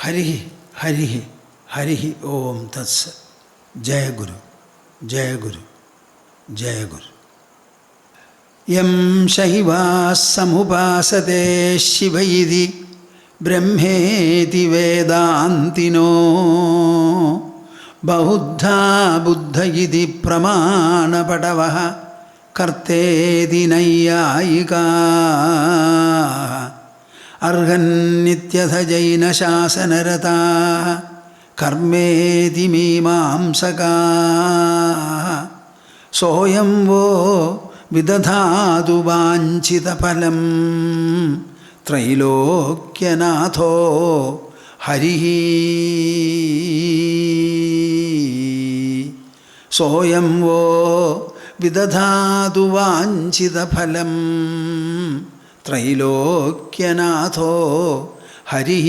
ഹരി ഹരി ഹരി ഓം തത്സ. ജയ ഗുരു ജയ ഗുരു ജയ ഗുരു. യം ശൈവാസമുപാസതേ ശിവ ഇതി ബ്രഹ്മേതി വേദാന്തിനോ ബൗദ്ധാ ബുദ്ധ ഇതി പ്രമാണപടവഃ കർത്തേതി നൈയായികാ അർഹന്നിത്യഥ ജൈനശാസനരതാഃ കർമ്മേതി മീമാംസകാഃ സോയം വോ വിദധാതു വാഞ്ചിതഫലം ത്രൈലോക്യനാഥോ ഹരിഃ. സോയം വോ വിദധാതു വാഞ്ചിതഫലം ത്രൈലോക്യനാഥോ ഹരിഃ.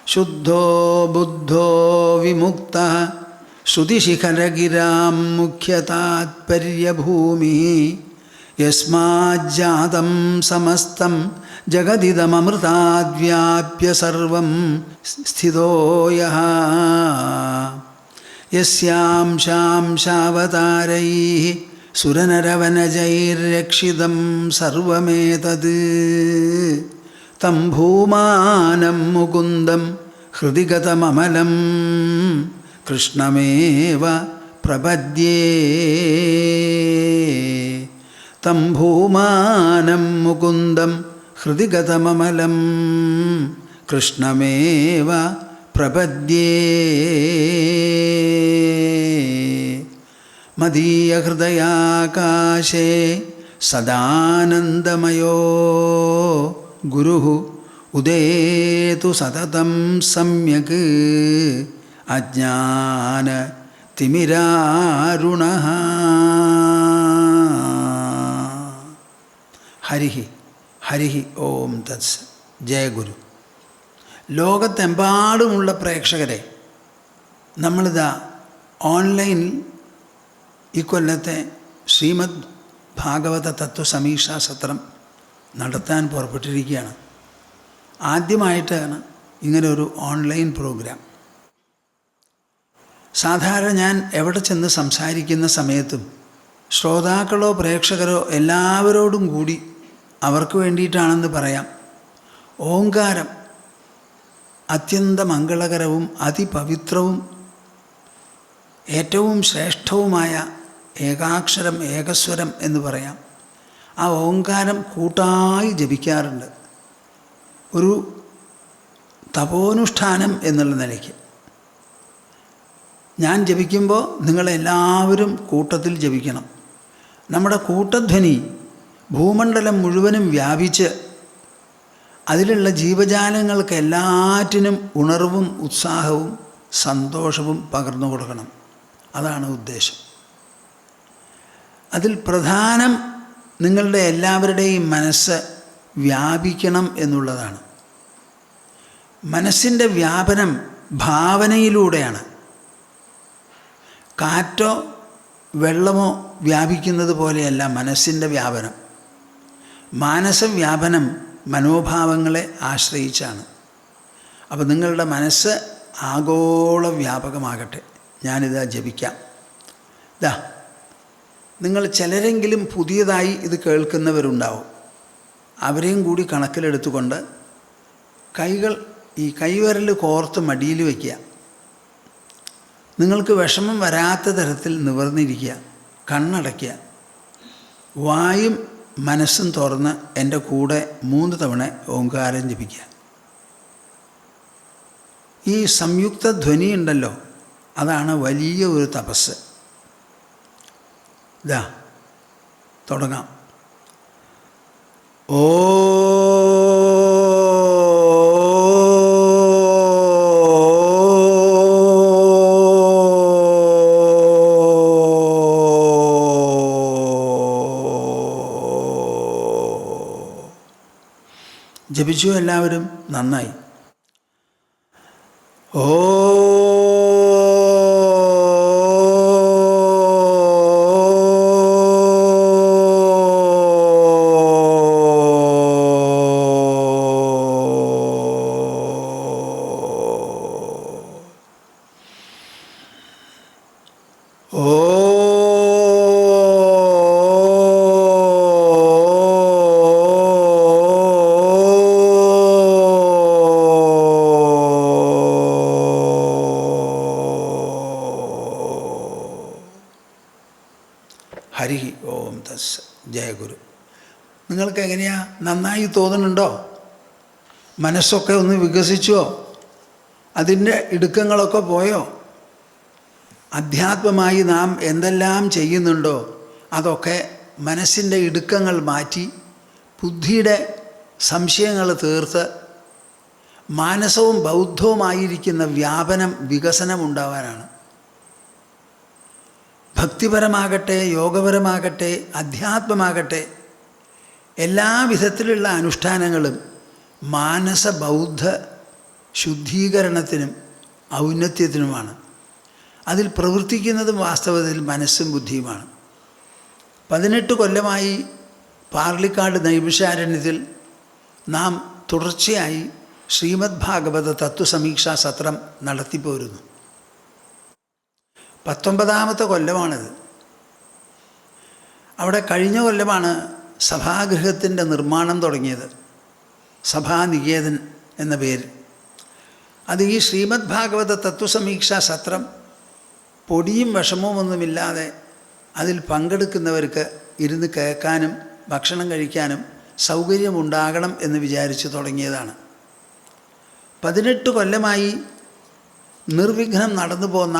ശുദ്ധോ ബുദ്ധോ വിമുക്തഃ ശ്രുതിശിഖരഗിരാം മുഖ്യതാത്പര്യഭൂമിഃ യസ്മാജ്ജാതം സമസ്തം ജഗദിദമമൃതാദ്വ്യാപ്യ സർവം സ്ഥിതോ യഃ യസ്യാംശാംശാവതാരൈഃ സുരനരവനജൈർരക്ഷിതം സർവമേതത് തം ഭൂമാനം മുകുന്ദം ഹൃദി ഗതമമലം കൃഷ്ണമേവ പ്രപദ്യേ. തം ഭൂമാനം മുകുന്ദം ഹൃദി ഗതമമലം കൃഷ്ണമേവ പ്രപദ്യേ. മദീയഹൃദയാകാശേ സദാനന്ദമയോ ഗുരുഃ ഉദേതു സതതം സമ്യക് അജ്ഞാനതിമിരാരുണഃ. ഹരിഃ ഹരിഃ ഓം തത്സ. ജയ ഗുരു. ലോകത്തെമ്പാടുമുള്ള പ്രേക്ഷകരെ, നമ്മളിതാ ഓൺലൈനിൽ ഇക്കൊല്ലത്തെ ശ്രീമദ് ഭാഗവത തത്വസമീക്ഷാ സത്രം നടത്താൻ പുറപ്പെട്ടിരിക്കുകയാണ്. ആദ്യമായിട്ടാണ് ഇങ്ങനൊരു ഓൺലൈൻ പ്രോഗ്രാം. സാധാരണ ഞാൻ എവിടെ ചെന്ന് സംസാരിക്കുന്ന സമയത്തും ശ്രോതാക്കളോ പ്രേക്ഷകരോ എല്ലാവരോടും കൂടി അവർക്ക് വേണ്ടിയിട്ടാണെന്ന് പറയാം. ഓങ്കാരം അത്യന്തമംഗളകരവും അതിപവിത്രവും ഏറ്റവും ശ്രേഷ്ഠവുമായ ഏകാക്ഷരം ഏകസ്വരം എന്ന് പറയാം. ആ ഓങ്കാരം കൂട്ടായി ജപിക്കാറുണ്ട്, ഒരു തപോനുഷ്ഠാനം എന്നുള്ള നിലയ്ക്ക്. ഞാൻ ജപിക്കുമ്പോൾ നിങ്ങളെല്ലാവരും കൂട്ടത്തിൽ ജപിക്കണം. നമ്മുടെ കൂട്ടധ്വനി ഭൂമണ്ഡലം മുഴുവനും വ്യാപിച്ച് അതിലുള്ള ജീവജാലങ്ങൾക്ക് എല്ലാറ്റിനും ഉണർവും ഉത്സാഹവും സന്തോഷവും പകർന്നു കൊടുക്കണം. അതാണ് ഉദ്ദേശം. അതിൽ പ്രധാനം നിങ്ങളുടെ എല്ലാവരുടെയും മനസ്സ് വ്യാപിക്കണം എന്നുള്ളതാണ്. മനസ്സിൻ്റെ വ്യാപനം ഭാവനയിലൂടെയാണ്. കാറ്റോ വെള്ളമോ വ്യാപിക്കുന്നത് പോലെയല്ല മനസ്സിൻ്റെ വ്യാപനം. മാനസവ്യാപനം മനോഭാവങ്ങളെ ആശ്രയിച്ചാണ്. അപ്പോൾ നിങ്ങളുടെ മനസ്സ് ആഗോള വ്യാപകമാകട്ടെ. ഞാനിതാ ജപിക്കാം. ഇതാ, നിങ്ങൾ ചിലരെങ്കിലും പുതിയതായി ഇത് കേൾക്കുന്നവരുണ്ടാവും. അവരെയും കൂടി കണക്കിലെടുത്തുകൊണ്ട് കൈകൾ ഈ കൈവിരൽ കോർത്ത് മടിയിൽ വയ്ക്കുക. നിങ്ങൾക്ക് വിഷമം വരാത്ത തരത്തിൽ നിവർന്നിരിക്കുക. കണ്ണടയ്ക്കുക. വായും മനസ്സും തുറന്ന് എൻ്റെ കൂടെ 3 തവണ ഓങ്കാരം ജപിക്കുക. ഈ സംയുക്ത ധ്വനി ഉണ്ടല്ലോ, അതാണ് വലിയ ഒരു തപസ്. ഇതാ തുടങ്ങാം. ഓ ജപിച്ചു എല്ലാവരും? നന്നായി. ഓ എങ്ങനെയാ? നന്നായി തോന്നുന്നുണ്ടോ? മനസ്സൊക്കെ ഒന്ന് വികസിച്ചോ? അതിൻ്റെ ഇടുക്കങ്ങളൊക്കെ പോയോ? അധ്യാത്മമായി നാം എന്തെല്ലാം ചെയ്യുന്നുണ്ടോ അതൊക്കെ മനസ്സിൻ്റെ ഇടുക്കങ്ങൾ മാറ്റി ബുദ്ധിയുടെ സംശയങ്ങൾ തീർത്ത് മാനസവും ബൗദ്ധവുമായിരിക്കുന്ന വ്യാപനം, വികസനം ഉണ്ടാവാനാണ്. ഭക്തിപരമാകട്ടെ, യോഗപരമാകട്ടെ, അധ്യാത്മമാകട്ടെ, എല്ലാ വിധത്തിലുള്ള അനുഷ്ഠാനങ്ങളും മാനസ ബൗദ്ധ ശുദ്ധീകരണത്തിനും ഔന്നത്യത്തിനുമാണ്. അതിൽ പ്രവർത്തിക്കുന്നതും വാസ്തവത്തിൽ മനസ്സും ബുദ്ധിയുമാണ്. 18 കൊല്ലമായി പാർലിക്കാട് നൈമിഷാരണ്യത്തിൽ നാം തുടർച്ചയായി ശ്രീമദ് ഭാഗവത തത്വസമീക്ഷാ സത്രം നടത്തിപ്പോരുന്നു. 19ാമത്തെ കൊല്ലമാണിത്. അവിടെ കഴിഞ്ഞ കൊല്ലമാണ് സഭാഗൃഹത്തിൻ്റെ നിർമ്മാണം തുടങ്ങിയത്, സഭാനികേതൻ എന്ന പേര്. അത് ഈ ശ്രീമദ് ഭാഗവത തത്വസമീക്ഷാ സത്രം പൊടിയും വിഷമവുമൊന്നുമില്ലാതെ അതിൽ പങ്കെടുക്കുന്നവർക്ക് ഇരുന്ന് കേൾക്കാനും ഭക്ഷണം കഴിക്കാനും സൗകര്യമുണ്ടാകണം എന്ന് വിചാരിച്ച് തുടങ്ങിയതാണ്. 18 കൊല്ലമായി നിർവിഘ്നം നടന്നു പോന്ന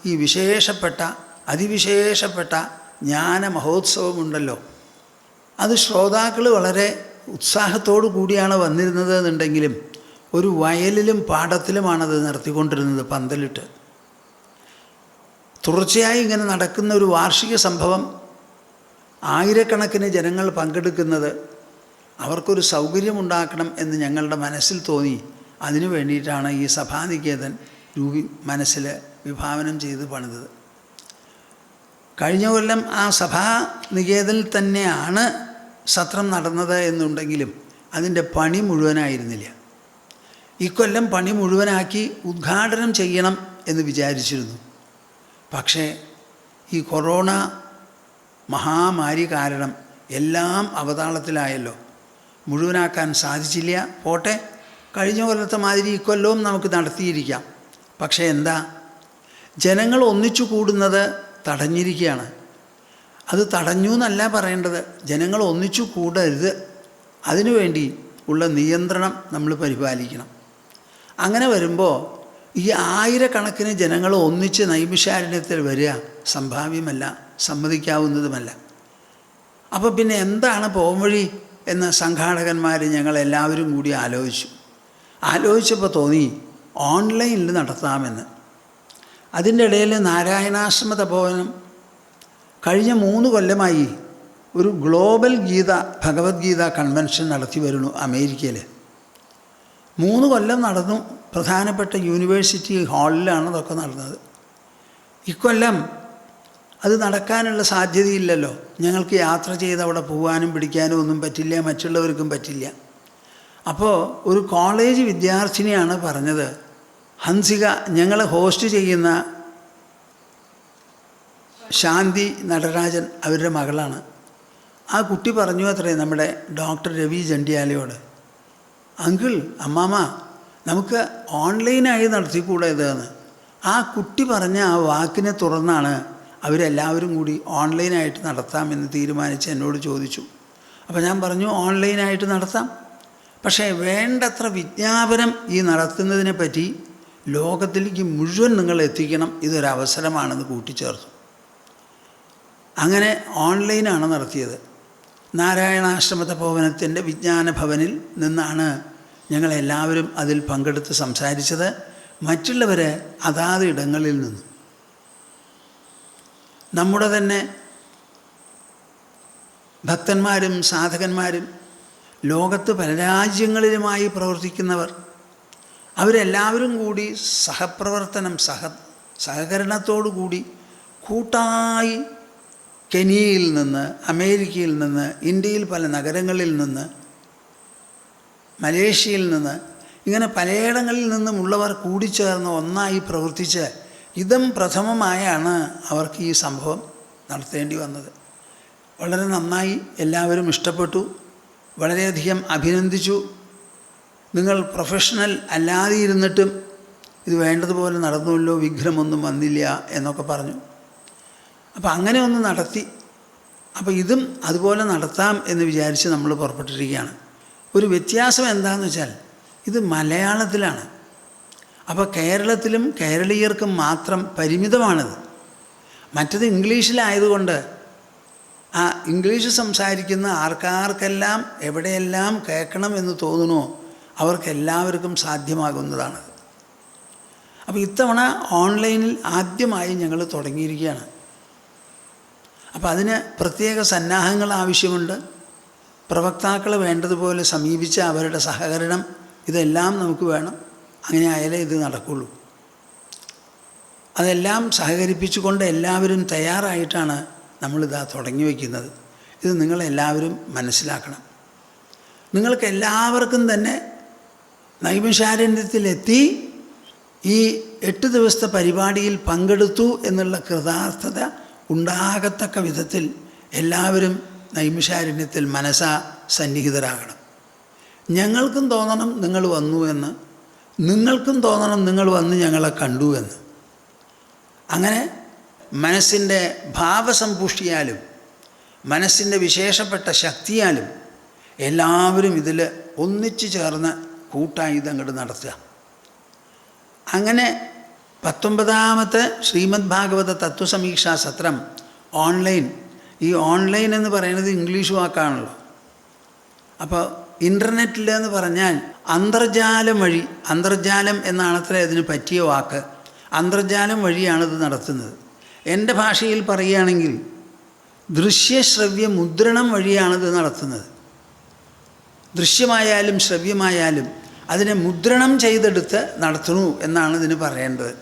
ഈ വിശേഷപ്പെട്ട അതിവിശേഷപ്പെട്ട ജ്ഞാന മഹോത്സവമുണ്ടല്ലോ, അത് ശ്രോതാക്കൾ വളരെ ഉത്സാഹത്തോടു കൂടിയാണ് വന്നിരുന്നത് എന്നുണ്ടെങ്കിലും ഒരു വയലിലും പാടത്തിലുമാണത് നടത്തിക്കൊണ്ടിരുന്നത്, പന്തലിട്ട്. തുടർച്ചയായി ഇങ്ങനെ നടക്കുന്ന ഒരു വാർഷിക സംഭവം, ആയിരക്കണക്കിന് ജനങ്ങൾ പങ്കെടുക്കുന്നത്, അവർക്കൊരു സൗകര്യമുണ്ടാക്കണം എന്ന് ഞങ്ങളുടെ മനസ്സിൽ തോന്നി. അതിനു വേണ്ടിയിട്ടാണ് ഈ സഭാനികേതൻ മനസ്സിൽ വിഭാവനം ചെയ്ത് പണിതത്. കഴിഞ്ഞ കൊല്ലം ആ സഭാനികേതനിൽ തന്നെയാണ് സത്രം നടന്നത് എന്നുണ്ടെങ്കിലും അതിൻ്റെ പണി മുഴുവനായിരുന്നില്ല. ഇക്കൊല്ലം പണി മുഴുവനാക്കി ഉദ്ഘാടനം ചെയ്യണം എന്ന് വിചാരിച്ചിരുന്നു. പക്ഷേ ഈ കൊറോണ മഹാമാരി കാരണം എല്ലാം അവതാളത്തിലായല്ലോ, മുഴുവനാക്കാൻ സാധിച്ചില്ല. പോട്ടെ, കഴിഞ്ഞ കൊല്ലത്തെ മാതിരി ഇക്കൊല്ലവും നമുക്ക് നടത്തിയിരിക്കാം. പക്ഷേ എന്താ, ജനങ്ങൾ ഒന്നിച്ചു കൂടുന്നത് തടഞ്ഞിരിക്കുകയാണ്. അത് തടഞ്ഞു എന്നല്ല പറയേണ്ടത്, ജനങ്ങൾ ഒന്നിച്ചു കൂടരുത്. അതിനുവേണ്ടി ഉള്ള നിയന്ത്രണം നമ്മൾ പരിപാലിക്കണം. അങ്ങനെ വരുമ്പോൾ ഈ ആയിരക്കണക്കിന് ജനങ്ങൾ ഒന്നിച്ച് നൈമിഷാരണ്യത്തിൽ വരിക സംഭാവ്യമല്ല, സമ്മതിക്കാവുന്നതുമല്ല. അപ്പോൾ പിന്നെ എന്താണ് പോംവഴി എന്ന് സംഘാടകന്മാർ ഞങ്ങളെല്ലാവരും കൂടി ആലോചിച്ചപ്പോൾ തോന്നി ഓൺലൈനിൽ നടത്താമെന്ന്. അതിൻ്റെ ഇടയിൽ നാരായണാശ്രമ തപോവനം കഴിഞ്ഞ 3 കൊല്ലമായി ഒരു ഗ്ലോബൽ ഭഗവത്ഗീത കൺവെൻഷൻ നടത്തി വരുന്നു അമേരിക്കയിൽ. 3 കൊല്ലം നടന്നു. പ്രധാനപ്പെട്ട യൂണിവേഴ്സിറ്റി ഹാളിലാണ് അതൊക്കെ നടന്നത്. ഇക്കൊല്ലം അത് നടക്കാനുള്ള സാധ്യതയില്ലല്ലോ. ഞങ്ങൾക്ക് യാത്ര ചെയ്ത് അവിടെ പോകാനും പിടിക്കാനും ഒന്നും പറ്റില്ല, മറ്റുള്ളവർക്കും പറ്റില്ല. അപ്പോൾ ഒരു കോളേജ് വിദ്യാർത്ഥിനിയാണ് പറഞ്ഞത്, ഹൻസിക, ഞങ്ങൾ ഹോസ്റ്റ് ചെയ്യുന്ന ശാന്തി നടരാജൻ അവരുടെ മകളാണ്. ആ കുട്ടി പറഞ്ഞു അത്രേ നമ്മുടെ ഡോക്ടർ രവി ജണ്ടിയാലയോട്, അങ്കിൾ, അമ്മാമ്മ, നമുക്ക് ഓൺലൈനായി നടത്തിക്കൂടെ ഇതെന്ന്. ആ കുട്ടി പറഞ്ഞ ആ വാക്കിനെ തുടർന്നാണ് അവരെല്ലാവരും കൂടി ഓൺലൈനായിട്ട് നടത്താമെന്ന് തീരുമാനിച്ച് എന്നോട് ചോദിച്ചു. അപ്പോൾ ഞാൻ പറഞ്ഞു ഓൺലൈനായിട്ട് നടത്താം, പക്ഷേ വേണ്ടത്ര വിജ്ഞാപനം ഈ നടത്തുന്നതിനെ പറ്റി ലോകത്തിലേക്ക് മുഴുവൻ നിങ്ങൾ എത്തിക്കണം, ഇതൊരവസരമാണെന്ന് കൂട്ടിച്ചേർത്തു. അങ്ങനെ ഓൺലൈനാണ് നടത്തിയത്. നാരായണാശ്രമ തപോവനത്തിൻ്റെ വിജ്ഞാന ഭവനിൽ നിന്നാണ് ഞങ്ങളെല്ലാവരും അതിൽ പങ്കെടുത്ത് സംസാരിച്ചത്. മറ്റുള്ളവർ അതാത് ഇടങ്ങളിൽ നിന്നും. നമ്മുടെ തന്നെ ഭക്തന്മാരും സാധകന്മാരും ലോകത്ത് പല രാജ്യങ്ങളിലുമായി പ്രവർത്തിക്കുന്നവർ, അവരെല്ലാവരും കൂടി സഹപ്രവർത്തനം, സഹകരണത്തോടു കൂടി കൂട്ടായി കെനിയയിൽ നിന്ന്, അമേരിക്കയിൽ നിന്ന്, ഇന്ത്യയിൽ പല നഗരങ്ങളിൽ നിന്ന്, മലേഷ്യയിൽ നിന്ന്, ഇങ്ങനെ പലയിടങ്ങളിൽ നിന്നുമുള്ളവർ കൂടിച്ചേർന്ന് ഒന്നായി പ്രവർത്തിച്ച് ഇതം പ്രഥമമായാണ് അവർക്ക് ഈ സംഭവം നടത്തേണ്ടി വന്നത്. വളരെ നന്നായി, എല്ലാവരും ഇഷ്ടപ്പെട്ടു, വളരെയധികം അഭിനന്ദിച്ചു. നിങ്ങൾ പ്രൊഫഷണൽ അല്ലാതെ ഇരുന്നിട്ടും ഇത് വേണ്ടതുപോലെ നടന്നുവല്ലോ, വിഘ്നമൊന്നും വന്നില്ല എന്നൊക്കെ പറഞ്ഞു. അപ്പോൾ അങ്ങനെ ഒന്ന് നടത്തി. അപ്പോൾ ഇതും അതുപോലെ നടത്താം എന്ന് വിചാരിച്ച് നമ്മൾ പുറപ്പെട്ടിരിക്കുകയാണ്. ഒരു വ്യത്യാസം എന്താണെന്ന് വെച്ചാൽ ഇത് മലയാളത്തിലാണ്. അപ്പോൾ കേരളത്തിലും കേരളീയർക്കും മാത്രം പരിമിതമാണിത്. മറ്റത് ഇംഗ്ലീഷിലായതുകൊണ്ട് ആ ഇംഗ്ലീഷ് സംസാരിക്കുന്ന ആർക്കാർക്കെല്ലാം എവിടെയെല്ലാം കേൾക്കണം എന്ന് തോന്നുന്നോ അവർക്കെല്ലാവർക്കും സാധ്യമാകുന്നതാണ്. അപ്പോൾ ഇത്തവണ ഓൺലൈനിൽ ആദ്യമായി ഞങ്ങൾ തുടങ്ങിയിരിക്കുകയാണ്. അപ്പോൾ അതിന് പ്രത്യേക സന്നാഹങ്ങൾ ആവശ്യമുണ്ട്. പ്രവക്താക്കളെ വേണ്ടതുപോലെ സമീപിച്ച അവരുടെ സഹകരണം ഇതെല്ലാം നമുക്ക് വേണം. അങ്ങനെ ആയാലേ ഇത് നടക്കുള്ളൂ. അതെല്ലാം സഹകരിപ്പിച്ചുകൊണ്ട് എല്ലാവരും തയ്യാറായിട്ടാണ് നമ്മളിതാ തുടങ്ങി വയ്ക്കുന്നത്. ഇത് നിങ്ങളെല്ലാവരും മനസ്സിലാക്കണം. നിങ്ങൾക്ക് എല്ലാവർക്കും തന്നെ നൈമിഷാരണ്യത്തിലെത്തി ഈ 8 ദിവസത്തെ പരിപാടിയിൽ പങ്കെടുത്തു എന്നുള്ള കൃതാർത്ഥത ഉണ്ടാകത്തക്ക വിധത്തിൽ എല്ലാവരും നൈമിഷാരണ്യത്തിൽ മനസ്സാ സന്നിഹിതരാകണം. ഞങ്ങൾക്കും തോന്നണം നിങ്ങൾ വന്നു എന്ന്, നിങ്ങൾക്കും തോന്നണം നിങ്ങൾ വന്ന് ഞങ്ങളെ കണ്ടു എന്ന്. അങ്ങനെ മനസ്സിൻ്റെ ഭാവസമ്പുഷ്ടിയാലും മനസ്സിൻ്റെ വിശേഷപ്പെട്ട ശക്തിയാലും എല്ലാവരും ഇതിൽ ഒന്നിച്ചു ചേർന്ന് കൂട്ടായി ഇതങ്ങോട്ട് നടത്തുക. അങ്ങനെ 19ാമത്തെ ശ്രീമദ് ഭാഗവത തത്വസമീക്ഷാ സത്രം ഓൺലൈൻ. ഈ ഓൺലൈൻ എന്ന് പറയുന്നത് ഇംഗ്ലീഷ് വാക്കാണല്ലോ. അപ്പോൾ ഇൻ്റർനെറ്റിൽ എന്ന് പറഞ്ഞാൽ അന്തർജാലം വഴി, അന്തർജാലം എന്നാണത്രേ അതിന് പറ്റിയ വാക്ക്. അന്തർജാലം വഴിയാണിത് നടത്തുന്നത്. എൻ്റെ ഭാഷയിൽ പറയുകയാണെങ്കിൽ ദൃശ്യശ്രവ്യ മുദ്രണം വഴിയാണിത് നടത്തുന്നത്. ദൃശ്യമായാലും ശ്രവ്യമായാലും അതിനെ മുദ്രണം ചെയ്തെടുത്ത് നടത്തണു എന്നാണ് ഇതിന് പറയേണ്ടത്.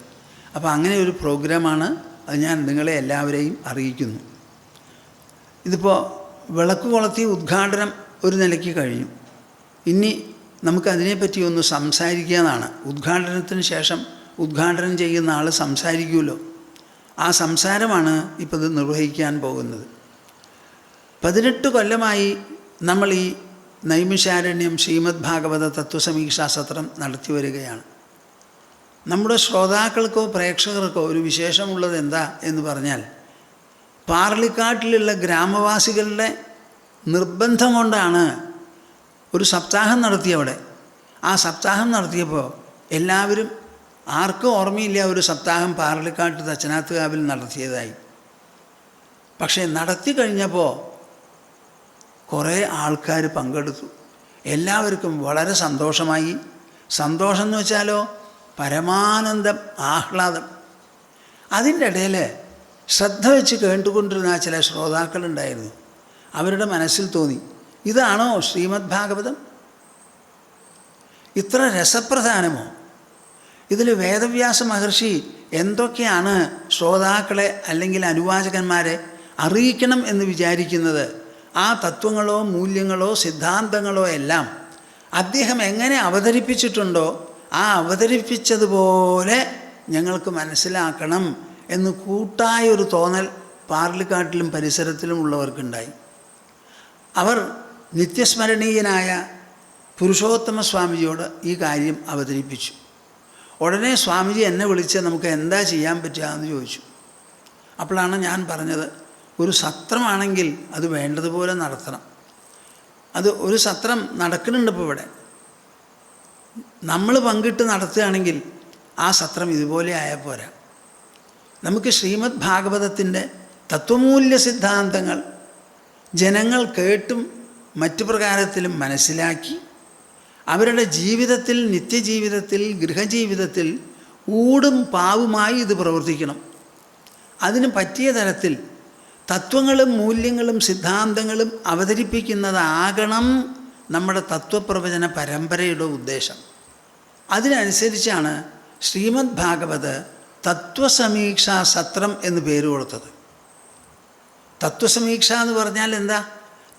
അപ്പോൾ അങ്ങനെ ഒരു പ്രോഗ്രാമാണ്. അത് ഞാൻ നിങ്ങളെ എല്ലാവരെയും അറിയിക്കുന്നു. ഇതിപ്പോൾ വിളക്ക് കൊളുത്തി ഉദ്ഘാടനം ഒരു നിലയ്ക്ക് കഴിഞ്ഞു. ഇനി നമുക്കതിനെപ്പറ്റി ഒന്ന് സംസാരിക്കാനാണ്. ഉദ്ഘാടനത്തിന് ശേഷം ഉദ്ഘാടനം ചെയ്യുന്ന ആൾ സംസാരിക്കുമല്ലോ. ആ സംസാരമാണ് ഇപ്പോൾ ഇത് നിർവഹിക്കാൻ പോകുന്നത്. 18 കൊല്ലമായി നമ്മൾ ഈ നൈമിഷാരണ്യം ശ്രീമദ് ഭാഗവത തത്വസമീക്ഷാ സത്രം നടത്തി വരികയാണ്. നമ്മുടെ ശ്രോതാക്കൾക്കോ പ്രേക്ഷകർക്കോ ഒരു വിശേഷമുള്ളത് എന്താ എന്ന് പറഞ്ഞാൽ, പാർലിക്കാട്ടിലുള്ള ഗ്രാമവാസികളുടെ നിർബന്ധം കൊണ്ടാണ് ഒരു സപ്താഹം നടത്തിയവിടെ. ആ സപ്താഹം നടത്തിയപ്പോൾ എല്ലാവരും, ആർക്കും ഓർമ്മയില്ല ഒരു സപ്താഹം പാർലിക്കാട്ട് തച്ചനാത്തുകാവിൽ നടത്തിയതായി. പക്ഷേ നടത്തി കഴിഞ്ഞപ്പോൾ കുറേ ആൾക്കാർ പങ്കെടുത്തു. എല്ലാവർക്കും വളരെ സന്തോഷമായി. സന്തോഷം എന്ന് വെച്ചാലോ പരമാനന്ദം, ആഹ്ലാദം. അതിൻ്റെ ഇടയിൽ ശ്രദ്ധ വെച്ച് കേട്ടുകൊണ്ടിരുന്ന ചില ശ്രോതാക്കളുണ്ടായിരുന്നു. അവരുടെ മനസ്സിൽ തോന്നി, ഇതാണോ ശ്രീമദ് ഭാഗവതം? ഇത്ര രസപ്രധാനമോ? ഇതിൽ വേദവ്യാസ മഹർഷി എന്തൊക്കെയാണ് ശ്രോതാക്കളെ അല്ലെങ്കിൽ അനുവാചകന്മാരെ അറിയിക്കണം എന്ന് വിചാരിക്കുന്നത്? ആ തത്വങ്ങളോ മൂല്യങ്ങളോ സിദ്ധാന്തങ്ങളോ എല്ലാം അദ്ദേഹം എങ്ങനെ അവതരിപ്പിച്ചിട്ടുണ്ടോ ആ അവതരിപ്പിച്ചതുപോലെ ഞങ്ങൾക്ക് മനസ്സിലാക്കണം എന്ന് കൂട്ടായൊരു തോന്നൽ പാർലിക്കാട്ടിലും പരിസരത്തിലും ഉള്ളവർക്കുണ്ടായി. അവർ നിത്യസ്മരണീയനായ പുരുഷോത്തമ സ്വാമിജിയോട് ഈ കാര്യം അവതരിപ്പിച്ചു. ഉടനെ സ്വാമിജി എന്നെ വിളിച്ച് നമുക്ക് എന്താ ചെയ്യാൻ പറ്റുക എന്ന് ചോദിച്ചു. അപ്പോഴാണ് ഞാൻ പറഞ്ഞത്, ഒരു സത്രമാണെങ്കിൽ അത് വേണ്ടതുപോലെ നടത്തണം. അത് ഒരു സത്രം നടക്കുന്നുണ്ട് ഇപ്പോൾ ഇവിടെ. നമ്മൾ പങ്കിട്ട് നടത്തുകയാണെങ്കിൽ ആ സത്രം ഇതുപോലെ ആയാൽ പോരാ. നമുക്ക് ശ്രീമദ് ഭാഗവതത്തിൻ്റെ തത്വമൂല്യ സിദ്ധാന്തങ്ങൾ ജനങ്ങൾ കേട്ടും മറ്റു പ്രകാരത്തിലും മനസ്സിലാക്കി അവരുടെ ജീവിതത്തിൽ, നിത്യജീവിതത്തിൽ, ഗൃഹജീവിതത്തിൽ ഊടും പാവുമായി ഇത് പ്രവർത്തിക്കണം. അതിന് പറ്റിയ തരത്തിൽ തത്വങ്ങളും മൂല്യങ്ങളും സിദ്ധാന്തങ്ങളും അവതരിപ്പിക്കുന്നതാകണം നമ്മുടെ തത്വപ്രവചന പരമ്പരയുടെ ഉദ്ദേശം. അതിനനുസരിച്ചാണ് ശ്രീമദ് ഭാഗവത് തത്വസമീക്ഷാ സത്രം എന്ന് പേര് കൊടുത്തത്. തത്വസമീക്ഷ എന്ന് പറഞ്ഞാൽ എന്താ?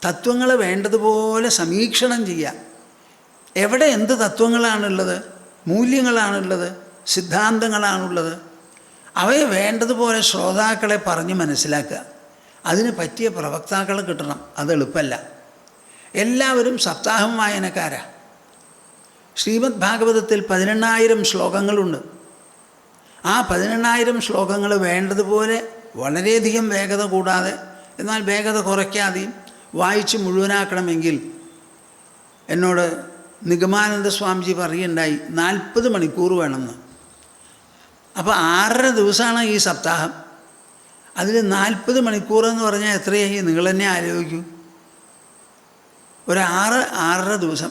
തത്വങ്ങൾ വേണ്ടതുപോലെ സമീക്ഷണം ചെയ്യുക. എവിടെ എന്ത് തത്വങ്ങളാണുള്ളത്, മൂല്യങ്ങളാണുള്ളത്, സിദ്ധാന്തങ്ങളാണുള്ളത്, അവയെ വേണ്ടതുപോലെ ശ്രോതാക്കളെ പറഞ്ഞ് മനസ്സിലാക്കുക. അതിന് പറ്റിയ പ്രവക്താക്കളെ കിട്ടണം. അത് എളുപ്പമല്ല. എല്ലാവരും സപ്താഹം വായനക്കാരാ. ശ്രീമദ് ഭാഗവതത്തിൽ 18,000 ശ്ലോകങ്ങളുണ്ട്. ആ 18,000 ശ്ലോകങ്ങൾ വേണ്ടതുപോലെ വളരെയധികം വേഗത കൂടാതെ എന്നാൽ വേഗത കുറയ്ക്കാതെയും വായിച്ച് മുഴുവനാക്കണമെങ്കിൽ എന്നോട് നിഗമാനന്ദ സ്വാമിജി പറയുണ്ടായി 40 മണിക്കൂർ വേണമെന്ന്. അപ്പോൾ 6.5 ദിവസമാണ് ഈ സപ്താഹം. അതിൽ 40 മണിക്കൂറെന്ന് പറഞ്ഞാൽ എത്രയായി നിങ്ങൾ തന്നെ ആലോചിക്കൂ. ഒരു 6.5 ദിവസം,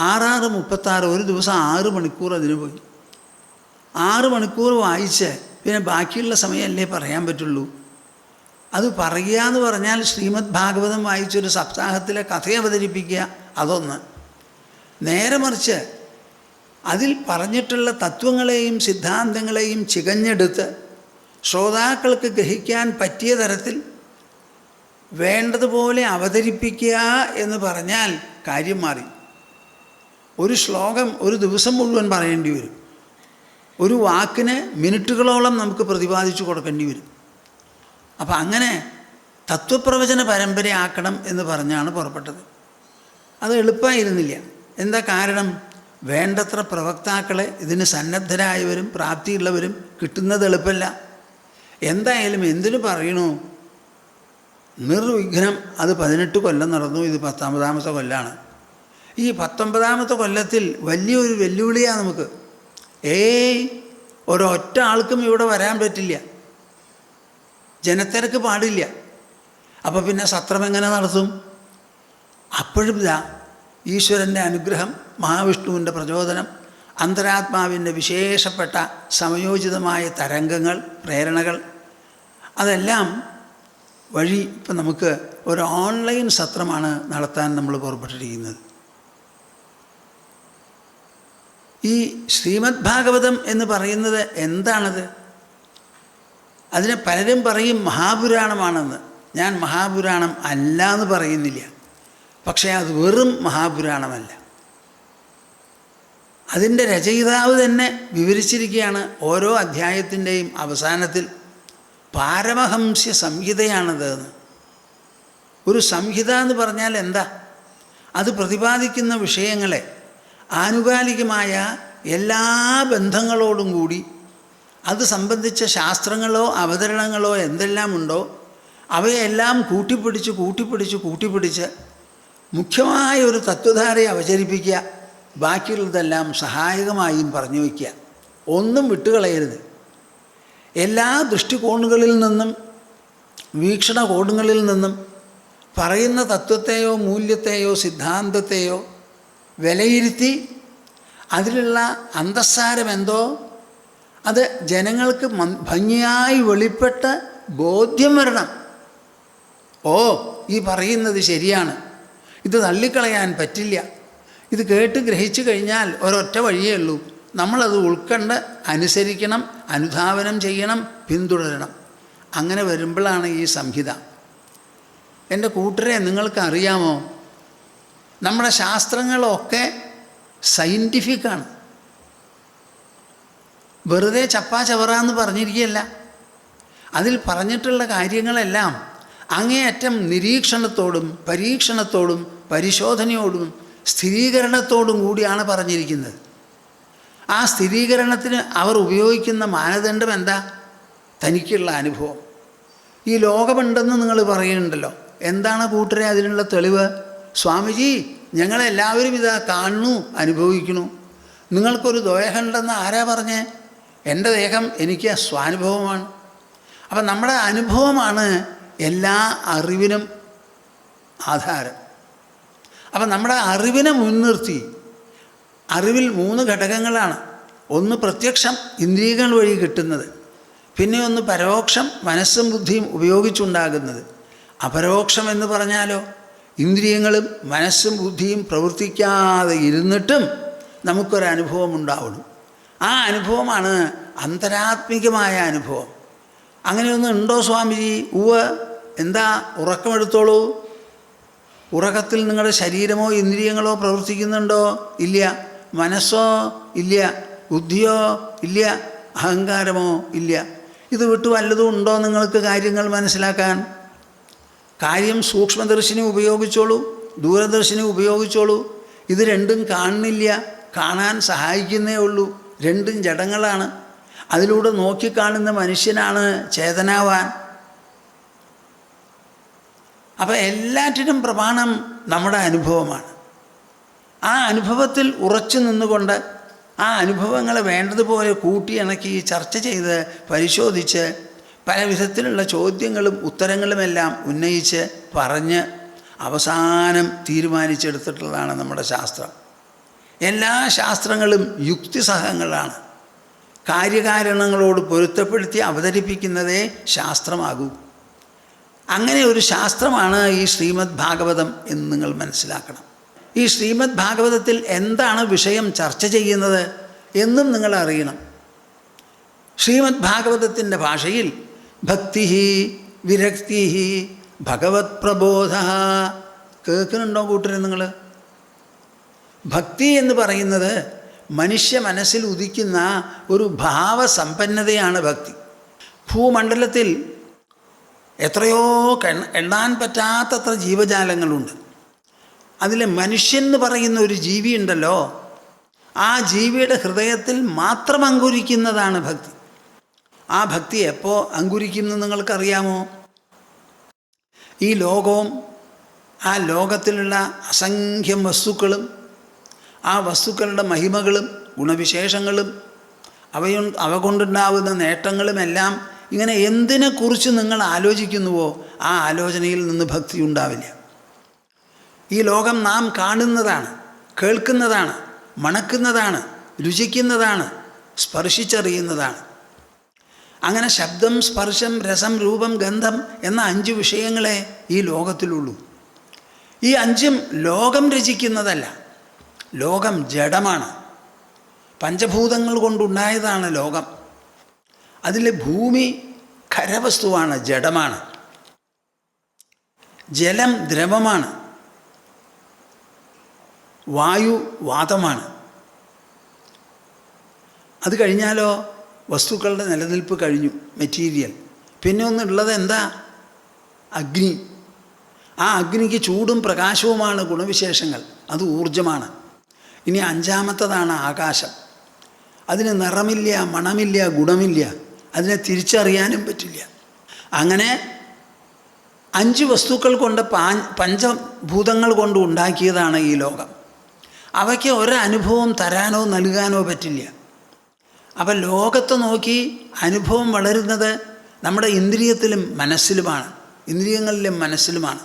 6 36, ഒരു ദിവസം 6 മണിക്കൂർ അതിന് പോയി. 6 മണിക്കൂർ വായിച്ച് പിന്നെ ബാക്കിയുള്ള സമയമല്ലേ പറയാൻ പറ്റുള്ളൂ. അത് പറയുക എന്ന് പറഞ്ഞാൽ ശ്രീമദ് ഭാഗവതം വായിച്ചൊരു സപ്താഹത്തിലെ കഥ അവതരിപ്പിക്കുക, അതൊന്ന്. നേരെ മറിച്ച് അതിൽ പറഞ്ഞിട്ടുള്ള തത്വങ്ങളെയും സിദ്ധാന്തങ്ങളെയും ചികഞ്ഞെടുത്ത് ശ്രോതാക്കൾക്ക് ഗ്രഹിക്കാൻ പറ്റിയ തരത്തിൽ വേണ്ടതുപോലെ അവതരിപ്പിക്കുക എന്ന് പറഞ്ഞാൽ കാര്യം മാറി. ഒരു ശ്ലോകം ഒരു ദിവസം മുഴുവൻ പറയേണ്ടി വരും. ഒരു വാക്കിന് മിനിറ്റുകളോളം നമുക്ക് പ്രതിപാദിച്ചു കൊടുക്കേണ്ടി വരും. അപ്പം അങ്ങനെ തത്വപ്രവചന പരമ്പരയാക്കണം എന്ന് പറഞ്ഞാണ് പുറപ്പെട്ടത്. അത് എളുപ്പമായിരുന്നില്ല. എന്താ കാരണം? വേണ്ടത്ര പ്രവക്താക്കളെ, ഇതിന് സന്നദ്ധരായവരും പ്രാപ്തിയുള്ളവരും കിട്ടുന്നത് എളുപ്പമല്ല. എന്തായാലും എന്തിനു പറയണു, നിർവിഘ്നം അത് 18 കൊല്ലം നടന്നു. ഇത് 19ാമത്തെ കൊല്ലമാണ്. ഈ 19ാമത്തെ കൊല്ലത്തിൽ വലിയൊരു വെല്ലുവിളിയാണ് നമുക്ക്. ഒരൊറ്റ ആൾക്കും ഇവിടെ വരാൻ പറ്റില്ല, ജനത്തിരക്ക് പാടില്ല. അപ്പോൾ പിന്നെ സത്രം എങ്ങനെ നടത്തും? അപ്പോഴും ഇതാ ഈശ്വരൻ്റെ അനുഗ്രഹം, മഹാവിഷ്ണുവിൻ്റെ പ്രചോദനം, അന്തരാത്മാവിൻ്റെ വിശേഷപ്പെട്ട സമയോചിതമായ തരംഗങ്ങൾ, പ്രേരണകൾ, അതെല്ലാം വഴി ഇപ്പം നമുക്ക് ഒരു ഓൺലൈൻ സത്രമാണ് നടത്താൻ നമ്മൾ പുറപ്പെട്ടിരിക്കുന്നത്. ഈ ശ്രീമദ് ഭാഗവതം എന്ന് പറയുന്നത് എന്താണത്? അതിനെ പലരും പറയും മഹാപുരാണമാണെന്ന്. ഞാൻ മഹാപുരാണം അല്ല എന്ന് പറയുന്നില്ല. പക്ഷേ അത് വെറും മഹാപുരാണമല്ല. അതിൻ്റെ രചയിതാവ് തന്നെ വിവരിച്ചിരിക്കുകയാണ് ഓരോ അധ്യായത്തിൻ്റെയും അവസാനത്തിൽ. പാരമഹംസ്യ സംഹിതയാണത് എന്ന്. ഒരു സംഹിത എന്ന് പറഞ്ഞാൽ എന്താ? അത് പ്രതിപാദിക്കുന്ന വിഷയങ്ങളെ ആനുകാലികമായ എല്ലാ ബന്ധങ്ങളോടും കൂടി അത് സംബന്ധിച്ച ശാസ്ത്രങ്ങളോ അവതരണങ്ങളോ എന്തെല്ലാം ഉണ്ടോ അവയെല്ലാം കൂട്ടിപ്പിടിച്ച് മുഖ്യമായ ഒരു തത്വധാരയെ അവതരിപ്പിക്കുക. ബാക്കിയുള്ളതെല്ലാം സഹായകമായും പറഞ്ഞു വയ്ക്കുക. ഒന്നും വിട്ടുകളയരുത്. എല്ലാ ദൃഷ്ടികോണുകളിൽ നിന്നും, വീക്ഷണകോണുകളിൽ നിന്നും പറയുന്ന തത്വത്തെയോ മൂല്യത്തെയോ സിദ്ധാന്തത്തെയോ വിലയിരുത്തി അതിലുള്ള അന്തസ്സാരമെന്തോ അത് ജനങ്ങൾക്ക് ഭംഗിയായി വെളിപ്പെട്ട് ബോധ്യം വരണം. ഈ പറയുന്നത് ശരിയാണ്, ഇത് തള്ളിക്കളയാൻ പറ്റില്ല, ഇത് കേട്ട് ഗ്രഹിച്ചു കഴിഞ്ഞാൽ ഒരൊറ്റ വഴിയേ ഉള്ളൂ, നമ്മളത് ഉൾക്കണ്ട് അനുസരിക്കണം, അനുധാവനം ചെയ്യണം, പിന്തുടരണം. അങ്ങനെ വരുമ്പോഴാണ് ഈ സംഹിത. എൻ്റെ കൂട്ടരെ, നിങ്ങൾക്കറിയാമോ, നമ്മുടെ ശാസ്ത്രങ്ങളൊക്കെ സയൻറ്റിഫിക്കാണ്. വെറുതെ ചപ്പാ ചവറാന്ന് പറഞ്ഞിരിക്കുകയല്ല. അതിൽ പറഞ്ഞിട്ടുള്ള കാര്യങ്ങളെല്ലാം അങ്ങേയറ്റം നിരീക്ഷണത്തോടും പരീക്ഷണത്തോടും പരിശോധനയോടും സ്ഥിരീകരണത്തോടും കൂടിയാണ് പറഞ്ഞിരിക്കുന്നത്. ആ സ്ഥിരീകരണത്തിന് അവർ ഉപയോഗിക്കുന്ന മാനദണ്ഡം എന്താ? തനിക്കുള്ള അനുഭവം. ഈ ലോകമുണ്ടെന്ന് നിങ്ങൾ പറയുന്നുണ്ടല്ലോ, എന്താണ് കൂട്ടരെ അതിനുള്ള തെളിവ്? സ്വാമിജി, ഞങ്ങളെല്ലാവരും ഇതാ കാണുന്നു, അനുഭവിക്കുന്നു. നിങ്ങൾക്കൊരു ദേഹമുണ്ടെന്ന് ആരാ പറഞ്ഞേ? എൻ്റെ ദേഹം എനിക്ക് സ്വാനുഭവമാണ്. അപ്പം നമ്മുടെ അനുഭവമാണ് എല്ലാ അറിവിനും ആധാരം. അപ്പം നമ്മുടെ അറിവിനെ മുൻനിർത്തി, അറിവിൽ 3 ഘടകങ്ങളാണ്. ഒന്ന് പ്രത്യക്ഷം, ഇന്ദ്രിയങ്ങൾ വഴി കിട്ടുന്നത്. പിന്നെ ഒന്ന് പരോക്ഷം, മനസ്സും ബുദ്ധിയും ഉപയോഗിച്ചുണ്ടാകുന്നത്. അപരോക്ഷം എന്ന് പറഞ്ഞാലോ, ഇന്ദ്രിയങ്ങളും മനസ്സും ബുദ്ധിയും പ്രവർത്തിക്കാതെ ഇരുന്നിട്ടും നമുക്കൊരനുഭവം ഉണ്ടാവണം. ആ അനുഭവമാണ് അന്തരാത്മികമായ അനുഭവം. അങ്ങനെയൊന്നും ഉണ്ടോ സ്വാമിജി? എന്താ? ഉറക്കമെടുത്തോളൂ. ഉറക്കത്തിൽ നിങ്ങളുടെ ശരീരമോ ഇന്ദ്രിയങ്ങളോ പ്രവർത്തിക്കുന്നുണ്ടോ? ഇല്ല. മനസ്സോ ഇല്ല. ബുദ്ധിയോ ഇല്ല. അഹങ്കാരമോ ഇല്ല. ഇത് വിട്ടു വല്ലതും ഉണ്ടോ നിങ്ങൾക്ക് കാര്യങ്ങൾ മനസ്സിലാക്കാൻ? കാര്യം സൂക്ഷ്മദർശിനി ഉപയോഗിച്ചോളൂ, ദൂരദർശിനി ഉപയോഗിച്ചോളൂ. ഇത് രണ്ടും കാണുന്നില്ല, കാണാൻ സഹായിക്കുന്നേ ഉള്ളൂ. രണ്ടും ജഡങ്ങളാണ്. അതിലൂടെ നോക്കിക്കാണുന്ന മനുഷ്യനാണ് ചേതനാവാൻ. അപ്പോൾ എല്ലാറ്റിനും പ്രമാണം നമ്മുടെ അനുഭവമാണ്. ആ അനുഭവത്തിൽ ഉറച്ചു നിന്നുകൊണ്ട് ആ അനുഭവങ്ങളെ വേണ്ടതുപോലെ കൂട്ടിയിണക്കി ചർച്ച ചെയ്ത് പരിശോധിച്ച് പല വിധത്തിലുള്ള ചോദ്യങ്ങളും ഉത്തരങ്ങളുമെല്ലാം ഉന്നയിച്ച് പറഞ്ഞ് അവസാനം തീരുമാനിച്ചെടുത്തിട്ടുള്ളതാണ് നമ്മുടെ ശാസ്ത്രം. എല്ലാ ശാസ്ത്രങ്ങളും യുക്തിസഹങ്ങളാണ്. കാര്യകാരണങ്ങളോട് പൊരുത്തപ്പെടുത്തി അവതരിപ്പിക്കുന്നതേ ശാസ്ത്രമാകൂ. അങ്ങനെ ഒരു ശാസ്ത്രമാണ് ഈ ശ്രീമദ് ഭാഗവതം എന്ന് നിങ്ങൾ മനസ്സിലാക്കണം. ഈ ശ്രീമദ് ഭാഗവതത്തിൽ എന്താണ് വിഷയം ചർച്ച ചെയ്യുന്നത് എന്നും നിങ്ങൾ അറിയണം. ശ്രീമദ് ഭാഗവതത്തിൻ്റെ ഭാഷയിൽ ഭക്തി വിരക്തി ഭഗവത് പ്രബോധ. കേൾക്കുന്നുണ്ടോ കൂട്ടരെ നിങ്ങൾ? ഭക്തി എന്ന് പറയുന്നത് മനുഷ്യ മനസ്സിൽ ഉദിക്കുന്ന ഒരു ഭാവസമ്പന്നതയാണ് ഭക്തി. ഭൂമണ്ഡലത്തിൽ എത്രയോ എണ്ണാൻ പറ്റാത്തത്ര ജീവജാലങ്ങളുണ്ട്. അതിൽ മനുഷ്യൻ എന്ന് പറയുന്ന ഒരു ജീവിയുണ്ടല്ലോ, ആ ജീവിയുടെ ഹൃദയത്തിൽ മാത്രം അങ്കുരിക്കുന്നതാണ് ഭക്തി. ആ ഭക്തി എപ്പോൾ അങ്കുരിക്കുന്നു നിങ്ങൾക്കറിയാമോ? ഈ ലോകവും ആ ലോകത്തിലുള്ള അസംഖ്യം വസ്തുക്കളും ആ വസ്തുക്കളുടെ മഹിമകളും ഗുണവിശേഷങ്ങളും അവ കൊണ്ടുണ്ടാവുന്ന നേട്ടങ്ങളുമെല്ലാം ഇങ്ങനെ എന്തിനെക്കുറിച്ച് നിങ്ങൾ ആലോചിക്കുന്നുവോ ആ ആലോചനയിൽ നിന്ന് ഭക്തി ഉണ്ടാവില്ല. ഈ ലോകം നാം കാണുന്നതാണ്, കേൾക്കുന്നതാണ്, മണക്കുന്നതാണ്, രുചിക്കുന്നതാണ്, സ്പർശിച്ചറിയുന്നതാണ്. അങ്ങനെ ശബ്ദം, സ്പർശം, രസം, രൂപം, ഗന്ധം എന്ന 5 വിഷയങ്ങളെ ഈ ലോകത്തിലുള്ളൂ. ഈ 5ഉം ലോകം രചിക്കുന്നതല്ല. ലോകം ജഡമാണ്. പഞ്ചഭൂതങ്ങൾ കൊണ്ടുണ്ടായതാണ് ലോകം. അതിലെ ഭൂമി ഖരവസ്തുവാണ്, ജഡമാണ്. ജലം ദ്രവമാണ്. വായു വാതമാണ്. അത് കഴിഞ്ഞാലോ വസ്തുക്കളുടെ നിലനിൽപ്പ് കഴിഞ്ഞു, മെറ്റീരിയൽ. പിന്നെ ഒന്നുള്ളത് എന്താ? അഗ്നി. ആ അഗ്നിക്ക് ചൂടും പ്രകാശവുമാണ് ഗുണവിശേഷങ്ങൾ, അത് ഊർജമാണ്. ഇനി 5ാമത്തതാണ് ആകാശം. അതിന് നിറമില്ല, മണമില്ല, ഗുണമില്ല, അതിനെ തിരിച്ചറിയാനും പറ്റില്ല. അങ്ങനെ 5 വസ്തുക്കൾ കൊണ്ട് പഞ്ചഭൂതങ്ങൾ കൊണ്ട് ഉണ്ടാക്കിയതാണ് ഈ ലോകം. അവയ്ക്ക് ഒരനുഭവം തരാനോ നൽകാനോ പറ്റില്ല. അപ്പം ലോകത്തെ നോക്കി അനുഭവം വളരുന്നത് നമ്മുടെ ഇന്ദ്രിയത്തിലും മനസ്സിലുമാണ്, ഇന്ദ്രിയങ്ങളിലും മനസ്സിലുമാണ്.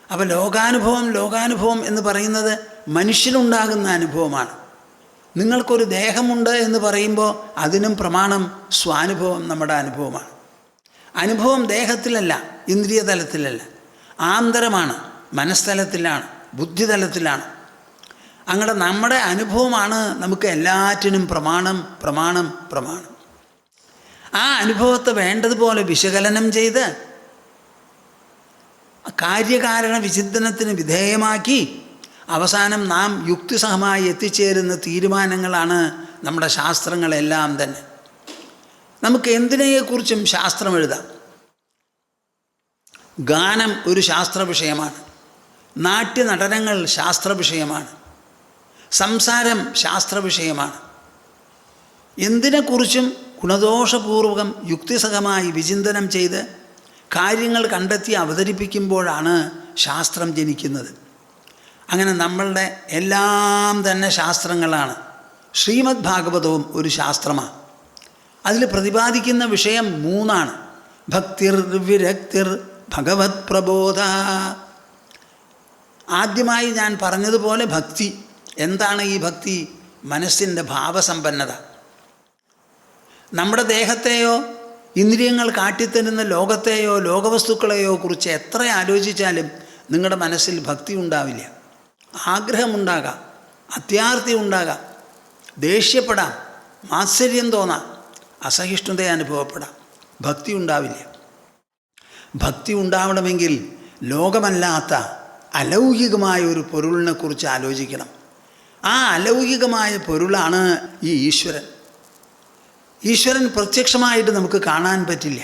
അപ്പോൾ ലോകാനുഭവം എന്ന് പറയുന്നത് മനുഷ്യനുണ്ടാകുന്ന അനുഭവമാണ്. നിങ്ങൾക്കൊരു ദേഹമുണ്ട് എന്ന് പറയുമ്പോൾ അതിനും പ്രമാണം സ്വാനുഭവം, നമ്മുടെ അനുഭവമാണ്. അനുഭവം ദേഹത്തിലല്ല, ഇന്ദ്രിയ തലത്തിലല്ല, ആന്തരമാണ്, മനസ്തലത്തിലാണ്, ബുദ്ധിതലത്തിലാണ്. അങ്ങനെ നമ്മുടെ അനുഭവമാണ് നമുക്ക് എല്ലാറ്റിനും പ്രമാണം. ആ അനുഭവത്തെ വേണ്ടതുപോലെ വിശകലനം ചെയ്ത് കാര്യകാരണ വിചിന്തനത്തിന് വിധേയമാക്കി അവസാനം നാം യുക്തിസഹമായി എത്തിച്ചേരുന്ന തീരുമാനങ്ങളാണ് നമ്മുടെ ശാസ്ത്രങ്ങളെല്ലാം തന്നെ. നമുക്ക് എന്തിനെക്കുറിച്ചും ശാസ്ത്രം എഴുതാം. ഗാനം ഒരു ശാസ്ത്ര വിഷയമാണ്. നാട്യനടനങ്ങൾ ശാസ്ത്ര വിഷയമാണ്. സംസാരം ശാസ്ത്ര വിഷയമാണ്. എന്തിനെക്കുറിച്ചും ഗുണദോഷപൂർവകം യുക്തിസഹമായി വിചിന്തനം ചെയ്ത് കാര്യങ്ങൾ കണ്ടെത്തി അവതരിപ്പിക്കുമ്പോഴാണ് ശാസ്ത്രം ജനിക്കുന്നത്. അങ്ങനെ നമ്മളുടെ എല്ലാം തന്നെ ശാസ്ത്രങ്ങളാണ്. ശ്രീമദ് ഭാഗവതവും ഒരു ശാസ്ത്രമാണ്. അതിൽ പ്രതിപാദിക്കുന്ന വിഷയം 3 ഭക്തിർ വിരക്തിർ ഭഗവത് പ്രബോധ. ആദ്യമായി ഞാൻ പറഞ്ഞതുപോലെ ഭക്തി. എന്താണ് ഈ ഭക്തി? മനസ്സിൻ്റെ ഭാവസമ്പന്നത. നമ്മുടെ ദേഹത്തെയോ ഇന്ദ്രിയങ്ങൾ കാട്ടിത്തരുന്ന ലോകത്തെയോ ലോകവസ്തുക്കളെയോ കുറിച്ച് എത്ര ആലോചിച്ചാലും നിങ്ങളുടെ മനസ്സിൽ ഭക്തി ഉണ്ടാവില്ല. ആഗ്രഹമുണ്ടാകാം, അത്യാർത്തി ഉണ്ടാകാം, ദേഷ്യപ്പെടാം, മാത്സര്യം തോന്നാം, അസഹിഷ്ണുത അനുഭവപ്പെടാം. ഭക്തി ഉണ്ടാവില്ല. ഭക്തി ഉണ്ടാവണമെങ്കിൽ ലോകമല്ലാത്ത അലൗകികമായ ഒരു പൊരുളിനെക്കുറിച്ച് ആലോചിക്കണം. ആ അലൗകികമായ പൊരുളാണ് ഈ ഈശ്വരൻ. ഈശ്വരൻ പ്രത്യക്ഷമായിട്ട് നമുക്ക് കാണാൻ പറ്റില്ല.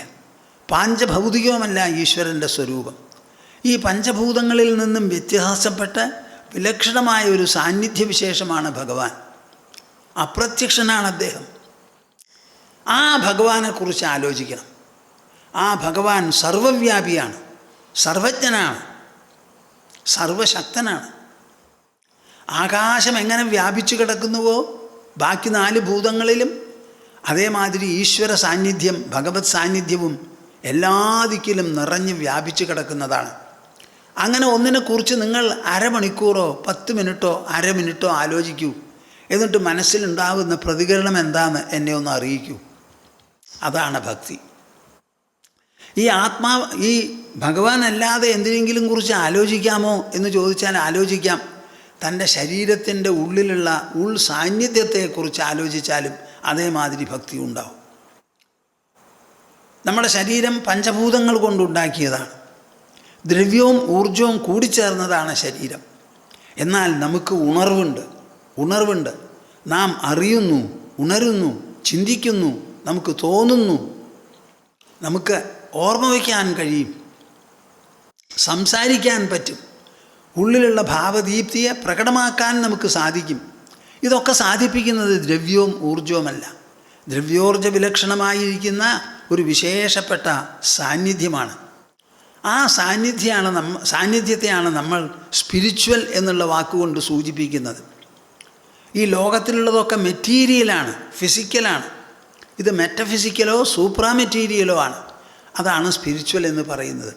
പാഞ്ചഭൗതികവുമല്ല ഈശ്വരൻ്റെ സ്വരൂപം. ഈ പഞ്ചഭൂതങ്ങളിൽ നിന്നും വ്യത്യാസപ്പെട്ട് വിലക്ഷണമായ ഒരു സാന്നിധ്യവിശേഷമാണ് ഭഗവാൻ. അപ്രത്യക്ഷനാണ് അദ്ദേഹം. ആ ഭഗവാനെക്കുറിച്ച് ആലോചിക്കണം. ആ ഭഗവാൻ സർവവ്യാപിയാണ്, സർവജ്ഞനാണ്, സർവശക്തനാണ്. ആകാശം എങ്ങനെ വ്യാപിച്ചു കിടക്കുന്നുവോ ബാക്കി 4 ഭൂതങ്ങളിലും, അതേമാതിരി ഈശ്വര സാന്നിധ്യം, ഭഗവത് സാന്നിധ്യവും എല്ലാ ദിക്കിലും നിറഞ്ഞ് വ്യാപിച്ചു കിടക്കുന്നതാണ്. അങ്ങനെ ഒന്നിനെക്കുറിച്ച് നിങ്ങൾ അരമണിക്കൂറോ 10 മിനിറ്റോ അരമിനിറ്റോ ആലോചിക്കൂ. എന്നിട്ട് മനസ്സിലുണ്ടാകുന്ന പ്രതികരണം എന്താണെന്ന് എന്നെ ഒന്ന് അറിയിക്കൂ. അതാണ് ഭക്തി. ഈ ഭഗവാൻ അല്ലാതെ എന്തിനെങ്കിലും കുറിച്ച് ആലോചിക്കാമോ എന്ന് ചോദിച്ചാൽ ആലോചിക്കാം. തൻ്റെ ശരീരത്തിൻ്റെ ഉള്ളിലുള്ള സാന്നിധ്യത്തെക്കുറിച്ച് ആലോചിച്ചാലും അതേമാതിരി ഭക്തി ഉണ്ടാവും. നമ്മുടെ ശരീരം പഞ്ചഭൂതങ്ങൾ കൊണ്ടുണ്ടാക്കിയതാണ്. ദ്രവ്യവും ഊർജവും കൂടിച്ചേർന്നതാണ് ശരീരം. എന്നാൽ നമുക്ക് ഉണർവുണ്ട്. നാം അറിയുന്നു, ഉണരുന്നു, ചിന്തിക്കുന്നു, നമുക്ക് തോന്നുന്നു, നമുക്ക് ഓർമ്മ വയ്ക്കാൻ കഴിയും, സംസാരിക്കാൻ പറ്റും, ഉള്ളിലുള്ള ഭാവദീപ്തിയെ പ്രകടമാക്കാൻ നമുക്ക് സാധിക്കും. ഇതൊക്കെ സാധിപ്പിക്കുന്നത് ദ്രവ്യവും ഊർജവുമല്ല, ദ്രവ്യോർജ വിലക്ഷണമായിരിക്കുന്ന ഒരു വിശേഷപ്പെട്ട സാന്നിധ്യമാണ്. ആ സാന്നിധ്യത്തെയാണ് നമ്മൾ സ്പിരിച്വൽ എന്നുള്ള വാക്കുകൊണ്ട് സൂചിപ്പിക്കുന്നത്. ഈ ലോകത്തിലുള്ളതൊക്കെ മെറ്റീരിയലാണ്, ഫിസിക്കലാണ്. ഇത് മെറ്റഫിസിക്കലോ സൂപ്രാ മെറ്റീരിയലോ ആണ്. അതാണ് സ്പിരിച്വൽ എന്ന് പറയുന്നത്.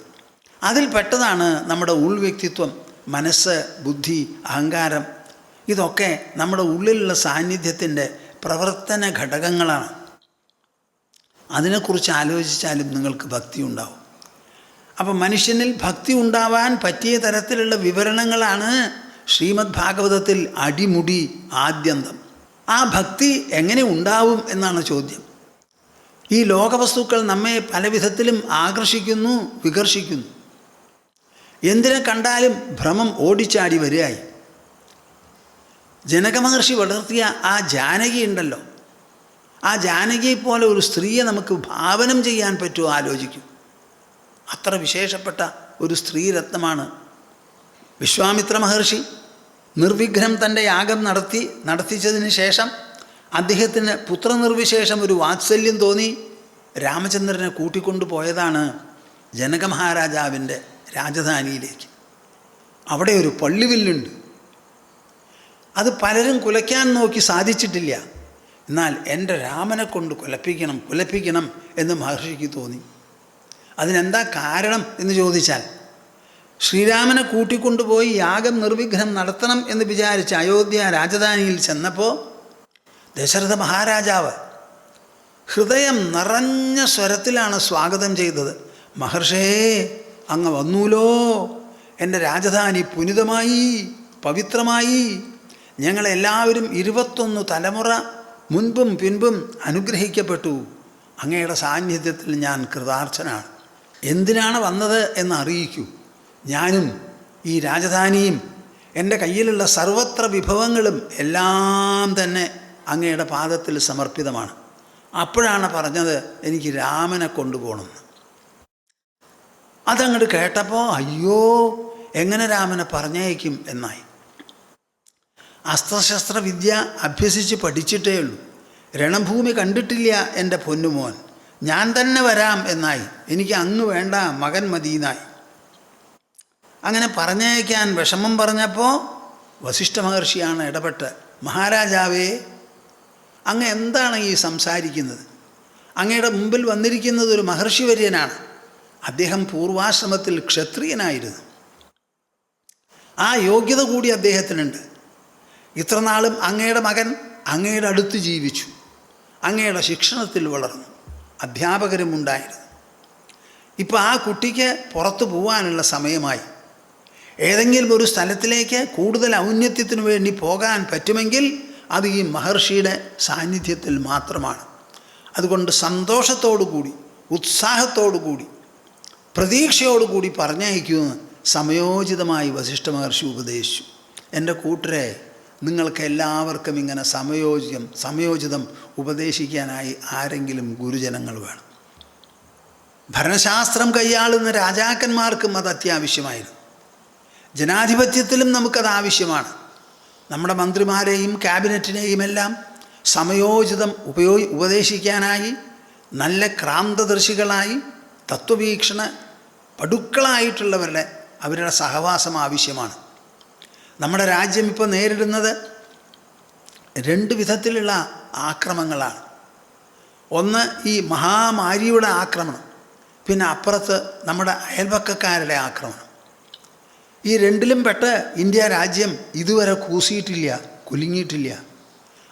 അതിൽപ്പെട്ടതാണ് നമ്മുടെ ഉൾവ്യക്തിത്വം, മനസ്സ്, ബുദ്ധി, അഹങ്കാരം. ഇതൊക്കെ നമ്മുടെ ഉള്ളിലുള്ള സാന്നിധ്യത്തിൻ്റെ പ്രവർത്തന ഘടകങ്ങളാണ്. അതിനെക്കുറിച്ച് ആലോചിച്ചാലും നിങ്ങൾക്ക് ഭക്തി ഉണ്ടാവും. അപ്പം മനുഷ്യനിൽ ഭക്തി ഉണ്ടാവാൻ പറ്റിയ തരത്തിലുള്ള വിവരണങ്ങളാണ് ശ്രീമദ് ഭാഗവതത്തിൽ അടിമുടി ആദ്യന്തം. ആ ഭക്തി എങ്ങനെ ഉണ്ടാവും എന്നാണ് ചോദ്യം. ഈ ലോകവസ്തുക്കൾ നമ്മെ പല വിധത്തിലും ആകർഷിക്കുന്നു, വികർഷിക്കുന്നു. എന്തിനെ കണ്ടാലും ഭ്രമം ഓടിച്ചാടി വരികയായി. ജനകമഹർഷി വളർത്തിയ ആ ജാനകി ഉണ്ടല്ലോ, ആ ജാനകിയെ പോലെ ഒരു സ്ത്രീയെ നമുക്ക് ഭാവനം ചെയ്യാൻ പറ്റുമോ ആലോചിക്കും. അത്ര വിശേഷപ്പെട്ട ഒരു സ്ത്രീരത്നമാണ്. വിശ്വാമിത്ര മഹർഷി നിർവിഘ്നം തൻ്റെ യാഗം നടത്തിച്ചതിന് ശേഷം അദ്ദേഹത്തിന് പുത്രനിർവിശേഷം ഒരു വാത്സല്യം തോന്നി രാമചന്ദ്രനെ കൂട്ടിക്കൊണ്ടു പോയതാണ് ജനകമഹാരാജാവിൻ്റെ രാജധാനിയിലേക്ക്. അവിടെ ഒരു പള്ളിവില്ലുണ്ട്. അത് പലരും കുലയ്ക്കാൻ നോക്കി സാധിച്ചിട്ടില്ല. എന്നാൽ എൻ്റെ രാമനെ കൊണ്ട് കുലപ്പിക്കണം എന്ന് മഹർഷിക്ക് തോന്നി. അതിനെന്താ കാരണം എന്ന് ചോദിച്ചാൽ, ശ്രീരാമനെ കൂട്ടിക്കൊണ്ടുപോയി യാഗം നിർവിഘ്നം നടത്തണം എന്ന് വിചാരിച്ച് അയോധ്യ രാജധാനിയിൽ ചെന്നപ്പോൾ ദശരഥ മഹാരാജാവ് ഹൃദയം നിറഞ്ഞ സ്വരത്തിലാണ് സ്വാഗതം ചെയ്തത്. മഹർഷേ, അങ്ങ് വന്നൂലോ, എൻ്റെ രാജധാനി പുനിതമായി, പവിത്രമായി. ഞങ്ങളെല്ലാവരും 21 തലമുറ മുൻപും പിൻപും അനുഗ്രഹിക്കപ്പെട്ടു. അങ്ങയുടെ സാന്നിധ്യത്തിൽ ഞാൻ കൃതാർത്ഥനാണ്. എന്തിനാണ് വന്നത് എന്ന് അറിയിക്കൂ. ഞാനും ഈ രാജധാനിയും എൻ്റെ കയ്യിലുള്ള സർവത്ര വിഭവങ്ങളും എല്ലാം തന്നെ അങ്ങയുടെ പാദത്തിൽ സമർപ്പിതമാണ്. അപ്പോഴാണ് പറഞ്ഞത് എനിക്ക് രാമനെ കൊണ്ടുപോകണമെന്ന്. അതങ്ങോട്ട് കേട്ടപ്പോൾ അയ്യോ, എങ്ങനെ രാമനെ പറഞ്ഞയക്കും എന്നായി. അസ്ത്രശസ്ത്ര വിദ്യ അഭ്യസിച്ച് പഠിച്ചിട്ടേ ഉള്ളൂ, രണഭൂമി കണ്ടിട്ടില്ല എൻ്റെ പൊന്നുമോൻ, ഞാൻ തന്നെ വരാം എന്നായി. എനിക്ക് അങ്ങ് വേണ്ട, മകൻ മതിയെന്നായി. അങ്ങനെ പറഞ്ഞയക്കാൻ വിഷമം പറഞ്ഞപ്പോൾ വസിഷ്ഠ മഹർഷിയാണ് ഇടപെട്ട്, മഹാരാജാവേ, അങ്ങ് എന്താണ് ഈ സംസാരിക്കുന്നത്? അങ്ങയുടെ മുമ്പിൽ വന്നിരിക്കുന്നത് ഒരു മഹർഷിവര്യനാണ്. അദ്ദേഹം പൂർവാശ്രമത്തിൽ ക്ഷത്രിയനായിരുന്നു. ആ യോഗ്യത കൂടി അദ്ദേഹത്തിനുണ്ട്. ഇത്രനാളും അങ്ങയുടെ മകൻ അങ്ങയുടെ അടുത്ത് ജീവിച്ചു, അങ്ങയുടെ ശിക്ഷണത്തിൽ വളർന്നു, അധ്യാപകരും ഉണ്ടായിരുന്നു. ഇപ്പോൾ ആ കുട്ടിക്ക് പുറത്തു പോകാനുള്ള സമയമായി. ഏതെങ്കിലും ഒരു സ്ഥലത്തിലേക്ക് കൂടുതൽ ഔന്നത്യത്തിനു വേണ്ടി പോകാൻ പറ്റുമെങ്കിൽ അത് ഈ മഹർഷിയുടെ സാന്നിധ്യത്തിൽ മാത്രമാണ്. അതുകൊണ്ട് സന്തോഷത്തോടുകൂടി, ഉത്സാഹത്തോടുകൂടി, പ്രതീക്ഷയോടുകൂടി പറഞ്ഞയക്കുമെന്ന് സമയോചിതമായി വസിഷ്ഠ മഹർഷി ഉപദേശിച്ചു. എൻ്റെ കൂട്ടരെ, നിങ്ങൾക്ക് എല്ലാവർക്കും ഇങ്ങനെ സമയോചിതം ഉപദേശിക്കാനായി ആരെങ്കിലും ഗുരുജനങ്ങൾ വേണം. ഭരണശാസ്ത്രം കൈയാളുന്ന രാജാക്കന്മാർക്കും അത് അത്യാവശ്യമായിരുന്നു. ജനാധിപത്യത്തിലും നമുക്കത് ആവശ്യമാണ്. നമ്മുടെ മന്ത്രിമാരെയും ക്യാബിനറ്റിനെയും എല്ലാം സമയോചിതം ഉപദേശിക്കാനായി നല്ല ക്രാന്തദർശികളായി, തത്വവീക്ഷണ പടുക്കളായിട്ടുള്ളവരുടെ അവരുടെ സഹവാസം ആവശ്യമാണ്. നമ്മുടെ രാജ്യം ഇപ്പോൾ നേരിടുന്നത് 2 വിധത്തിലുള്ള ആക്രമണങ്ങളാണ്. ഒന്ന് ഈ മഹാമാരിയുടെ ആക്രമണം, പിന്നെ അപ്പുറത്ത് നമ്മുടെ അയൽപക്കക്കാരുടെ ആക്രമണം. ഈ 2ലും പെട്ട് ഇന്ത്യ രാജ്യം ഇതുവരെ കൂസിയിട്ടില്ല, കുലുങ്ങിയിട്ടില്ല.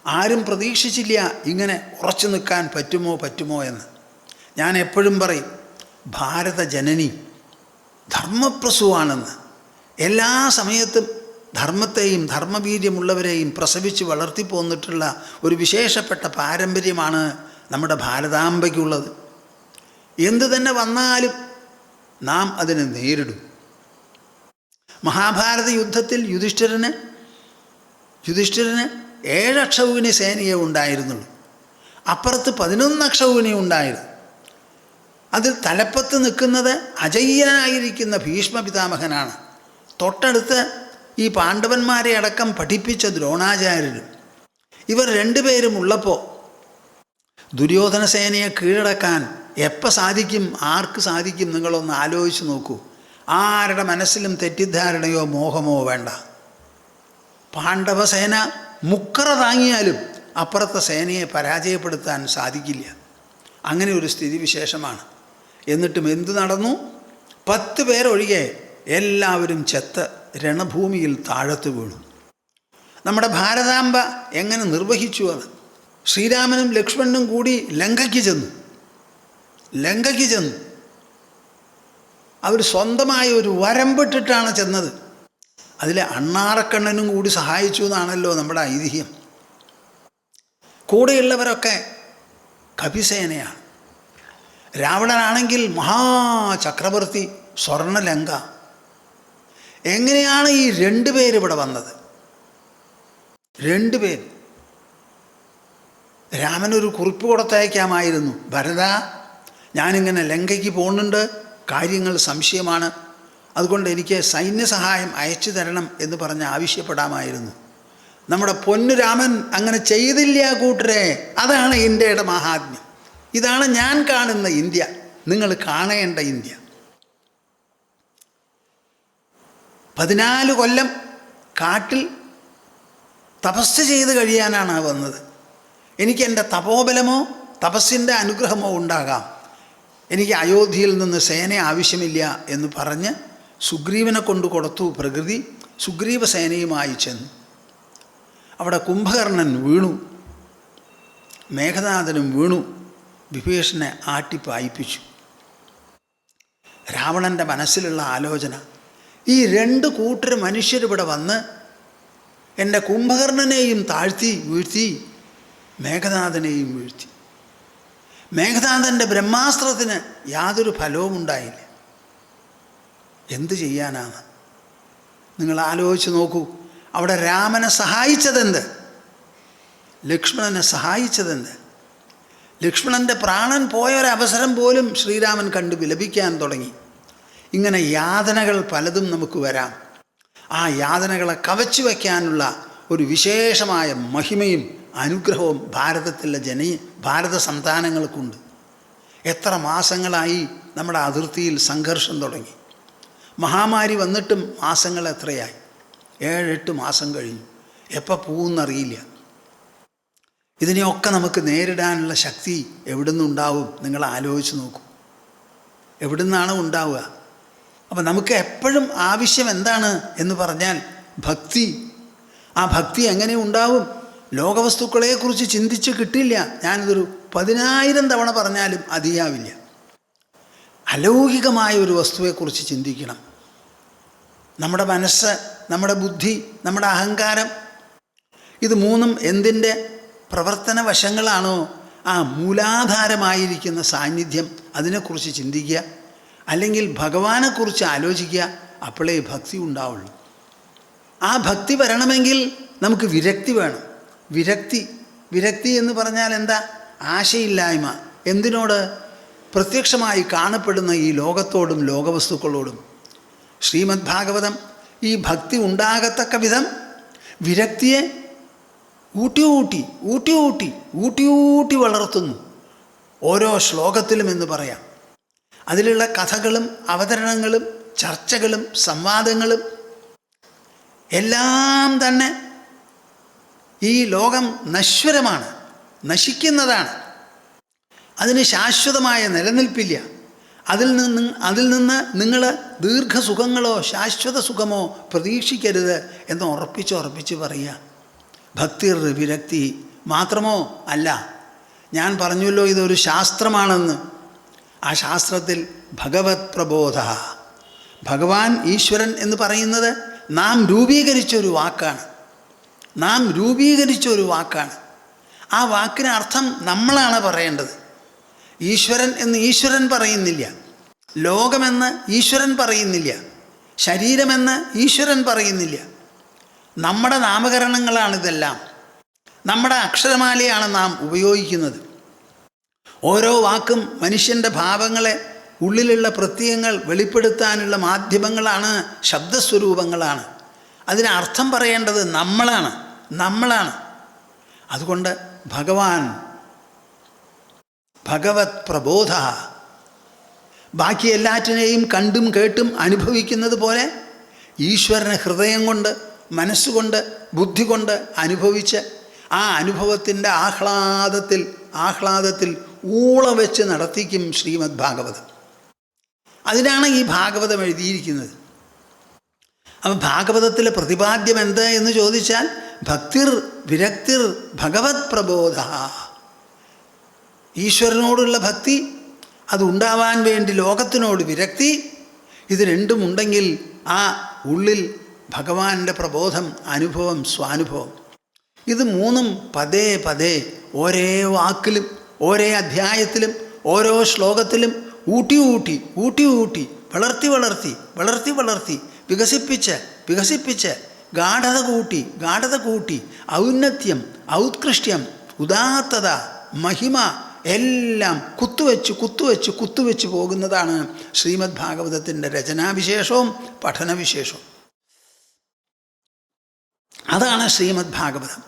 ആരും പ്രതീക്ഷിച്ചില്ല ഇങ്ങനെ ഉറച്ചു നിൽക്കാൻ പറ്റുമോ എന്ന്. ഞാൻ എപ്പോഴും പറയും, ഭാരത ജനനി ധർമ്മപ്രസൂവാണെന്ന്. എല്ലാ സമയത്തും ധർമ്മത്തെയും ധർമ്മവീര്യമുള്ളവരെയും പ്രസവിച്ച് വളർത്തിപ്പോന്നിട്ടുള്ള ഒരു വിശേഷപ്പെട്ട പാരമ്പര്യമാണ് നമ്മുടെ ഭാരതാംബയ്ക്കുള്ളത്. എന്തു തന്നെ വന്നാലും നാം അതിനെ നേരിടും. മഹാഭാരത യുദ്ധത്തിൽ യുധിഷ്ഠിരന് 7 അക്ഷൗഹിണി സേനയെ ഉണ്ടായിരുന്നുള്ളൂ. അപ്പുറത്ത് 11 അക്ഷൗഹിണി ഉണ്ടായിരുന്നു. അതിൽ തലപ്പത്ത് നിൽക്കുന്നത് അജയ്യനായിരിക്കുന്ന ഭീഷ്മ പിതാമഹനാണ്. തൊട്ടടുത്ത് ഈ പാണ്ഡവന്മാരെ അടക്കം പഠിപ്പിച്ച ദ്രോണാചാര്യരും. ഇവർ 2 പേരും ഉള്ളപ്പോൾ ദുര്യോധന സേനയെ കീഴടക്കാൻ എപ്പോൾ സാധിക്കും, ആർക്ക് സാധിക്കും? നിങ്ങളൊന്ന് ആലോചിച്ച് നോക്കൂ. ആരുടെ മനസ്സിലും തെറ്റിദ്ധാരണയോ മോഹമോ വേണ്ട. പാണ്ഡവസേന മുക്കറ താങ്ങിയാലും അപ്പുറത്തെ സേനയെ പരാജയപ്പെടുത്താൻ സാധിക്കില്ല. അങ്ങനെ ഒരു സ്ഥിതിവിശേഷമാണ്. എന്നിട്ടും എന്തു നടന്നു? 10 പേരൊഴികെ എല്ലാവരും ചെത്ത് രണഭൂമിയിൽ താഴത്ത് വീണു. നമ്മുടെ ഭാരതാംബ എങ്ങനെ നിർവഹിച്ചു അത്? ശ്രീരാമനും ലക്ഷ്മണനും കൂടി ലങ്കയ്ക്ക് ചെന്നു. അവർ സ്വന്തമായ ഒരു വരമ്പിട്ടിട്ടാണ് ചെന്നത്. അതിൽ അണ്ണാറക്കണ്ണനും കൂടി സഹായിച്ചു എന്നാണല്ലോ നമ്മുടെ ഐതിഹ്യം. കൂടെയുള്ളവരൊക്കെ കപിസേനയാണ്. രാവണനാണെങ്കിൽ മഹാചക്രവർത്തി, സ്വർണ്ണലങ്ക. എങ്ങനെയാണ് ഈ 2 പേര് ഇവിടെ വന്നത്? 2 പേര്. രാമനൊരു കുറിപ്പ് കൊടുത്തയക്കാമായിരുന്നു. ഭരത, ഞാനിങ്ങനെ ലങ്കയ്ക്ക് പോകുന്നുണ്ട്, കാര്യങ്ങൾ സംശയമാണ്, അതുകൊണ്ട് എനിക്ക് സൈന്യസഹായം അയച്ചു തരണം എന്ന് പറഞ്ഞ് ആവശ്യപ്പെടാമായിരുന്നു. നമ്മുടെ പൊന്നുരാമൻ അങ്ങനെ ചെയ്തില്ല കൂട്ടരെ. അതാണ് ഇന്ത്യയുടെ മഹാത്മ്യം. ഇതാണ് ഞാൻ കാണുന്ന ഇന്ത്യ, നിങ്ങൾ കാണേണ്ട ഇന്ത്യ. 14 കൊല്ലം കാട്ടിൽ തപസ് ചെയ്ത് കഴിയാനാണ് വന്നത്. എനിക്ക് എൻ്റെ തപോബലമോ തപസ്സിൻ്റെ അനുഗ്രഹമോ ഉണ്ടാകാം, എനിക്ക് അയോധ്യയിൽ നിന്ന് സേന ആവശ്യമില്ല എന്ന് പറഞ്ഞ് സുഗ്രീവനെ കൊണ്ട് കൊടുത്തു പ്രകൃതി. സുഗ്രീവ സേനയുമായി ചെന്നു. അവിടെ കുംഭകർണൻ വീണു, മേഘനാഥനും വീണു, വിഭീഷണനെ ആട്ടിപ്പായിപ്പിച്ചു. രാവണൻ്റെ മനസ്സിലുള്ള ആലോചന, ഈ 2 കൂട്ടർ മനുഷ്യരിവിടെ വന്ന് എൻ്റെ കുംഭകർണനെയും താഴ്ത്തി വീഴ്ത്തി, മേഘനാഥനെയും വീഴ്ത്തി. മേഘനാഥൻ്റെ ബ്രഹ്മാസ്ത്രത്തിന് യാതൊരു ഫലവും ഉണ്ടായില്ല. എന്ത് ചെയ്യാനാണ്? നിങ്ങൾ ആലോചിച്ച് നോക്കൂ. അവിടെ രാമനെ സഹായിച്ചതെന്ത്? ലക്ഷ്മണനെ സഹായിച്ചതെന്ത്? ലക്ഷ്മണൻ്റെ പ്രാണൻ പോയൊരവസരം പോലും ശ്രീരാമൻ കണ്ട് വിലപിക്കാൻ തുടങ്ങി. ഇങ്ങനെ യാതനകൾ പലതും നമുക്ക് വരാം. ആ യാതനകളെ കവച്ചു വയ്ക്കാനുള്ള ഒരു വിശേഷമായ മഹിമയും അനുഗ്രഹവും ഭാരതത്തിലെ ഭാരത സന്താനങ്ങൾക്കുണ്ട്. എത്ര മാസങ്ങളായി നമ്മുടെ അതിർത്തിയിൽ സംഘർഷം തുടങ്ങി. മഹാമാരി വന്നിട്ടും മാസങ്ങൾ എത്രയായി? 7-8 മാസം കഴിഞ്ഞു. എപ്പോൾ പോവുമെന്നറിയില്ല. ഇതിനെയൊക്കെ നമുക്ക് നേരിടാനുള്ള ശക്തി എവിടെ നിന്നുണ്ടാവും? നിങ്ങൾ ആലോചിച്ച് നോക്കൂ. എവിടെ നിന്നാണ് ഉണ്ടാവുക? അപ്പം നമുക്ക് എപ്പോഴും ആവശ്യം എന്താണ് എന്ന് പറഞ്ഞാൽ ഭക്തി. ആ ഭക്തി എങ്ങനെ ഉണ്ടാവും? ലോകവസ്തുക്കളെക്കുറിച്ച് ചിന്തിച്ച് കിട്ടില്ല. ഞാനിതൊരു 10,000 തവണ പറഞ്ഞാലും അതിയാവില്ല. അലൗകികമായ ഒരു വസ്തുവെക്കുറിച്ച് ചിന്തിക്കണം. നമ്മുടെ മനസ്സ്, നമ്മുടെ ബുദ്ധി, നമ്മുടെ അഹങ്കാരം, ഇത് 3ഉം എന്തിൻ്റെ പ്രവർത്തന വശങ്ങളാണോ ആ മൂലാധാരമായിരിക്കുന്ന സാന്നിധ്യം, അതിനെക്കുറിച്ച് ചിന്തിക്കുക. അല്ലെങ്കിൽ ഭഗവാനെക്കുറിച്ച് ആലോചിക്കുക. അപ്പോഴേ ഭക്തി ഉണ്ടാവുള്ളൂ. ആ ഭക്തി വരണമെങ്കിൽ നമുക്ക് വിരക്തി വേണം. വിരക്തി എന്ന് പറഞ്ഞാൽ എന്താ? ആശയില്ലായ്മ. എന്തിനോട്? പ്രത്യക്ഷമായി കാണപ്പെടുന്ന ഈ ലോകത്തോടും ലോകവസ്തുക്കളോടും. ശ്രീമദ് ഭാഗവതം ഈ ഭക്തി ഉണ്ടാകത്തക്ക വിധം വിരക്തിയെ ഊട്ടി വളർത്തുന്നു. ഓരോ ശ്ലോകത്തിലും എന്ന് പറയാം. അതിലുള്ള കഥകളും അവതരണങ്ങളും ചർച്ചകളും സംവാദങ്ങളും എല്ലാം തന്നെ ഈ ലോകം നശ്വരമാണ്, നശിക്കുന്നതാണ്. അതിന് ശാശ്വതമായ നിലനിൽപ്പില്ല. അതിൽ നിന്ന് നിങ്ങൾ ദീർഘസുഖങ്ങളോ ശാശ്വത സുഖമോ പ്രതീക്ഷിക്കരുത് എന്ന് ഉറപ്പിച്ച് പറയുക. ഭക്തിർ വിരക്തി മാത്രമോ അല്ല. ഞാൻ പറഞ്ഞല്ലോ ഇതൊരു ശാസ്ത്രമാണെന്ന്. ആ ശാസ്ത്രത്തിൽ ഭഗവത് പ്രബോധ, ഭഗവാൻ ഈശ്വരൻ എന്ന് പറയുന്നത് നാം രൂപീകരിച്ചൊരു വാക്കാണ്. നാം രൂപീകരിച്ചൊരു വാക്കാണ്. ആ വാക്കിന് അർത്ഥം നമ്മളാണ് പറയേണ്ടത്. ഈശ്വരൻ എന്ന് ഈശ്വരൻ പറയുന്നില്ല, ലോകമെന്ന് ഈശ്വരൻ പറയുന്നില്ല, ശരീരമെന്ന് ഈശ്വരൻ പറയുന്നില്ല. നമ്മുടെ നാമകരണങ്ങളാണിതെല്ലാം. നമ്മുടെ അക്ഷരമാലയാണ് നാം ഉപയോഗിക്കുന്നത്. ഓരോ വാക്കും മനുഷ്യൻ്റെ ഭാവങ്ങളെ, ഉള്ളിലുള്ള പ്രത്യയങ്ങൾ വെളിപ്പെടുത്താനുള്ള മാധ്യമങ്ങളാണ്, ശബ്ദസ്വരൂപങ്ങളാണ്. അതിന് അർത്ഥം പറയേണ്ടത് നമ്മളാണ്. അതുകൊണ്ട് ഭഗവാൻ ഭഗവത് പ്രബോധ, ബാക്കി എല്ലാറ്റിനെയും കണ്ടും കേട്ടും അനുഭവിക്കുന്നത് പോലെ ഈശ്വരനെ ഹൃദയം കൊണ്ട്, മനസ്സുകൊണ്ട്, ബുദ്ധി കൊണ്ട് അനുഭവിച്ച് ആ അനുഭവത്തിൻ്റെ ആഹ്ലാദത്തിൽ ഊളം വെച്ച് നടത്തിക്കും ശ്രീമദ് ഭാഗവതം. അതിനാണ് ഈ ഭാഗവതം എഴുതിയിരിക്കുന്നത്. അപ്പം ഭാഗവതത്തിലെ പ്രതിപാദ്യം എന്ത് എന്ന് ചോദിച്ചാൽ ഭക്തിർ വിരക്തിർ ഭഗവത് പ്രബോധ. ഈശ്വരനോടുള്ള ഭക്തി, അതുണ്ടാവാൻ വേണ്ടി ലോകത്തിനോട് വിരക്തി, ഇത് രണ്ടും ഉണ്ടെങ്കിൽ ആ ഉള്ളിൽ ഭഗവാന്റെ പ്രബോധം, അനുഭവം, സ്വാനുഭവം. ഇത് മൂന്നും പതേ പതേ ഓരോ വാക്കിലും, ഓരോ അധ്യായത്തിലും, ഓരോ ശ്ലോകത്തിലും ഊട്ടി വളർത്തി വികസിപ്പിച്ച് ഗാഠത കൂട്ടി ഔന്നത്യം, ഔത്കൃഷ്ട്യം, ഉദാത്തത, മഹിമ എല്ലാം കുത്തുവെച്ച് പോകുന്നതാണ് ശ്രീമദ് ഭാഗവതത്തിൻ്റെ രചനാവിശേഷവും പഠനവിശേഷവും. അതാണ് ശ്രീമദ് ഭാഗവതം.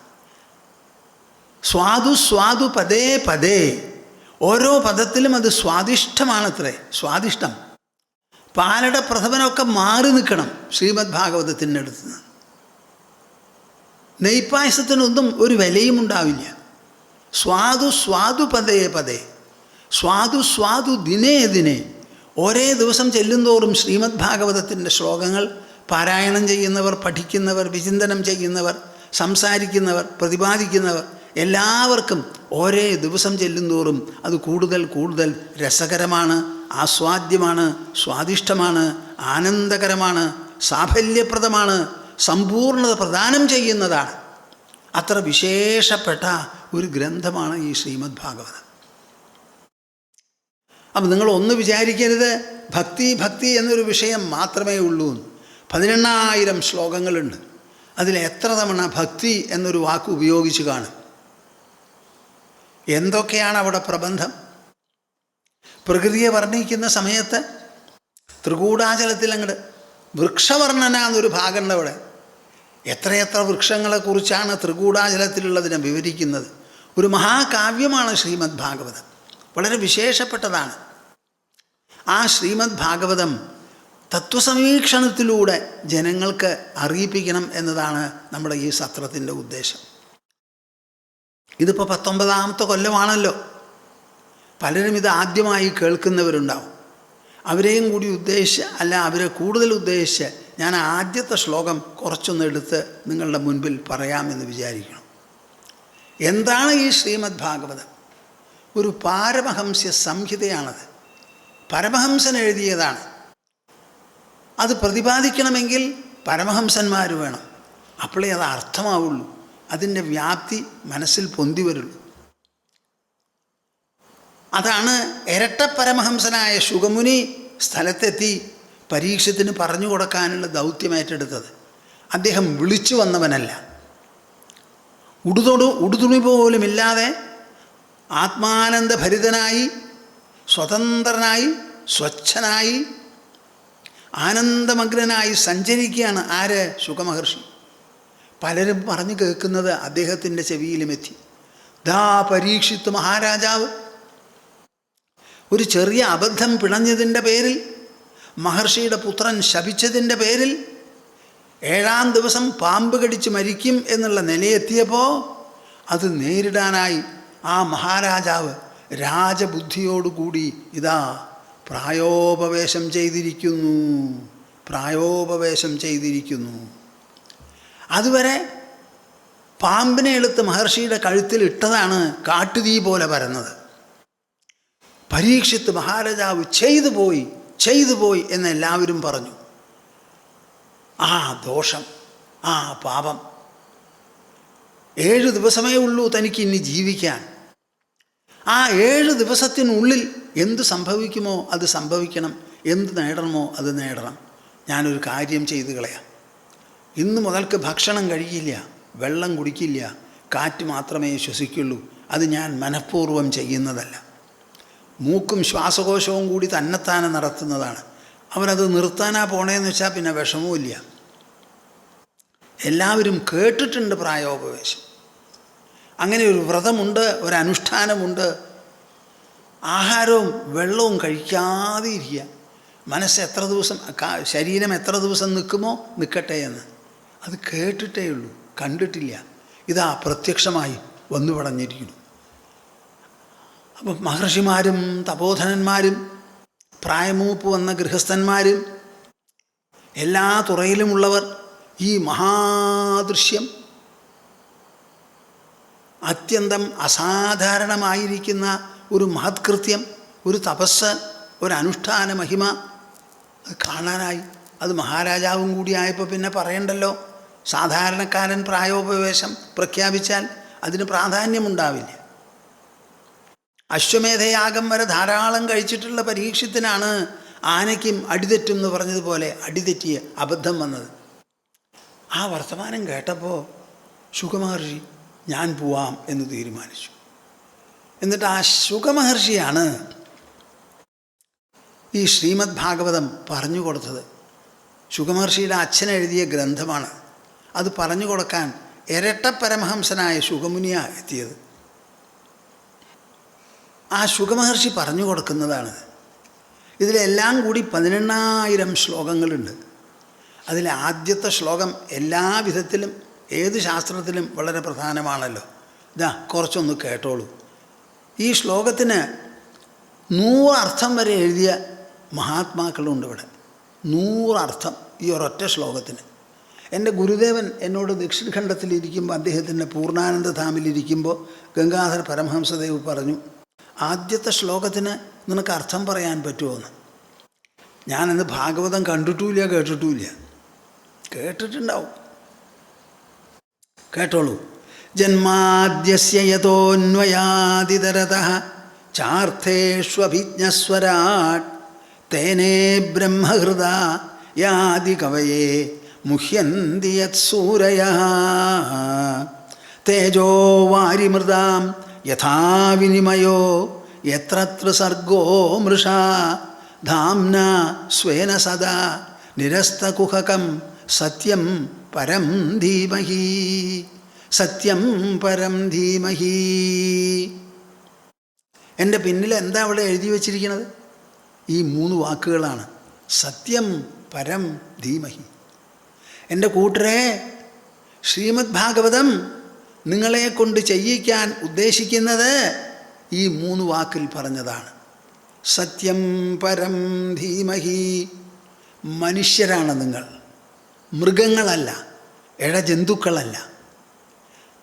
സ്വാദു പദേ പദേ, ഓരോ പദത്തിലും അത് സ്വാദിഷ്ടമാണത്രേ. സ്വാദിഷ്ടം. പാലട പ്രഥമനൊക്കെ മാറി നിൽക്കണം ശ്രീമദ് ഭാഗവതത്തിൻ്റെ അടുത്ത് നിന്ന്. നെയ്പായസത്തിനൊന്നും ഒരു വിലയും ഉണ്ടാവില്ല. സ്വാദു പദേ പദേ, സ്വാദു ദിനേ. ഓരോ ദിവസം ചെല്ലുന്തോറും ശ്രീമദ് ഭാഗവതത്തിൻ്റെ ശ്ലോകങ്ങൾ പാരായണം ചെയ്യുന്നവർ, പഠിക്കുന്നവർ, വിചിന്തനം ചെയ്യുന്നവർ, സംസാരിക്കുന്നവർ, പ്രതിപാദിക്കുന്നവർ എല്ലാവർക്കും ഓരോ ദിവസം ചെല്ലുന്തോറും അത് കൂടുതൽ രസകരമാണ്, ആസ്വാദ്യമാണ്, സ്വാദിഷ്ടമാണ്, ആനന്ദകരമാണ്, സാഫല്യപ്രദമാണ്, സമ്പൂർണ്ണത പ്രദാനം ചെയ്യുന്നതാണ്. അത്ര വിശേഷപ്പെട്ട ഒരു ഗ്രന്ഥമാണ് ഈ ശ്രീമദ് ഭാഗവതം. അപ്പം നിങ്ങൾ ഒന്ന് വിചാരിക്കരുത് ഭക്തി എന്നൊരു വിഷയം മാത്രമേ ഉള്ളൂ. 18,000 ശ്ലോകങ്ങളുണ്ട്. അതിൽ എത്ര തവണ ഭക്തി എന്നൊരു വാക്ക് ഉപയോഗിച്ച് കാണും? എന്തൊക്കെയാണ് അവിടെ പ്രബന്ധം? പ്രകൃതിയെ വർണ്ണിക്കുന്ന സമയത്ത് ത്രികൂടാചലത്തിൽ അങ്ങോട്ട് വൃക്ഷവർണ്ണന എന്നൊരു ഭാഗമുണ്ട്. അവിടെ എത്രയെത്ര വൃക്ഷങ്ങളെക്കുറിച്ചാണ് ത്രികൂടാചലത്തിലുള്ളതിനെ വിവരിക്കുന്നത്. ഒരു മഹാകാവ്യമാണ് ശ്രീമദ് ഭാഗവതം. വളരെ വിശേഷപ്പെട്ടതാണ്. ആ ശ്രീമദ് ഭാഗവതം തത്വസമീക്ഷണത്തിലൂടെ ജനങ്ങൾക്ക് അറിയിപ്പിക്കണം എന്നതാണ് നമ്മുടെ ഈ സത്രത്തിൻ്റെ ഉദ്ദേശം. ഇതിപ്പോൾ 19ാമത്തെ കൊല്ലമാണല്ലോ. പലരും ഇത് ആദ്യമായി കേൾക്കുന്നവരുണ്ടാവും. അവരെയും കൂടി അവരെ കൂടുതൽ ഉദ്ദേശിച്ച് ഞാൻ ആദ്യത്തെ ശ്ലോകം കുറച്ചൊന്ന് എടുത്ത് നിങ്ങളുടെ മുൻപിൽ പറയാമെന്ന് വിചാരിക്കണം. എന്താണ് ഈ ശ്രീമദ് ഭാഗവതം? ഒരു പാരമഹംസ്യ സംഹിതയാണത്. പരമഹംസൻ എഴുതിയതാണ്. അത് പ്രതിപാദിക്കണമെങ്കിൽ പരമഹംസന്മാർ വേണം. അപ്പോഴേ അത് അർത്ഥമാവുള്ളൂ, അതിൻ്റെ വ്യാപ്തി മനസ്സിൽ പൊന്തി വരുള്ളൂ. അതാണ് ഇരട്ട പരമഹംസനായ ശുഗമുനി സ്ഥലത്തെത്തി പരീക്ഷത്തിന് പറഞ്ഞു കൊടുക്കാനുള്ള ദൗത്യമേറ്റെടുത്തത്. അദ്ദേഹം വിളിച്ചു വന്നവനല്ല. ഉടുതുണി പോലുമില്ലാതെ ആത്മാനന്ദഭരിതനായി, സ്വതന്ത്രനായി, സ്വച്ഛനായി, ആനന്ദമഗ്നനായി സഞ്ചരിക്കുകയാണ്. ആര്? ശുഗമഹർഷി. പലരും പറഞ്ഞു കേൾക്കുന്നത് അദ്ദേഹത്തിൻ്റെ ചെവിയിലുമെത്തി. പരീക്ഷിത്ത് മഹാരാജാവ് ഒരു ചെറിയ അബദ്ധം പിണഞ്ഞതിൻ്റെ പേരിൽ മഹർഷിയുടെ പുത്രൻ ശപിച്ചതിൻ്റെ പേരിൽ 7-ാം ദിവസം പാമ്പ് കടിച്ച് മരിക്കും എന്നുള്ള നിലയെത്തിയപ്പോൾ അത് നേരിടാനായി ആ മഹാരാജാവ് രാജബുദ്ധിയോടുകൂടി ഇതാ പ്രായോപവേശം ചെയ്തിരിക്കുന്നു. അതുവരെ പാമ്പിനെ എടുത്ത് മഹർഷിയുടെ കഴുത്തിൽ ഇട്ടതാണ് കാട്ടുതീ പോലെ പരന്നത്. പരീക്ഷിത്ത് മഹാരാജാവ് ചെയ്തു പോയി എന്ന് എല്ലാവരും പറഞ്ഞു. ആ ദോഷം, ആ പാപം, 7 ദിവസമേ ഉള്ളൂ തനിക്ക് ഇനി ജീവിക്കാൻ. ആ 7 ദിവസത്തിനുള്ളിൽ എന്ത് സംഭവിക്കുമോ അത് സംഭവിക്കണം, എന്ത് നേടണമോ അത് നേടണം. ഞാനൊരു കാര്യം ചെയ്തു കളയാം. ഇന്ന് മുതൽക്ക് ഭക്ഷണം കഴിക്കില്ല, വെള്ളം കുടിക്കില്ല, കാറ്റ് മാത്രമേ ശ്വസിക്കുള്ളൂ. അത് ഞാൻ മനഃപൂർവ്വം ചെയ്യുന്നതല്ല. മൂക്കും ശ്വാസകോശവും കൂടി തന്നെത്താനെ നടത്തുന്നതാണ്. അവരത് നിർത്താനാ പോണേന്ന് വെച്ചാൽ പിന്നെ വിഷമവുമില്ല. എല്ലാവരും കേട്ടിട്ടുണ്ട് പ്രായോപവേശം. അങ്ങനെ ഒരു വ്രതമുണ്ട്, ഒരനുഷ്ഠാനമുണ്ട്. ആഹാരവും വെള്ളവും കഴിക്കാതെ ഇരിക്കുക. മനസ്സ് എത്ര ദിവസം, ശരീരം എത്ര ദിവസം നിൽക്കുമോ നിൽക്കട്ടെ എന്ന്. അത് കേട്ടിട്ടേ ഉള്ളൂ, കണ്ടിട്ടില്ല. ഇതാ പ്രത്യക്ഷമായി വന്നു പടഞ്ഞിരിക്കുന്നു. അപ്പം മഹർഷിമാരും തപോധനന്മാരും പ്രായമൂപ്പ് വന്ന ഗൃഹസ്ഥന്മാരും എല്ലാ തുറയിലുമുള്ളവർ ഈ മഹാദൃശ്യം, അത്യന്തം അസാധാരണമായിരിക്കുന്ന ഒരു മഹത്കൃത്യം, ഒരു തപസ്, ഒരു അനുഷ്ഠാന മഹിമ അത് കാണാനായി. അത് മഹാരാജാവും കൂടിയായപ്പോൾ പിന്നെ പറയണ്ടല്ലോ. സാധാരണക്കാരൻ പ്രായോപവേശം പ്രഖ്യാപിച്ചാൽ അതിന് പ്രാധാന്യമുണ്ടാവില്ല. അശ്വമേധയാഗം വരെ ധാരാളം കഴിച്ചിട്ടുള്ള പരീക്ഷത്തിനാണ് ആനയ്ക്കും അടിതെറ്റും എന്ന് പറഞ്ഞതുപോലെ അടിതെറ്റിയ അബദ്ധം വന്നത്. ആ വർത്തമാനം കേട്ടപ്പോൾ ശുകമഹർഷി ഞാൻ പോവാം എന്ന് തീരുമാനിച്ചു. എന്നിട്ട് ആ ശുകമഹർഷിയാണ് ഈ ശ്രീമദ് ഭാഗവതം പറഞ്ഞു കൊടുത്തത്. ശുകമഹർഷിയുടെ അച്ഛൻ എഴുതിയ ഗ്രന്ഥമാണ്. അത് പറഞ്ഞു കൊടുക്കാൻ ഇരട്ട പരമഹംസനായ ശുകമുനിയാണ് എത്തിയത്. ആ ശുകമഹർഷി പറഞ്ഞു കൊടുക്കുന്നതാണ്. ഇതിലെല്ലാം കൂടി 18,000 ശ്ലോകങ്ങളുണ്ട്. അതിലെ ആദ്യത്തെ ശ്ലോകം എല്ലാ വിധത്തിലും ഏത് ശാസ്ത്രത്തിലും വളരെ പ്രധാനമാണല്ലോ. ഇതാ കുറച്ചൊന്ന് കേട്ടോളൂ. ഈ ശ്ലോകത്തിന് 100 അർത്ഥം വരെ എഴുതിയ മഹാത്മാക്കളുണ്ട് ഇവിടെ. 100 അർത്ഥം ഈ ഒരൊറ്റ ശ്ലോകത്തിന്. എൻ്റെ ഗുരുദേവൻ എന്നോട് ദക്ഷിണഖണ്ഡത്തിലിരിക്കുമ്പോൾ, അദ്ദേഹത്തിൻ്റെ പൂർണ്ണാനന്ദധാമിലിരിക്കുമ്പോൾ ഗംഗാധര പരമഹംസദേവ് പറഞ്ഞു, ആദ്യത്തെ ശ്ലോകത്തിന് നിനക്ക് അർത്ഥം പറയാൻ പറ്റുമോ എന്ന്. ഞാനന്ന് ഭാഗവതം കണ്ടിട്ടുമില്ല, കേട്ടിട്ടുമില്ല. കേട്ടിട്ടുണ്ടാവും, കേട്ടോളൂ. ജന്മാദ്യസ്യ യതോന്വയാദിതരതഃ ചാർത്ഥേഷ്വഭിജ്ഞസ്വരാട് തേനേ ബ്രഹ്മഹൃദാ യാതി കവയേ മുഹ്യന്തി യത്സൂരയഃ തേജോ വാരിമൃതാം യഥാ വിനിമയോ യത്ര സർഗോ മൃഷാ ധാംനാ സ്വേന സദാ നിരസ്തകുഹകം സത്യം പരം ധീമഹി. സത്യം പരം ധീമഹി. എൻ്റെ പിന്നിൽ എന്താ അവിടെ എഴുതി വച്ചിരിക്കുന്നത്? ഈ 3 വാക്കുകളാണ്. സത്യം പരം ധീമഹി. എൻ്റെ കൂട്ടരെ, ശ്രീമദ് ഭാഗവതം നിങ്ങളെ കൊണ്ട് ചെയ്യിക്കാൻ ഉദ്ദേശിക്കുന്നത് ഈ 3 വാക്കിൽ പറഞ്ഞതാണ്. സത്യം പരം ധീമഹി. മനുഷ്യരാണ് നിങ്ങൾ, മൃഗങ്ങളല്ല, ഇഴജന്തുക്കളല്ല,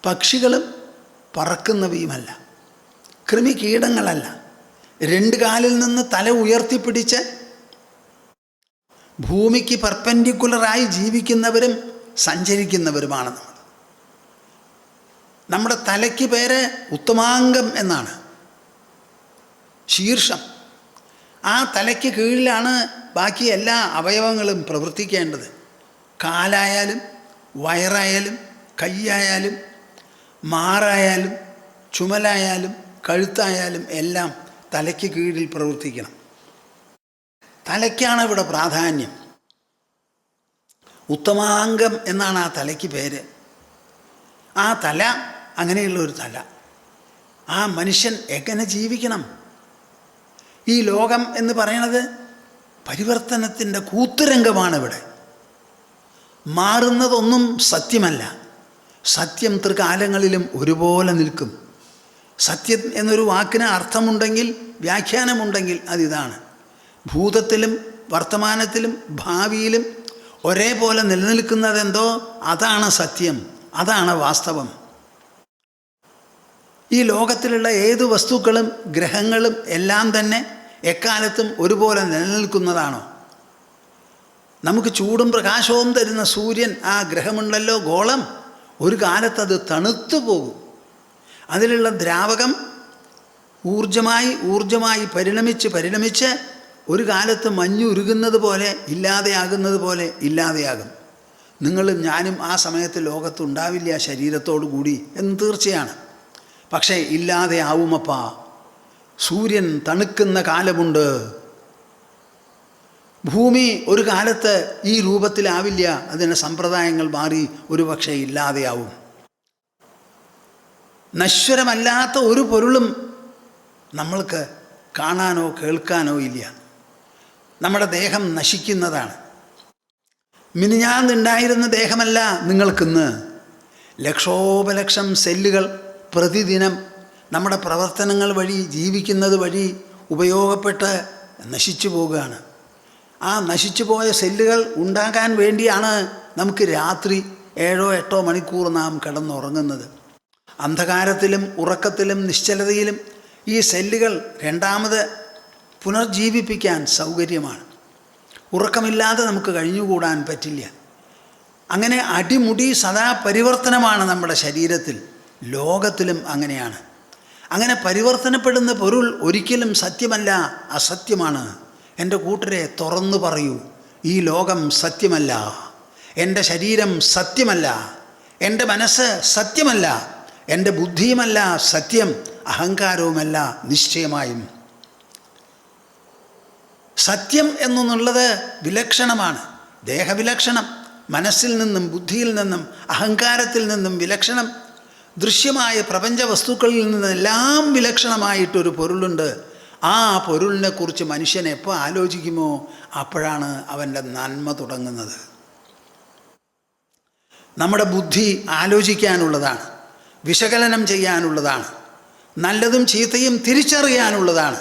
പക്ഷികളും പറക്കുന്നവയുമല്ല, കൃമികീടങ്ങളല്ല, 2 കാലിൽ നിന്ന് തല ഉയർത്തിപ്പിടിച്ച് ഭൂമിക്ക് പെർപെൻഡിക്കുലറായി ജീവിക്കുന്നവരും സഞ്ചരിക്കുന്നവരുമാണ് നമ്മൾ. നമ്മുടെ തലയ്ക്ക് പേര് ഉത്തമാംഗം എന്നാണ്, ശീർഷം. ആ തലയ്ക്ക് കീഴിലാണ് ബാക്കി എല്ലാ അവയവങ്ങളും പ്രവർത്തിക്കേണ്ടത്. കാലായാലും വയറായാലും കൈയായാലും മാറായാലും ചുമലായാലും കഴുത്തായാലും എല്ലാം തലയ്ക്ക് കീഴിൽ പ്രവർത്തിക്കണം. തലയ്ക്കാണ് ഇവിടെ പ്രാധാന്യം. ഉത്തമാംഗം എന്നാണ് ആ തലയ്ക്ക് പേര്. ആ തല, അങ്ങനെയുള്ളൊരു തല, ആ മനുഷ്യൻ എങ്ങനെ ജീവിക്കണം? ഈ ലോകം എന്ന് പറയണത് പരിവർത്തനത്തിൻ്റെ കൂത്തുരംഗമാണ് ഇവിടെ. മാറുന്നതൊന്നും സത്യമല്ല. സത്യം ത്രികാലങ്ങളിലും ഒരുപോലെ നിൽക്കും. സത്യം എന്നൊരു വാക്കിന് അർത്ഥമുണ്ടെങ്കിൽ, വ്യാഖ്യാനമുണ്ടെങ്കിൽ അതിതാണ്. ഭൂതത്തിലും വർത്തമാനത്തിലും ഭാവിയിലും ഒരേപോലെ നിലനിൽക്കുന്നതെന്തോ അതാണ് സത്യം, അതാണ് വാസ്തവം. ഈ ലോകത്തിലുള്ള ഏതു വസ്തുക്കളും ഗ്രഹങ്ങളും എല്ലാം തന്നെ എക്കാലത്തും ഒരുപോലെ നിലനിൽക്കുന്നതാണോ? നമുക്ക് ചൂടും പ്രകാശവും തരുന്ന സൂര്യൻ, ആ ഗ്രഹമുണ്ടല്ലോ ഗോളം, ഒരു കാലത്തത് തണുത്തു പോകും. അതിലുള്ള ദ്രാവകം ഊർജമായി പരിണമിച്ച് ഒരു കാലത്ത് മഞ്ഞുരുകുന്നത് പോലെ, ഇല്ലാതെയാകുന്നത് പോലെ ഇല്ലാതെയാകും. നിങ്ങളും ഞാനും ആ സമയത്ത് ലോകത്തുണ്ടാവില്ല ശരീരത്തോടു കൂടി എന്ന് തീർച്ചയാണ്. പക്ഷേ ഇല്ലാതെയാവുമപ്പാ. സൂര്യൻ തണുക്കുന്ന കാലമുണ്ട്. ഭൂമി ഒരു കാലത്ത് ഈ രൂപത്തിലാവില്ല. അതിൻ്റെ സമ്പ്രദായങ്ങൾ മാറി ഒരു പക്ഷേ ഇല്ലാതെയാവും. നശ്വരമല്ലാത്ത ഒരു പൊരുളും നമ്മൾക്ക് കാണാനോ കേൾക്കാനോ ഇല്ല. നമ്മുടെ ദേഹം നശിക്കുന്നതാണ്. മിനിഞ്ഞാന്നുണ്ടായിരുന്ന ദേഹമല്ല നിങ്ങൾക്കിന്ന്. ലക്ഷോപലക്ഷം സെല്ലുകൾ പ്രതിദിനം നമ്മുടെ പ്രവർത്തനങ്ങൾ വഴി, ജീവിക്കുന്നത് വഴി ഉപയോഗപ്പെട്ട് നശിച്ചു പോവുകയാണ്. ആ നശിച്ചു പോയ സെല്ലുകൾ ഉണ്ടാകാൻ വേണ്ടിയാണ് നമുക്ക് രാത്രി 7-8 മണിക്കൂർ നാം കിടന്നുറങ്ങുന്നത്. അന്ധകാരത്തിലും ഉറക്കത്തിലും നിശ്ചലതയിലും ഈ സെല്ലുകൾ രണ്ടാമത് പുനർജീവിപ്പിക്കാൻ സൗകര്യമാണ്. ഉറക്കമില്ലാതെ നമുക്ക് കഴിഞ്ഞുകൂടാൻ പറ്റില്ല. അങ്ങനെ അടിമുടി സദാ പരിവർത്തനമാണ് നമ്മുടെ ശരീരത്തിൽ. ലോകത്തിലും അങ്ങനെയാണ്. അങ്ങനെ പരിവർത്തനപ്പെടുന്ന പൊരുൾ ഒരിക്കലും സത്യമല്ല, അസത്യമാണ്. എൻ്റെ കൂട്ടരെ, തുറന്നു പറയൂ, ഈ ലോകം സത്യമല്ല, എൻ്റെ ശരീരം സത്യമല്ല, എൻ്റെ മനസ്സ് സത്യമല്ല, എൻ്റെ ബുദ്ധിയുമല്ല സത്യം, അഹങ്കാരവുമല്ല നിശ്ചയമായും. സത്യം എന്നുള്ളത് വിലക്ഷണമാണ്. ദേഹവിലക്ഷണം, മനസ്സിൽ നിന്നും ബുദ്ധിയിൽ നിന്നും അഹങ്കാരത്തിൽ നിന്നും വിലക്ഷണം, ദൃശ്യമായ പ്രപഞ്ച വസ്തുക്കളിൽ നിന്നെല്ലാം വിലക്ഷണമായിട്ടൊരു പൊരുളുണ്ട്. ആ പൊരുളിനെക്കുറിച്ച് മനുഷ്യൻ എപ്പോൾ ആലോചിക്കുമോ അപ്പോഴാണ് അവൻ്റെ നന്മ തുടങ്ങുന്നത്. നമ്മുടെ ബുദ്ധി ആലോചിക്കാനുള്ളതാണ്, വിശകലനം ചെയ്യാനുള്ളതാണ്, നല്ലതും ചീത്തയും തിരിച്ചറിയാനുള്ളതാണ്.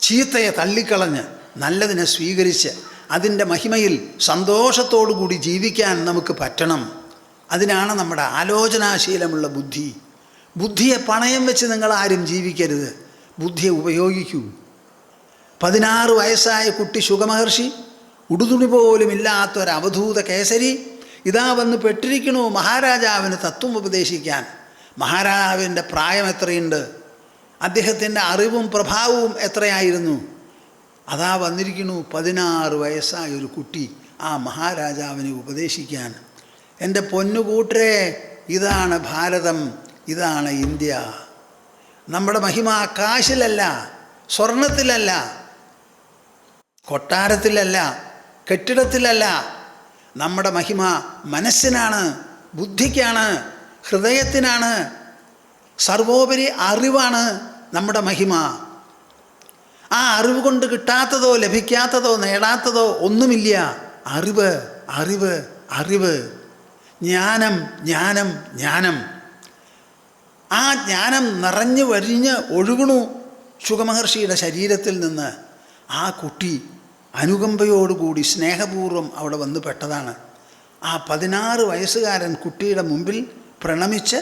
ചീത്തയെ തള്ളിക്കളഞ്ഞ് നല്ലതിനെ സ്വീകരിച്ച് അതിൻ്റെ മഹിമയിൽ സന്തോഷത്തോടു കൂടി ജീവിക്കാൻ നമുക്ക് പറ്റണം. അതിനാണ് നമ്മുടെ ആലോചനാശീലമുള്ള ബുദ്ധി. ബുദ്ധിയെ പണയം വെച്ച് നിങ്ങൾ ആരും ജീവിക്കരുത്. ബുദ്ധിയെ ഉപയോഗിക്കൂ. 16 വയസ്സായ കുട്ടി ശുഗമഹർഷി, ഉടുതുണി പോലും ഇല്ലാത്തൊരവധൂത കേസരി, ഇതാ വന്ന് പെട്ടിരിക്കണു മഹാരാജാവിന് തത്വം ഉപദേശിക്കാൻ. മഹാരാജാവിൻ്റെ പ്രായം എത്രയുണ്ട്? അദ്ദേഹത്തിൻ്റെ അറിവും പ്രഭാവവും എത്രയായിരുന്നു? അതാ വന്നിരിക്കണു 16 വയസ്സായൊരു കുട്ടി ആ മഹാരാജാവിനെ ഉപദേശിക്കാൻ. എൻ്റെ പൊന്നുകൂട്ടരെ, ഇതാണ് ഭാരതം, ഇതാണ് ഇന്ത്യ. നമ്മുടെ മഹിമ കാശിലല്ല, സ്വർണത്തിലല്ല, കൊട്ടാരത്തിലല്ല, കെട്ടിടത്തിലല്ല. നമ്മുടെ മഹിമ മനസ്സിനാണ്, ബുദ്ധിക്കാണ്, ഹൃദയത്തിനാണ്. സർവോപരി അറിവാണ് നമ്മുടെ മഹിമ. ആ അറിവ് കൊണ്ട് കിട്ടാത്തതോ ലഭിക്കാത്തതോ നേടാത്തതോ ഒന്നുമില്ല. അറിവ്, അറിവ്, അറിവ്, ജ്ഞാനം, ജ്ഞാനം, ജ്ഞാനം. ആ ജ്ഞാനം നിറഞ്ഞു വരിഞ്ഞ് ഒഴുകണു ശുഗമഹർഷിയുടെ ശരീരത്തിൽ നിന്ന്. ആ കുട്ടി അനുകമ്പയോടുകൂടി സ്നേഹപൂർവ്വം അവിടെ വന്ന് പെട്ടതാണ്. ആ 16 വയസ്സുകാരൻ കുട്ടിയുടെ മുമ്പിൽ പ്രണമിച്ച്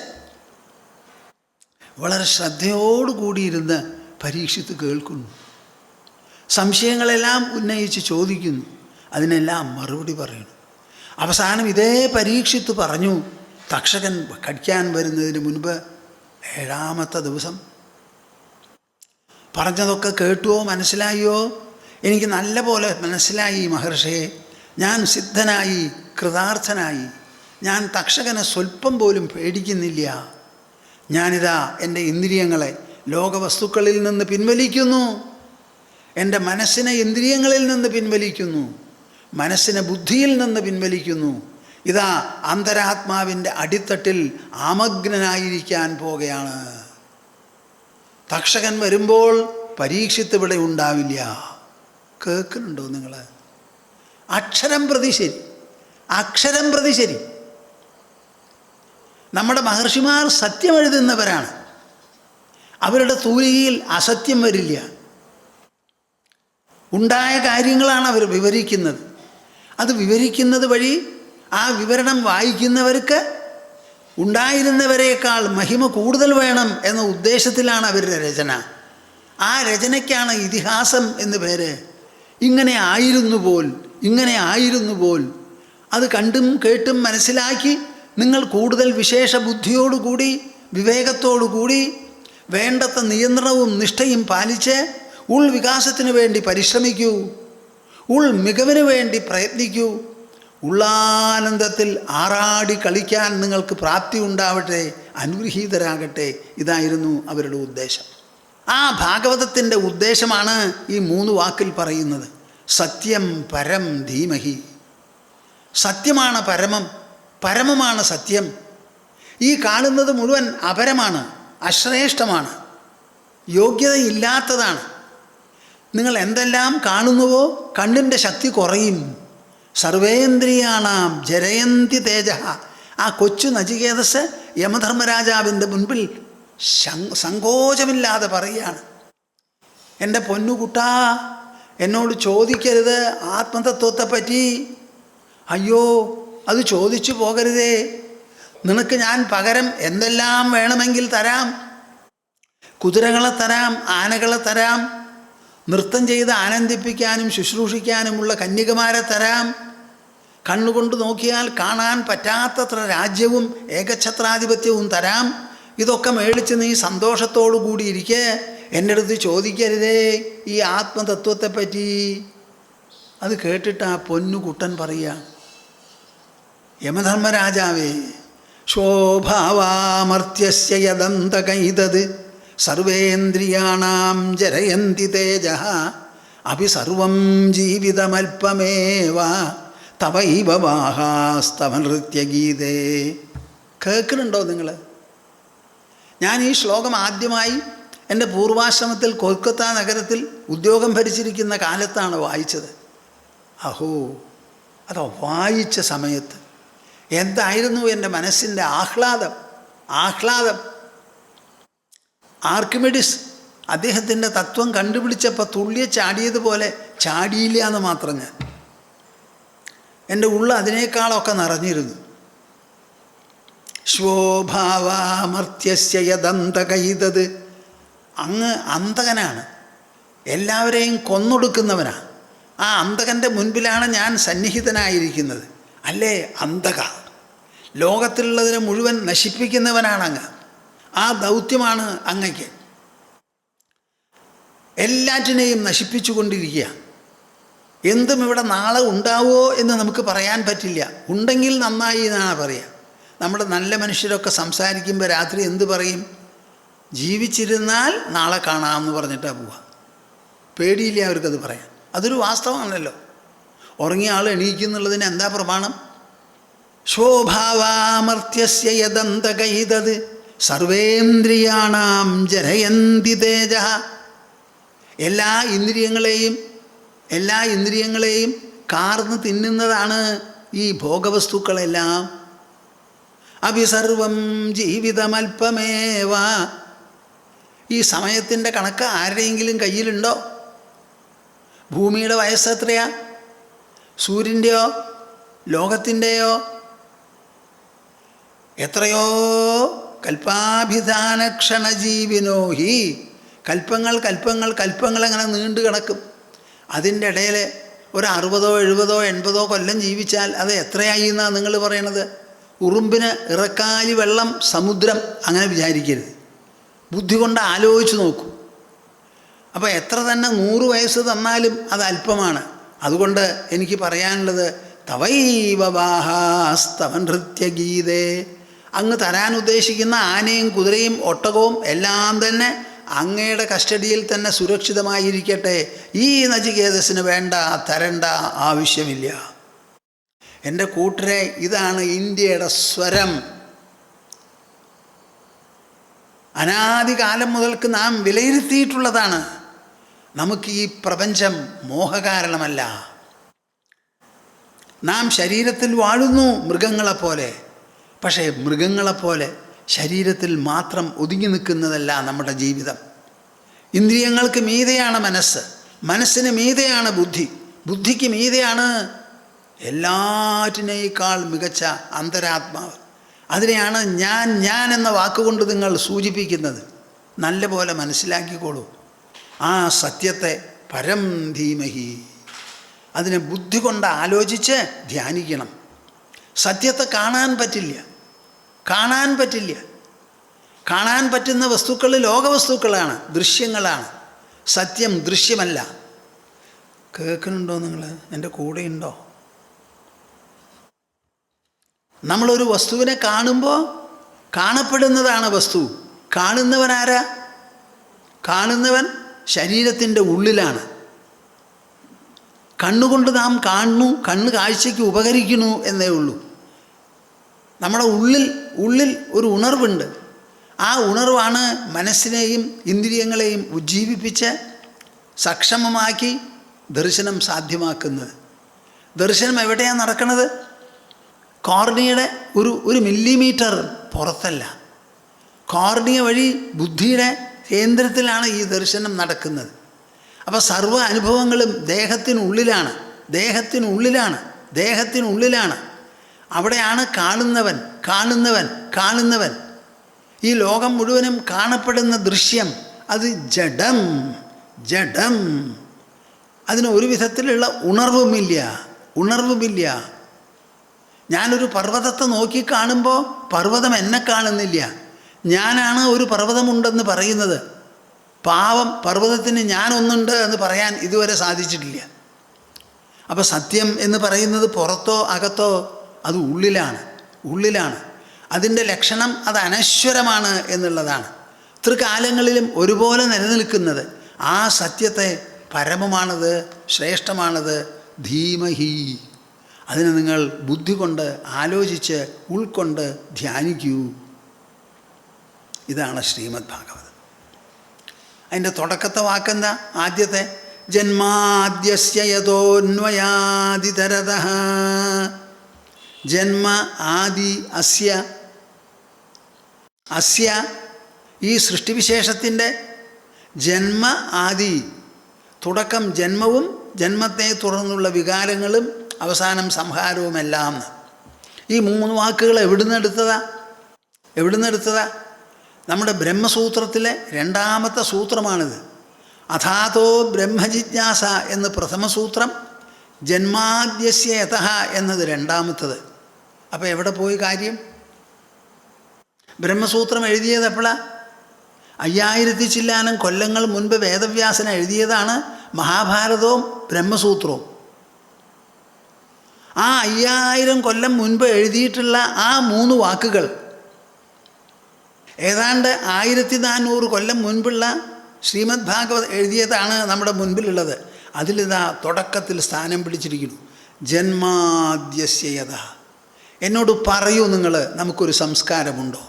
വളരെ ശ്രദ്ധയോടുകൂടിയിരുന്ന് പരീക്ഷിത്ത് കേൾക്കുന്നു. സംശയങ്ങളെല്ലാം ഉന്നയിച്ച് ചോദിക്കുന്നു. അതിനെല്ലാം മറുപടി പറയുന്നു. അവസാനം ഇതേ പരീക്ഷിത്ത് പറഞ്ഞു, തക്ഷകൻ കടിക്കാൻ വരുന്നതിന് മുൻപ് 7ാമത്തെ ദിവസം, പറഞ്ഞതൊക്കെ കേട്ടുവോ, മനസ്സിലായോ? എനിക്ക് നല്ല പോലെ മനസ്സിലായി മഹർഷിയെ. ഞാൻ സിദ്ധനായി, കൃതാർത്ഥനായി. ഞാൻ തക്ഷകനെ സ്വല്പം പോലും പേടിക്കുന്നില്ല. ഞാനിതാ എൻ്റെ ഇന്ദ്രിയങ്ങളെ ലോകവസ്തുക്കളിൽ നിന്ന് പിൻവലിക്കുന്നു. എൻ്റെ മനസ്സിനെ ഇന്ദ്രിയങ്ങളിൽ നിന്ന് പിൻവലിക്കുന്നു. മനസ്സിനെ ബുദ്ധിയിൽ നിന്ന് പിൻവലിക്കുന്നു. ഇതാ അന്തരാത്മാവിൻ്റെ അടിത്തട്ടിൽ ആമഗ്നനായിരിക്കാൻ പോകുകയാണ്. തക്ഷകൻ വരുമ്പോൾ പരീക്ഷിത്ത് ഇവിടെ ഉണ്ടാവില്ല. കേൾക്കുന്നുണ്ടോ നിങ്ങൾ? അക്ഷരം പ്രതി ശരി, അക്ഷരം പ്രതി ശരി. നമ്മുടെ മഹർഷിമാർ സത്യം എഴുതുന്നവരാണ്. അവരുടെ തൂലികയിൽ അസത്യം വരില്ല. ഉണ്ടായ കാര്യങ്ങളാണ് അവർ വിവരിക്കുന്നത്. അത് വിവരിക്കുന്നത് വഴി ആ വിവരണം വായിക്കുന്നവർക്ക് ഉണ്ടായിരുന്നവരേക്കാൾ മഹിമ കൂടുതൽ വേണം എന്ന ഉദ്ദേശത്തിലാണ് അവരുടെ രചന. ആ രചനയ്ക്കാണ് ഇതിഹാസം എന്ന് പേര്. ഇങ്ങനെ ആയിരുന്നു പോൽ, ഇങ്ങനെ ആയിരുന്നു പോൽ. അത് കണ്ടും കേട്ടും മനസ്സിലാക്കി നിങ്ങൾ കൂടുതൽ വിശേഷ ബുദ്ധിയോടുകൂടി, വിവേകത്തോടുകൂടി, വേണ്ടത്ര നിയന്ത്രണവും നിഷ്ഠയും പാലിച്ച് ഉൾവികാസത്തിന് വേണ്ടി പരിശ്രമിക്കൂ, മികവിന് വേണ്ടി പ്രയത്നിക്കൂ. ഉള്ളാനന്ദത്തിൽ ആറാടി കളിക്കാൻ നിങ്ങൾക്ക് പ്രാപ്തി ഉണ്ടാവട്ടെ, അനുഗ്രഹീതരാകട്ടെ. ഇതായിരുന്നു അവരുടെ ഉദ്ദേശം. ആ ഭാഗവതത്തിൻ്റെ ഉദ്ദേശമാണ് ഈ 3 വാക്കിൽ പറയുന്നത്. സത്യം പരം ധീമഹി. സത്യമാണ് പരമം, പരമമാണ് സത്യം. ഈ കാണുന്നത് മുഴുവൻ അപരമാണ്, അശ്രേഷ്ഠമാണ്, യോഗ്യതയില്ലാത്തതാണ്. നിങ്ങൾ എന്തെല്ലാം കാണുന്നുവോ കണ്ണിൻ്റെ ശക്തി കുറയും. സർവേന്ദ്രിയാണാം ജരയന്തി തേജ. ആ കൊച്ചു നചികേതസ് യമധർമ്മരാജാവിൻ്റെ മുൻപിൽ സങ്കോചമില്ലാതെ പറയുകയാണ്, എൻ്റെ പൊന്നുകുട്ടാ, എന്നോട് ചോദിക്കരുത് ആത്മതത്വത്തെപ്പറ്റി. അയ്യോ, അത് ചോദിച്ചു പോകരുതേ. നിനക്ക് ഞാൻ പകരം എന്തെല്ലാം വേണമെങ്കിൽ തരാം. കുതിരകളെ തരാം, ആനകളെ തരാം, നൃത്തം ചെയ്ത് ആനന്ദിപ്പിക്കാനും ശുശ്രൂഷിക്കാനുമുള്ള കന്യകമാരെ തരാം. കണ്ണുകൊണ്ട് നോക്കിയാൽ കാണാൻ പറ്റാത്തത്ര രാജ്യവും ഏകഛത്രാധിപത്യവും തരാം. ഇതൊക്കെ മേടിച്ച് നീ സന്തോഷത്തോടു കൂടി ഇരിക്കെ. എൻ്റെ അടുത്ത് ചോദിക്കരുതേ ഈ ആത്മതത്വത്തെപ്പറ്റി. അത് കേട്ടിട്ട് ആ പൊന്നുകുട്ടൻ പറയുക, യമധർമ്മരാജാവേ, ശോഭാവാമർത്യസ്യ യദന്തകൈതത് സർവേന്ദ്രിയാണാം ജരയന്തി തേജഃ അഭി സർവം ജീവിതമൽപമേവ തവൈവ വാഹാസ്തവ നൃത്യഗീതേ. കേൾക്കുന്നുണ്ടോ നിങ്ങൾ? ഞാൻ ഈ ശ്ലോകം ആദ്യമായി എൻ്റെ പൂർവാശ്രമത്തിൽ കൊൽക്കത്ത നഗരത്തിൽ ഉദ്യോഗം ഭരിച്ചിരിക്കുന്ന കാലത്താണ് വായിച്ചത്. അഹോ, അത് വായിച്ച സമയത്ത് എന്തായിരുന്നു എൻ്റെ മനസ്സിൻ്റെ ആഹ്ലാദം! ആർക്കിമിഡിസ് അദ്ദേഹത്തിൻ്റെ തത്വം കണ്ടുപിടിച്ചപ്പോൾ തുള്ളിയെ ചാടിയതുപോലെ ചാടിയില്ല എന്ന് മാത്രം ഞാൻ. എൻ്റെ ഉള്ള അതിനേക്കാളൊക്കെ നിറഞ്ഞിരുന്നു. ശോഭാവാമർത്യസ്യ യദന്തകൈതത്. അങ്ങ് അന്തകനാണ്, എല്ലാവരെയും കൊന്നൊടുക്കുന്നവനാണ്. ആ അന്തകൻ്റെ മുൻപിലാണ് ഞാൻ സന്നിഹിതനായിരിക്കുന്നത്. അല്ലേ അന്തക, ലോകത്തിലുള്ളതിനെ മുഴുവൻ നശിപ്പിക്കുന്നവനാണ് അങ്ങ്. ആ ദൗത്യമാണ് അങ്ങയ്ക്ക്. എല്ലാറ്റിനെയും നശിപ്പിച്ചു കൊണ്ടിരിക്കുക. എന്തും ഇവിടെ നാളെ ഉണ്ടാവുമോ എന്ന് നമുക്ക് പറയാൻ പറ്റില്ല. ഉണ്ടെങ്കിൽ നന്നായി എന്നാണ് പറയുക. നമ്മുടെ നല്ല മനുഷ്യരൊക്കെ സംസാരിക്കുമ്പോൾ രാത്രി എന്ത് പറയും? ജീവിച്ചിരുന്നാൽ നാളെ കാണാമെന്ന് പറഞ്ഞിട്ടാണ് പോവുക. പേടിയില്ല അവർക്കത് പറയാൻ. അതൊരു വാസ്തവമാണല്ലോ. ഉറങ്ങിയ ആൾ എണീക്കുന്നുള്ളതിന് എന്താ പ്രമാണം? ശോഭാവാമർത്യസ്യ യദന്തകൈതത് സർവേന്ദ്രിയാണാം ജരയന്തി തേജഃ. എല്ലാ ഇന്ദ്രിയങ്ങളെയും കാർന്ന് തിന്നുന്നതാണ് ഈ ഭോഗവസ്തുക്കളെല്ലാം. അഭിസർവം ജീവിതമൽപമേവ. ഈ സമയത്തിൻ്റെ കണക്ക് ആരുടെയെങ്കിലും കയ്യിലുണ്ടോ? ഭൂമിയുടെ വയസ്സ് എത്രയാ? സൂര്യൻ്റെയോ ലോകത്തിൻ്റെയോ? എത്രയോ കൽപ്പാഭിധാനക്ഷണജീവിനോ ഹി. കൽപ്പങ്ങൾ അങ്ങനെ നീണ്ടു കിടക്കും. അതിൻ്റെ ഇടയിൽ ഒരു 60, 70, 80 കൊല്ലം ജീവിച്ചാൽ അത് എത്രയായി എന്നാണ് നിങ്ങൾ പറയണത്? ഉറുമ്പിന് ഇറക്കാലി വെള്ളം സമുദ്രം അങ്ങനെ വിചാരിക്കരുത്. ബുദ്ധി കൊണ്ട് ആലോചിച്ച് നോക്കൂ. അപ്പോൾ എത്ര തന്നെ 100 വയസ്സ് തന്നാലും അത് അല്പമാണ്. അതുകൊണ്ട് എനിക്ക് പറയാനുള്ളത്, തവൈവ വാഹാസ്തവ നൃത്യഗീതേ. അങ്ങ് തരാൻ ഉദ്ദേശിക്കുന്ന ആനയും കുതിരയും ഒട്ടകവും എല്ലാം തന്നെ അങ്ങയുടെ കസ്റ്റഡിയിൽ തന്നെ സുരക്ഷിതമായിരിക്കട്ടെ. ഈ നചികേതസിന് വേണ്ട, തരണ്ട ആവശ്യമില്ല. എൻ്റെ കൂട്ടരെ, ഇതാണ് ഇന്ത്യയുടെ സ്വരം. അനാദികാലം മുതൽക്ക് നാം വിലയിരുത്തിയിട്ടുള്ളതാണ്. നമുക്ക് ഈ പ്രപഞ്ചം മോഹകാരണമല്ല. നാം ശരീരത്തിൽ വാഴുന്നു മൃഗങ്ങളെപ്പോലെ. പക്ഷേ മൃഗങ്ങളെപ്പോലെ ശരീരത്തിൽ മാത്രം ഒതുങ്ങി നിൽക്കുന്നതല്ല നമ്മുടെ ജീവിതം. ഇന്ദ്രിയങ്ങൾക്ക് മീതെയാണ് മനസ്സ്, മനസ്സിന് മീതെയാണ് ബുദ്ധി, ബുദ്ധിക്ക് മീതെയാണ് എല്ലാറ്റിനേക്കാൾ മികച്ച അന്തരാത്മാവ്. അതിനെയാണ് ഞാൻ ഞാൻ എന്ന വാക്കുകൊണ്ട് നിങ്ങൾ സൂചിപ്പിക്കുന്നത്. നല്ല പോലെ മനസ്സിലാക്കിക്കോളൂ. ആ സത്യത്തെ പരം ധീമഹി, അതിനെ ബുദ്ധി കൊണ്ട് ആലോചിച്ച് ധ്യാനിക്കണം. സത്യത്തെ കാണാൻ പറ്റില്ല. കാണാൻ പറ്റുന്ന വസ്തുക്കൾ ലോകവസ്തുക്കളാണ്, ദൃശ്യങ്ങളാണ്. സത്യം ദൃശ്യമല്ല. കേൾക്കുന്നുണ്ടോ നിങ്ങൾ? എൻ്റെ കൂടെയുണ്ടോ? നമ്മളൊരു വസ്തുവിനെ കാണുമ്പോൾ കാണപ്പെടുന്നതാണ് വസ്തു. കാണുന്നവൻ ആരാ? കാണുന്നവൻ ശരീരത്തിൻ്റെ ഉള്ളിലാണ്. കണ്ണുകൊണ്ട് നാം കാണുന്നു, കണ്ണ് കാഴ്ചയ്ക്ക് ഉപകരിക്കുന്നു എന്നേ ഉള്ളൂ. നമ്മുടെ ഉള്ളിൽ ഒരു ഉണർവുണ്ട്. ആ ഉണർവാണ് മനസ്സിനെയും ഇന്ദ്രിയങ്ങളെയും ഉജ്ജീവിപ്പിച്ച് സക്ഷമമാക്കി ദർശനം സാധ്യമാക്കുന്നത്. ദർശനം എവിടെയാണ് നടക്കുന്നത്? കോർണിയയുടെ ഒരു മില്ലിമീറ്റർ പുറത്തല്ല. കോർണിയ വഴി ബുദ്ധിയുടെ കേന്ദ്രത്തിലാണ് ഈ ദർശനം നടക്കുന്നത്. അപ്പോൾ സർവ്വ അനുഭവങ്ങളും ദേഹത്തിനുള്ളിലാണ്. അവിടെയാണ് കാണുന്നവൻ. ഈ ലോകം മുഴുവനും കാണപ്പെടുന്ന ദൃശ്യം അത് ജഡം. അതിന് ഒരു വിധത്തിലുള്ള ഉണർവുമില്ല. ഞാനൊരു പർവ്വതത്തെ നോക്കി കാണുമ്പോൾ പർവ്വതം എന്നെ കാണുന്നില്ല. ഞാനാണ് ഒരു പർവ്വതമുണ്ടെന്ന് പറയുന്നത്. പാവം പർവ്വതത്തിന് ഞാനൊന്നുണ്ട് എന്ന് പറയാൻ ഇതുവരെ സാധിച്ചിട്ടില്ല. അപ്പോൾ സത്യം എന്ന് പറയുന്നത് പുറത്തോ അകത്തോ, അത് ഉള്ളിലാണ്. അതിൻ്റെ ലക്ഷണം അത് അനശ്വരമാണ് എന്നുള്ളതാണ്. ത്രികാലങ്ങളിലും ഒരുപോലെ നിലനിൽക്കുന്നത്. ആ സത്യത്തെ പരമമാണത്, ശ്രേഷ്ഠമാണത്, ധീമഹി. അതിനെ നിങ്ങൾ ബുദ്ധി കൊണ്ട് ആലോചിച്ച് ഉൾക്കൊണ്ട് ധ്യാനിക്കൂ. ഇതാണ് ശ്രീമദ് ഭാഗവതം. അതിൻ്റെ തുടക്കത്തെ വാക്കെന്താ? ആദ്യത്തെ ജന്മാദ്യസ്യ യതോന്വയാദിതരതഃ. ജന്മ ആദി അസ്യ ഈ സൃഷ്ടിവിശേഷത്തിൻ്റെ ജന്മ ആദി, തുടക്കം ജന്മവും ജന്മത്തെ തുടർന്നുള്ള വികാരങ്ങളും അവസാനം സംഹാരവുമെല്ലാം. ഈ മൂന്ന് വാക്കുകൾ എവിടുന്നെടുത്തതാ? നമ്മുടെ ബ്രഹ്മസൂത്രത്തിലെ രണ്ടാമത്തെ സൂത്രമാണിത്. അഥാതോ ബ്രഹ്മജിജ്ഞാസ എന്ന് പ്രഥമ സൂത്രം, ജന്മാദ്യസ്യ യതഃ എന്നത് രണ്ടാമത്തത്. അപ്പോൾ എവിടെ പോയി കാര്യം? ബ്രഹ്മസൂത്രം എഴുതിയത് എപ്പോഴാണ്? 5000 ചില്ലാനം കൊല്ലങ്ങൾ മുൻപ് വേദവ്യാസൻ എഴുതിയതാണ് മഹാഭാരതവും ബ്രഹ്മസൂത്രവും. ആ 5000 കൊല്ലം മുൻപ് എഴുതിയിട്ടുള്ള ആ 3 വാക്കുകൾ ഏതാണ്ട് 1400 കൊല്ലം മുൻപുള്ള ശ്രീമദ് ഭാഗവത് എഴുതിയതാണ് നമ്മുടെ മുൻപിലുള്ളത്. അതിലിതാ തുടക്കത്തിൽ സ്ഥാനം പിടിച്ചിരിക്കുന്നു, ജന്മാദ്യസ്യ യതഃ. എന്നോട് പറയൂ നിങ്ങൾ, നമുക്കൊരു സംസ്കാരമുണ്ടോ?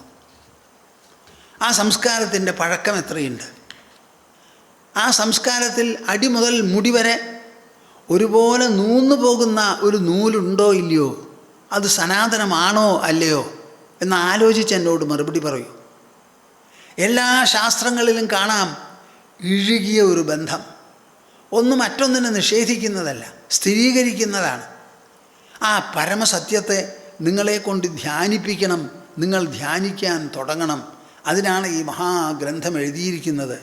ആ സംസ്കാരത്തിൻ്റെ പഴക്കം എത്രയുണ്ട്? ആ സംസ്കാരത്തിൽ അടി മുതൽ മുടി വരെ ഒരുപോലെ നൂന്നു പോകുന്ന ഒരു നൂലുണ്ടോ ഇല്ലയോ? അത് സനാതനമാണോ അല്ലയോ എന്ന് ആലോചിച്ച് എന്നോട് മറുപടി പറയൂ. എല്ലാ ശാസ്ത്രങ്ങളിലും കാണാം ഇഴുകിയ ഒരു ബന്ധം. ഒന്ന് മറ്റൊന്നിനെ നിഷേധിക്കുന്നതല്ല, സ്ഥിരീകരിക്കുന്നതാണ്. ആ പരമസത്യത്തെ നിങ്ങളെ കൊണ്ട് ധ്യാനിപ്പിക്കണം. നിങ്ങൾ ധ്യാനിക്കാൻ തുടങ്ങണം. അതിനാണ് ഈ മഹാഗ്രന്ഥം എഴുതിയിരിക്കുന്നത്.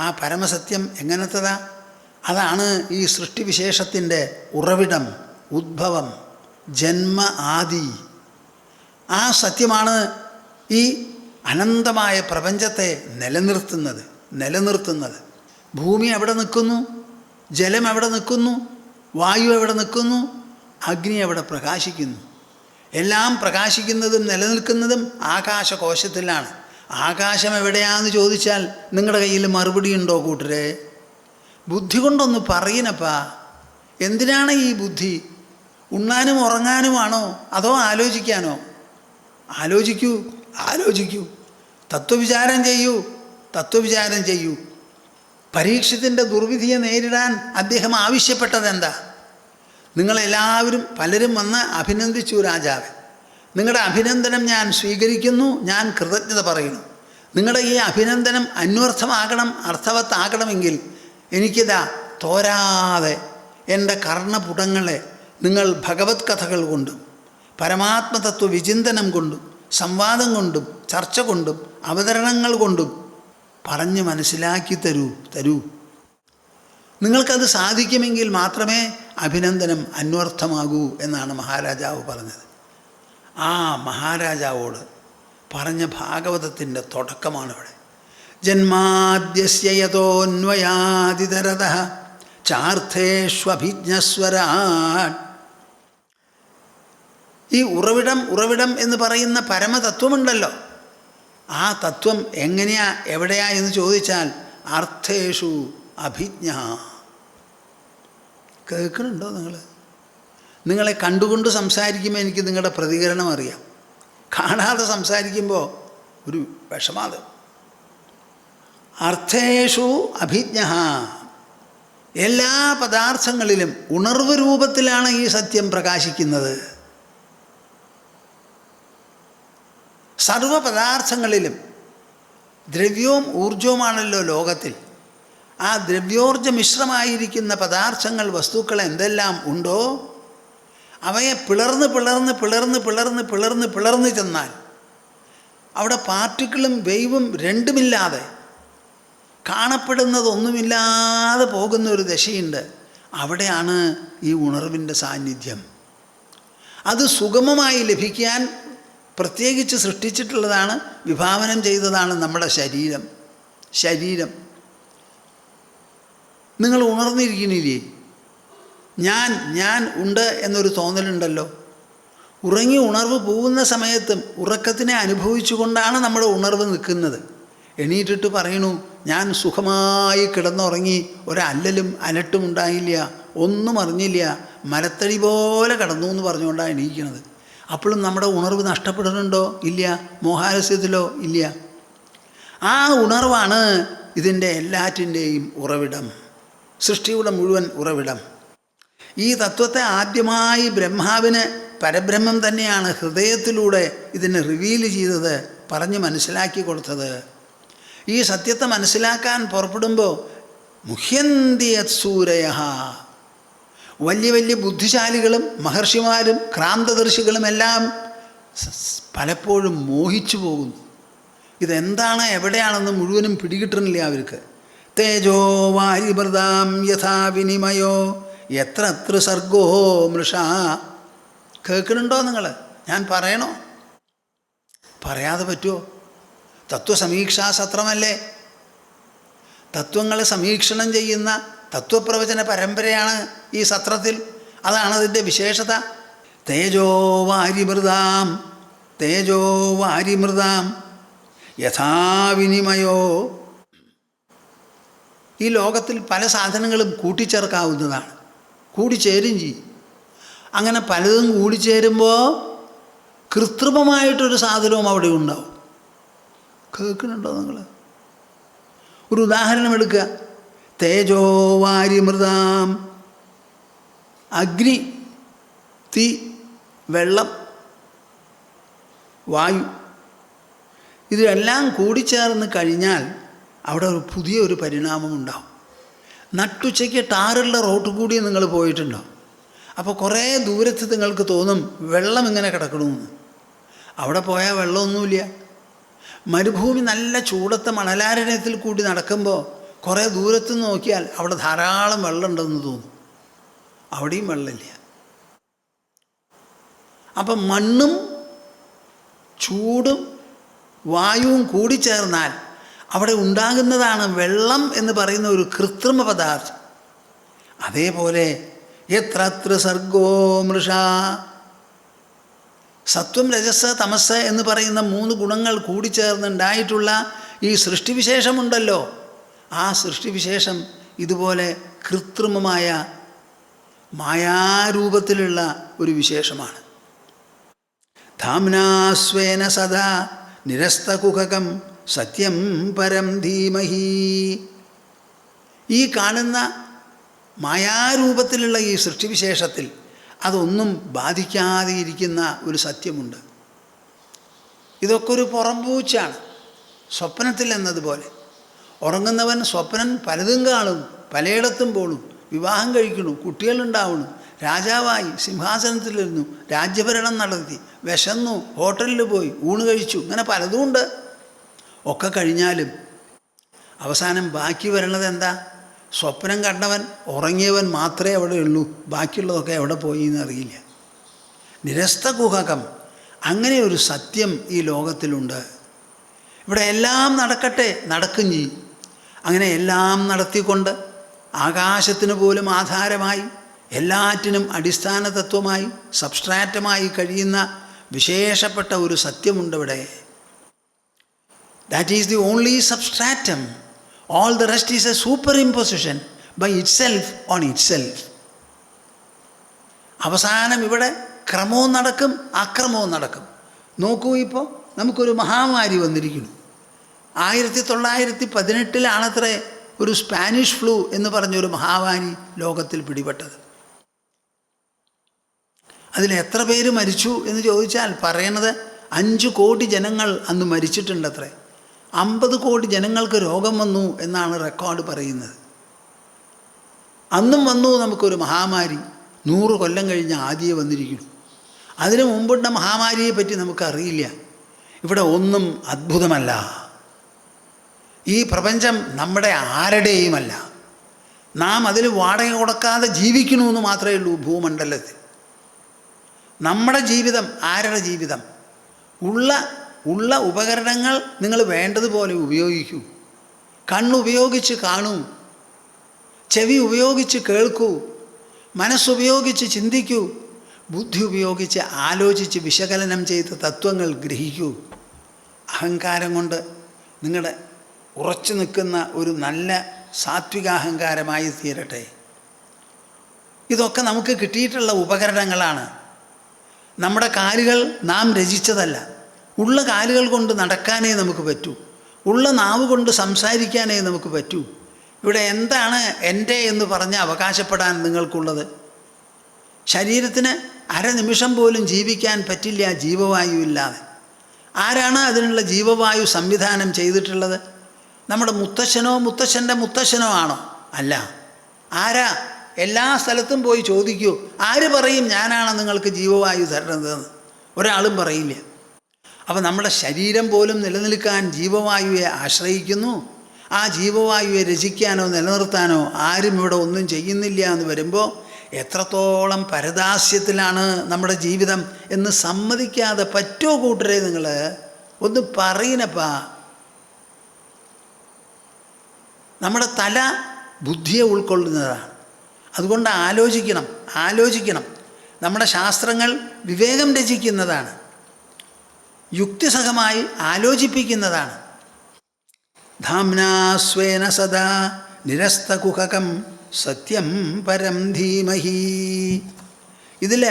ആ പരമസത്യം എങ്ങനത്തതാ? അതാണ് ഈ സൃഷ്ടിവിശേഷത്തിൻ്റെ ഉറവിടം, ഉദ്ഭവം, ജന്മ ആദി. ആ സത്യമാണ് ഈ അനന്തമായ പ്രപഞ്ചത്തെ നിലനിർത്തുന്നത്. ഭൂമി എവിടെ നിൽക്കുന്നു? ജലം എവിടെ നിൽക്കുന്നു? വായു എവിടെ നിൽക്കുന്നു? അഗ്നി എവിടെ പ്രകാശിക്കുന്നു? എല്ലാം പ്രകാശിക്കുന്നതും നിലനിൽക്കുന്നതും ആകാശകോശത്തിലാണ്. ആകാശം എവിടെയാണെന്ന് ചോദിച്ചാൽ നിങ്ങളുടെ കയ്യിൽ മറുപടി ഉണ്ടോ കൂട്ടരെ? ബുദ്ധി കൊണ്ടൊന്ന് പറയണപ്പാ. എന്തിനാണ് ഈ ബുദ്ധി? ഉണ്ണാനും ഉറങ്ങാനുമാണോ അതോ ആലോചിക്കാനോ? ആലോചിക്കൂ, തത്വവിചാരം ചെയ്യൂ. പരീക്ഷത്തിൻ്റെ ദുർവിധിയെ നേരിടാൻ അദ്ദേഹം ആവശ്യപ്പെട്ടത് എന്താ? നിങ്ങളെല്ലാവരും പലരും വന്ന് അഭിനന്ദിച്ചു രാജാവ്. നിങ്ങളുടെ അഭിനന്ദനം ഞാൻ സ്വീകരിക്കുന്നു, ഞാൻ കൃതജ്ഞത പറയുന്നു. നിങ്ങളുടെ ഈ അഭിനന്ദനം അന്വർത്ഥമാകണം, അർത്ഥവത്താകണമെങ്കിൽ എനിക്കിതാ തോരാതെ എൻ്റെ കർണപുടങ്ങളെ നിങ്ങൾ ഭഗവത് കഥകൾ കൊണ്ടും പരമാത്മതത്വ വിചിന്തനം കൊണ്ടും സംവാദം കൊണ്ടും ചർച്ച കൊണ്ടും അവതരണങ്ങൾ കൊണ്ടും പറഞ്ഞ് മനസ്സിലാക്കി തരൂ. നിങ്ങൾക്കത് സാധിക്കുമെങ്കിൽ മാത്രമേ അഭിനന്ദനം അന്വർത്ഥമാകൂ എന്നാണ് മഹാരാജാവ് പറഞ്ഞത്. ആ മഹാരാജാവോട് പറഞ്ഞ ഭാഗവതത്തിൻ്റെ തുടക്കമാണ് ഇവിടെ. ജന്മാദ്യസ്യ യതോന്വയാദിതരതഃ ചാർത്ഥേഷ്വഭിജ്ഞസ്വരാട്. ഈ ഉറവിടം എന്ന് പറയുന്ന പരമതത്വമുണ്ടല്ലോ, ആ തത്വം എങ്ങനെയാ എവിടെയാ എന്ന് ചോദിച്ചാൽ അർത്ഥേഷു അഭിജ്ഞ. കേൾക്കുന്നുണ്ടോ നിങ്ങൾ? നിങ്ങളെ കണ്ടുകൊണ്ട് സംസാരിക്കുമ്പോൾ എനിക്ക് നിങ്ങളുടെ പ്രതികരണം അറിയാം. കാണാതെ സംസാരിക്കുമ്പോൾ ഒരു വിഷമാത്. അർത്ഥേഷു അഭിജ്ഞ. എല്ലാ പദാർത്ഥങ്ങളിലും ഉണർവ് രൂപത്തിലാണ് ഈ സത്യം പ്രകാശിക്കുന്നത്. സർവ പദാർത്ഥങ്ങളിലും ദ്രവ്യവും ഊർജവുമാണല്ലോ ലോകത്തിൽ. ആ ദ്രവ്യോർജ മിശ്രമായിരിക്കുന്ന പദാർത്ഥങ്ങൾ, വസ്തുക്കൾ എന്തെല്ലാം ഉണ്ടോ അവയെ പിളർന്ന് ചെന്നാൽ അവിടെ പാർട്ടിക്കിളും വേവും രണ്ടുമില്ലാതെ കാണപ്പെടുന്നതൊന്നുമില്ലാതെ പോകുന്ന ഒരു ദശയുണ്ട്. അവിടെയാണ് ഈ ഉണർവിൻ്റെ സാന്നിധ്യം. അത് സുഗമമായി ലഭിക്കാൻ പ്രത്യേകിച്ച് സൃഷ്ടിച്ചിട്ടുള്ളതാണ്, വിഭാവനം ചെയ്തതാണ് നമ്മുടെ ശരീരം. നിങ്ങൾ ഉണർന്നിരിക്കണില്ലേ? ഞാൻ ഉണ്ട് എന്നൊരു തോന്നലുണ്ടല്ലോ. ഉറങ്ങി ഉണർവ് പോകുന്ന സമയത്തും ഉറക്കത്തിനെ അനുഭവിച്ചുകൊണ്ടാണ് നമ്മുടെ ഉണർവ് നിൽക്കുന്നത്. എണീറ്റിട്ട് പറയണു, ഞാൻ സുഖമായി കിടന്നുറങ്ങി, ഒരല്ലലും അലട്ടും ഉണ്ടായില്ല, ഒന്നും അറിഞ്ഞില്ല, മരത്തടി പോലെ കിടന്നു എന്ന് പറഞ്ഞുകൊണ്ടാണ് എണീക്കുന്നത്. അപ്പോഴും നമ്മുടെ ഉണർവ് നഷ്ടപ്പെടുന്നുണ്ടോ? ഇല്ല. മോഹാലസ്യത്തിലോ? ഇല്ല. ആ ഉണർവാണ് ഇതിൻ്റെ എല്ലാറ്റിൻ്റെയും ഉറവിടം, സൃഷ്ടിയുടെ മുഴുവൻ ഉറവിടം. ഈ തത്വത്തെ ആദ്യമായി ബ്രഹ്മാവിന്, പരബ്രഹ്മം തന്നെയാണ് ഹൃദയത്തിലൂടെ ഇതിനെ റിവീൽ ചെയ്തത്, പറഞ്ഞ് മനസ്സിലാക്കി കൊടുത്തത്. ഈ സത്യത്തെ മനസ്സിലാക്കാൻ പുറപ്പെടുമ്പോൾ മുഹ്യന്തിയത്സൂരയഃ, വലിയ ബുദ്ധിശാലികളും മഹർഷിമാരും ക്രാന്തദർശികളും എല്ലാം പലപ്പോഴും മോഹിച്ചു പോകുന്നു. ഇതെന്താണ്, എവിടെയാണെന്ന് മുഴുവനും പിടികിട്ടുന്നില്ല അവർക്ക്. തേജോ വാരിമൃതാം യഥാ വിനിമയോ എത്ര സർഗോ മൃഷ. കേൾക്കുന്നുണ്ടോ നിങ്ങൾ? ഞാൻ പറയണോ? പറയാതെ പറ്റുമോ? തത്വസമീക്ഷാ സത്രമല്ലേ? തത്വങ്ങളെ സമീക്ഷണം ചെയ്യുന്ന തത്വപ്രവചന പരമ്പരയാണ് ഈ സത്രത്തിൽ. അതാണ് അതിൻ്റെ വിശേഷത. തേജോ വാരിമൃതാം യഥാവിനിമയോ. ഈ ലോകത്തിൽ പല സാധനങ്ങളും കൂട്ടിച്ചേർക്കാവുന്നതാണ്, കൂടിച്ചേരും ചെയ്യും. അങ്ങനെ പലതും കൂടിച്ചേരുമ്പോൾ കൃത്രിമമായിട്ടൊരു സാധനവും അവിടെ ഉണ്ടാവും. കേൾക്കുന്നുണ്ടോ നിങ്ങൾ? ഒരു ഉദാഹരണം എടുക്കുക. തേജോ വാരിമൃതാം, അഗ്നി, തീ, വെള്ളം, വായു, ഇതെല്ലാം കൂടിച്ചേർന്ന് കഴിഞ്ഞാൽ അവിടെ ഒരു പുതിയൊരു പരിണാമം ഉണ്ടാവും. നട്ടുച്ചയ്ക്ക് ടാറുള്ള റോട്ടിൽ കൂടി നിങ്ങൾ പോയിട്ടുണ്ടോ? അപ്പോൾ കുറേ ദൂരത്ത് നിങ്ങൾക്ക് തോന്നും വെള്ളം ഇങ്ങനെ കിടക്കണമെന്ന്. അവിടെ പോയാൽ വെള്ളമൊന്നുമില്ല. മരുഭൂമി നല്ല ചൂടത്തെ മണലാരണ്യത്തിൽ കൂടി നടക്കുമ്പോൾ കുറേ ദൂരത്ത് നോക്കിയാൽ അവിടെ ധാരാളം വെള്ളമുണ്ടെന്ന് തോന്നും. അവിടെയും വെള്ളമില്ല. അപ്പം മണ്ണും ചൂടും വായുവും കൂടിച്ചേർന്നാൽ അവിടെ ഉണ്ടാകുന്നതാണ് വെള്ളം എന്ന് പറയുന്ന ഒരു കൃത്രിമ പദാർത്ഥം. അതേപോലെ എത്ര സർഗോ മൃഷ, സത്വം രജസ് തമസ് എന്ന് പറയുന്ന 3 ഗുണങ്ങൾ കൂടിച്ചേർന്നുണ്ടായിട്ടുള്ള ഈ സൃഷ്ടിവിശേഷമുണ്ടല്ലോ, ആ സൃഷ്ടിവിശേഷം ഇതുപോലെ കൃത്രിമമായ മായാരൂപത്തിലുള്ള ഒരു വിശേഷമാണ്. ധാംനാസ്വേന സദാ നിരസ്തകുഹകം സത്യം പരം ധീമഹി. ഈ കാണുന്ന മായാരൂപത്തിലുള്ള ഈ സൃഷ്ടിവിശേഷത്തിൽ അതൊന്നും ബാധിക്കാതെ ഇരിക്കുന്ന ഒരു സത്യമുണ്ട്. ഇതൊക്കെ ഒരു പുറംപൂച്ചാണ്, സ്വപ്നത്തിൽ എന്നതുപോലെ. ഉറങ്ങുന്നവൻ സ്വപ്നൻ പലതും കാണും, പലയിടത്തും പോണു, വിവാഹം കഴിക്കണു, കുട്ടികളുണ്ടാവണു, രാജാവായി സിംഹാസനത്തിലിരുന്നു, രാജ്യഭരണം നടത്തി, വിശന്നു, ഹോട്ടലിൽ പോയി ഊണ് കഴിച്ചു, ഇങ്ങനെ പലതും ഉണ്ട്. ഒക്കെ കഴിഞ്ഞാലും അവസാനം ബാക്കി വരണത് എന്താ? സ്വപ്നം കണ്ടവൻ ഉറങ്ങിയവൻ മാത്രമേ അവിടെ ഉള്ളൂ, ബാക്കിയുള്ളതൊക്കെ എവിടെ പോയി എന്നറിയില്ല. നിരസ്തകുഹകം, അങ്ങനെ ഒരു സത്യം ഈ ലോകത്തിലുണ്ട്. ഇവിടെ എല്ലാം നടക്കട്ടെ, നടക്കും ചെയ്യും. അങ്ങനെ എല്ലാം നടത്തിക്കൊണ്ട് ആകാശത്തിന് പോലും ആധാരമായി, എല്ലാറ്റിനും അടിസ്ഥാന തത്വമായി, സബ്സ്ട്രാറ്റമായി കഴിയുന്ന വിശേഷപ്പെട്ട ഒരു സത്യമുണ്ട് ഇവിടെ. That is the only substratum. All the rest is a superimposition by itself on itself. അവസാനം ഇവിടെ ക്രമവും നടക്കും, അക്രമവും നടക്കും. നോക്കൂ, ഇപ്പോൾ നമുക്കൊരു മഹാമാരി വന്നിരിക്കുന്നു. 1918 ഒരു സ്പാനിഷ് ഫ്ലൂ എന്ന് പറഞ്ഞൊരു മഹാമാരി ലോകത്തിൽ പിടിപെട്ടത്. അതിൽ എത്ര പേര് മരിച്ചു എന്ന് ചോദിച്ചാൽ പറയണത് 5 കോടി ജനങ്ങൾ അന്ന് മരിച്ചിട്ടുണ്ടത്രേ. 50 കോടി ജനങ്ങൾക്ക് രോഗം വന്നു എന്നാണ് റെക്കോർഡ് പറയുന്നത്. അന്നും വന്നു നമുക്കൊരു മഹാമാരി. 100 കൊല്ലം കഴിഞ്ഞ് ആദ്യം വന്നിരിക്കുന്നു. അതിനു മുമ്പുള്ള മഹാമാരിയെ പറ്റി നമുക്കറിയില്ല. ഇവിടെ ഒന്നും അത്ഭുതമല്ല. ഈ പ്രപഞ്ചം നമ്മുടെ ആരുടെയുമല്ല. നാം അതിൽ വാടക കൊടുക്കാതെ ജീവിക്കണമെന്ന് മാത്രമേ ഉള്ളൂ ഭൂമണ്ഡലത്തിൽ. നമ്മുടെ ജീവിതം ആരുടെ ജീവിതം? ഉള്ള ഉപകരണങ്ങൾ നിങ്ങൾ വേണ്ടതുപോലെ ഉപയോഗിക്കൂ. കണ്ണുപയോഗിച്ച് കാണൂ, ചെവി ഉപയോഗിച്ച് കേൾക്കൂ, മനസ്സുപയോഗിച്ച് ചിന്തിക്കൂ, ബുദ്ധി ഉപയോഗിച്ച് ആലോചിച്ച് വിശകലനം ചെയ്ത തത്വങ്ങൾ ഗ്രഹിക്കൂ. അഹങ്കാരം കൊണ്ട് നിങ്ങളുടെ ഉറച്ചു നിൽക്കുന്ന ഒരു നല്ല സാത്വികാഹങ്കാരമായി തീരട്ടെ. ഇതൊക്കെ നമുക്ക് കിട്ടിയിട്ടുള്ള ഉപകരണങ്ങളാണ്. നമ്മുടെ കാലുകൾ നാം രചിച്ചതല്ല. ഉള്ള കാലുകൾ കൊണ്ട് നടക്കാനേ നമുക്ക് പറ്റൂ, ഉള്ള നാവ് കൊണ്ട് സംസാരിക്കാനേ നമുക്ക് പറ്റൂ. ഇവിടെ എന്താണ് എൻ്റെ എന്ന് പറഞ്ഞ് അവകാശപ്പെടാൻ നിങ്ങൾക്കുള്ളത്? ശരീരത്തിന് അരനിമിഷം പോലും ജീവിക്കാൻ പറ്റില്ല ജീവവായു ഇല്ലാതെ. ആരാണ് അതിനുള്ള ജീവവായു സംവിധാനം ചെയ്തിട്ടുള്ളത്? നമ്മുടെ മുത്തശ്ശനോ മുത്തശ്ശൻ്റെ മുത്തശ്ശനോ ആണോ? അല്ല. ആരാ? എല്ലാ സ്ഥലത്തും പോയി ചോദിക്കൂ, ആര് പറയും ഞാനാണ് നിങ്ങൾക്ക് ജീവവായു തരുന്നതെന്ന്? ഒരാളും പറയില്ല. അപ്പോൾ നമ്മുടെ ശരീരം പോലും നിലനിൽക്കാൻ ജീവവായുവെ ആശ്രയിക്കുന്നു. ആ ജീവവായുവെ രചിക്കാനോ നിലനിർത്താനോ ആരും ഇവിടെ ഒന്നും ചെയ്യുന്നില്ല എന്ന് വരുമ്പോൾ എത്രത്തോളം പരദാസ്യത്തിലാണ് നമ്മുടെ ജീവിതം എന്ന് സമ്മതിക്കാതെ പറ്റോ കൂട്ടരെ? നിങ്ങൾ ഒന്ന് പറയണപ്പാ. നമ്മുടെ തല ബുദ്ധിയെ ഉൾക്കൊള്ളുന്നതാണ്. അതുകൊണ്ട് ആലോചിക്കണം. നമ്മുടെ ശാസ്ത്രങ്ങൾ വിവേകം രചിക്കുന്നതാണ്, യുക്തിസഹമായി ആലോചിപ്പിക്കുന്നതാണ്. ധാംനാ സ്വേന സദാ നിരസ്തകുഹകം സത്യം പരം ധീമഹി. ഇതിൽ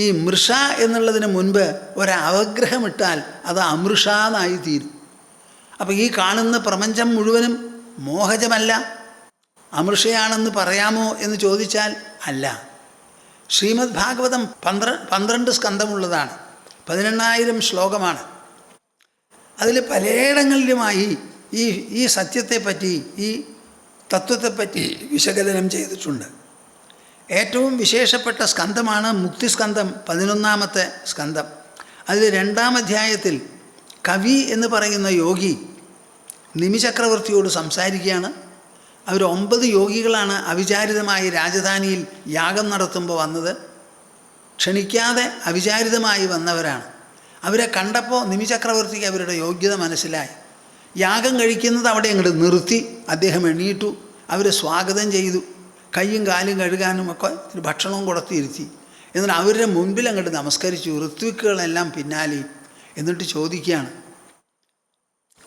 ഈ മൃഷ എന്നുള്ളതിന് മുൻപ് ഒരവഗ്രഹമിട്ടാൽ അത് അമൃഷ എന്നായി തീരും. അപ്പോൾ ഈ കാണുന്ന പ്രപഞ്ചം മുഴുവനും മോഹജമല്ല, അമൃഷയാണെന്ന് പറയാമോ എന്ന് ചോദിച്ചാൽ അല്ല. ശ്രീമദ് ഭാഗവതം 12 സ്കന്ധമുള്ളതാണ്, 18,000 ശ്ലോകമാണ്. അതിൽ പലയിടങ്ങളിലുമായി ഈ സത്യത്തെപ്പറ്റി, ഈ തത്വത്തെപ്പറ്റി വിശകലനം ചെയ്തിട്ടുണ്ട്. ഏറ്റവും വിശേഷപ്പെട്ട സ്കന്ധമാണ് മുക്തിസ്കന്ധം, 11ാമത്തെ സ്കന്ധം. അതിൽ 2ാം അധ്യായത്തിൽ കവി എന്ന് പറയുന്ന യോഗി നിമിചക്രവർത്തിയോട് സംസാരിക്കുകയാണ്. അവർ 9 യോഗികളാണ് അവിചാരിതമായി രാജധാനിയിൽ യാഗം നടത്തുമ്പോൾ വന്നത്. ക്ഷണിക്കാതെ അവിചാരിതമായി വന്നവരാണ്. അവരെ കണ്ടപ്പോൾ നിമിചക്രവർത്തിക്ക് അവരുടെ യോഗ്യത മനസ്സിലായി. യാഗം കഴിക്കുന്നത് അവിടെ അങ്ങോട്ട് നിർത്തി. അദ്ദേഹം എണീറ്റു, അവരെ സ്വാഗതം ചെയ്തു, കൈയും കാലും കഴുകാനും ഒക്കെ ഭക്ഷണവും കൊടുത്തിരുത്തി. എന്നിട്ട് അവരുടെ മുൻപിൽ അങ്ങോട്ട് നമസ്കരിച്ചു. ഋത്വിക്കുകളെല്ലാം പിന്നാലെ. എന്നിട്ട് ചോദിക്കുകയാണ്,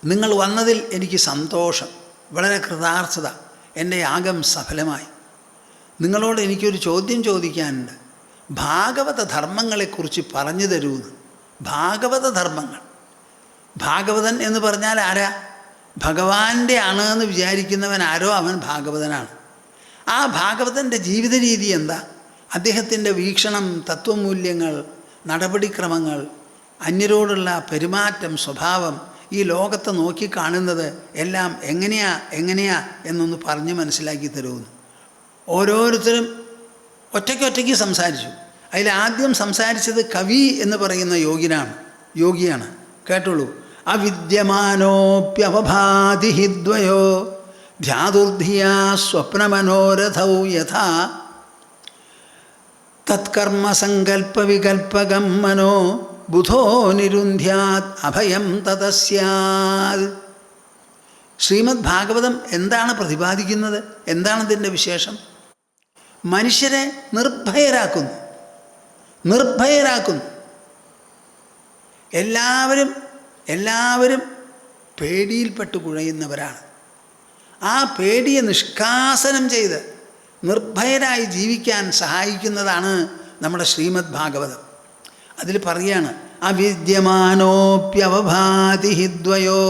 നിങ്ങൾ വന്നതിൽ എനിക്ക് സന്തോഷം, വളരെ കൃതാർത്ഥത, എൻ്റെ യാഗം സഫലമായി. നിങ്ങളോട് എനിക്കൊരു ചോദ്യം ചോദിക്കാനുണ്ട്. ഭാഗവത ധർമ്മങ്ങളെക്കുറിച്ച് പറഞ്ഞു തരൂന്ന്. ഭാഗവത ധർമ്മങ്ങൾ. ഭാഗവതൻ എന്ന് പറഞ്ഞാൽ ആരാ? ഭഗവാന്റെ ആണ് എന്ന് വിചാരിക്കുന്നവൻ ആരോ അവൻ ഭാഗവതനാണ്. ആ ഭാഗവതൻ്റെ ജീവിത രീതി എന്താ? അദ്ദേഹത്തിൻ്റെ വീക്ഷണം, തത്വമൂല്യങ്ങൾ, നടപടിക്രമങ്ങൾ, അന്യരോടുള്ള പെരുമാറ്റം, സ്വഭാവം, ഈ ലോകത്തെ നോക്കിക്കാണുന്നത് എല്ലാം എങ്ങനെയാ എന്നൊന്ന് പറഞ്ഞ് മനസ്സിലാക്കി തരുമെന്ന്. ഓരോരുത്തരും ഒറ്റയ്ക്കൊറ്റയ്ക്ക് സംസാരിച്ചു. അതിലാദ്യം സംസാരിച്ചത് കവി എന്ന് പറയുന്ന യോഗിയാണ്. കേട്ടോളൂ. അവിദ്യമാനോപ്യവഭാതി ദ്വയോ ധ്യാതുർധിയാ സ്വപ്നമനോരഥൗ യഥാ തത്കർമ്മസങ്കൽപ്പവികൽപ്പകം മനോ ബുധോ നിരുന്ധ്യാത് അഭയം തതസ്യാത്. ശ്രീമദ് ഭാഗവതം എന്താണ് പ്രതിപാദിക്കുന്നത്? എന്താണ് ഇതിൻ്റെ വിശേഷം? മനുഷ്യരെ നിർഭയരാക്കുന്നു. എല്ലാവരും പേടിയിൽപ്പെട്ട് കുഴയുന്നവരാണ്. ആ പേടിയെ നിഷ്കാസനം ചെയ്ത് നിർഭയരായി ജീവിക്കാൻ സഹായിക്കുന്നതാണ് നമ്മുടെ ശ്രീമദ് ഭാഗവതം. അതിൽ പറയാണ് അവിദ്യമാനോപ്യവഭാതി ദ്വയോ.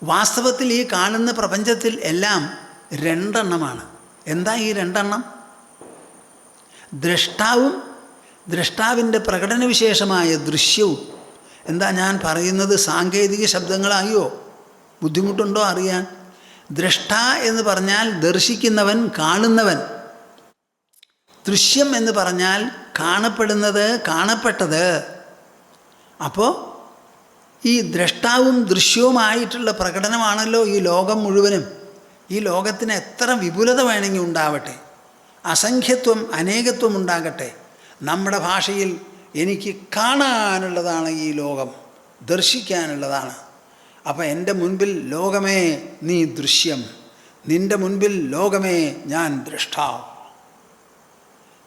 വാസ്തവത്തിൽ ഈ കാണുന്ന പ്രപഞ്ചത്തിൽ എല്ലാം രണ്ടെണ്ണമാണ്. എന്താ ഈ രണ്ടെണ്ണം? ദ്രഷ്ടാവും ദ്രഷ്ടാവിൻ്റെ പ്രകടനവിശേഷമായ ദൃശ്യവും. എന്താ ഞാൻ പറയുന്നത്? സാങ്കേതിക ശബ്ദങ്ങളായോ? ബുദ്ധിമുട്ടുണ്ടോ അറിയാൻ? ദ്രഷ്ട എന്ന് പറഞ്ഞാൽ ദർശിക്കുന്നവൻ, കാണുന്നവൻ. ദൃശ്യം എന്ന് പറഞ്ഞാൽ കാണപ്പെടുന്നത്, കാണപ്പെട്ടത്. അപ്പോൾ ഈ ദ്രഷ്ടാവും ദൃശ്യവുമായിട്ടുള്ള പ്രകടനമാണല്ലോ ഈ ലോകം മുഴുവനും. ഈ ലോകത്തിന് എത്ര വിപുലത വേണമെങ്കിൽ ഉണ്ടാവട്ടെ, അസംഖ്യത്വം അനേകത്വം ഉണ്ടാകട്ടെ, നമ്മുടെ ഭാഷയിൽ എനിക്ക് കാണാനുള്ളതാണ് ഈ ലോകം, ദർശിക്കാനുള്ളതാണ്. അപ്പം എൻ്റെ മുൻപിൽ ലോകമേ നീ ദൃശ്യം, നിൻ്റെ മുൻപിൽ ലോകമേ ഞാൻ ദ്രഷ്ടാവ്.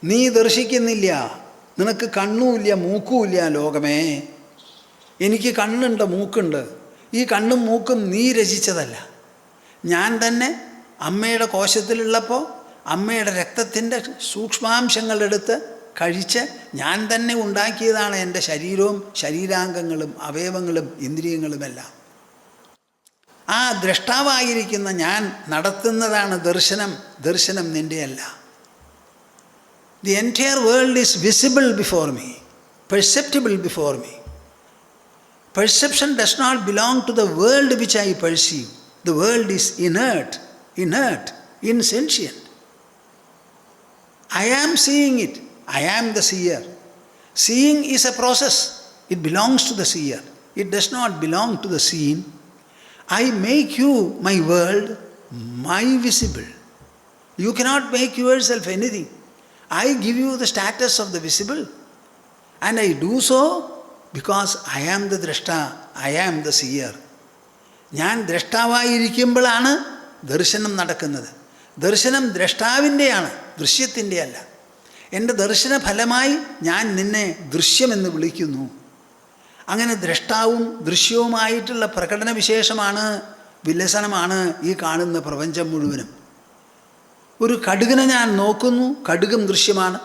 നീ ദർശിക്കുന്നില്ല, നിനക്ക് കണ്ണുമില്ല മൂക്കുമില്ല ലോകമേ. എനിക്ക് കണ്ണുണ്ട്, മൂക്കുണ്ട്. ഈ കണ്ണും മൂക്കും നീ രചിച്ചതല്ല. ഞാൻ തന്നെ അമ്മയുടെ കോശത്തിലുള്ളപ്പോൾ അമ്മയുടെ രക്തത്തിൻ്റെ സൂക്ഷ്മാംശങ്ങളെടുത്ത് കഴിച്ച് ഞാൻ തന്നെ ഉണ്ടാക്കിയതാണ് എൻ്റെ ശരീരവും ശരീരാംഗങ്ങളും അവയവങ്ങളും ഇന്ദ്രിയങ്ങളുമെല്ലാം. ആ ദ്രഷ്ടാവായിരിക്കുന്ന ഞാൻ നടത്തുന്നതാണ് ദർശനം. ദർശനം നിൻ്റെയല്ല. The entire world is visible before me, perceptible before me. Perception does not belong to the world which I perceive. The world is inert, insentient. I am seeing it. I am the seer. Seeing is a process. It belongs to the seer. It does not belong to the seen. I make you, my world, my visible. You cannot make yourself anything. I give you the status of the visible, and I do so because I am the drashta, I am the seer. ഞാൻ ദ്രഷ്ടാവായിരിക്കുമ്പോഴാണ് ദർശനം നടക്കുന്നത്. ദർശനം ദ്രഷ്ടാവിൻ്റെയാണ്, ദൃശ്യത്തിൻ്റെ അല്ല. എൻ്റെ ദർശന ഫലമായി ഞാൻ നിന്നെ ദൃശ്യമെന്ന് വിളിക്കുന്നു. അങ്ങനെ ദ്രഷ്ടാവും ദൃശ്യവുമായിട്ടുള്ള പ്രകടന വിശേഷമാണ്, വിലസനമാണ് ഈ കാണുന്ന പ്രപഞ്ചം മുഴുവനും. ഒരു കടുകിനെ ഞാൻ നോക്കുന്നു, കടുകും ദൃശ്യമാണ്.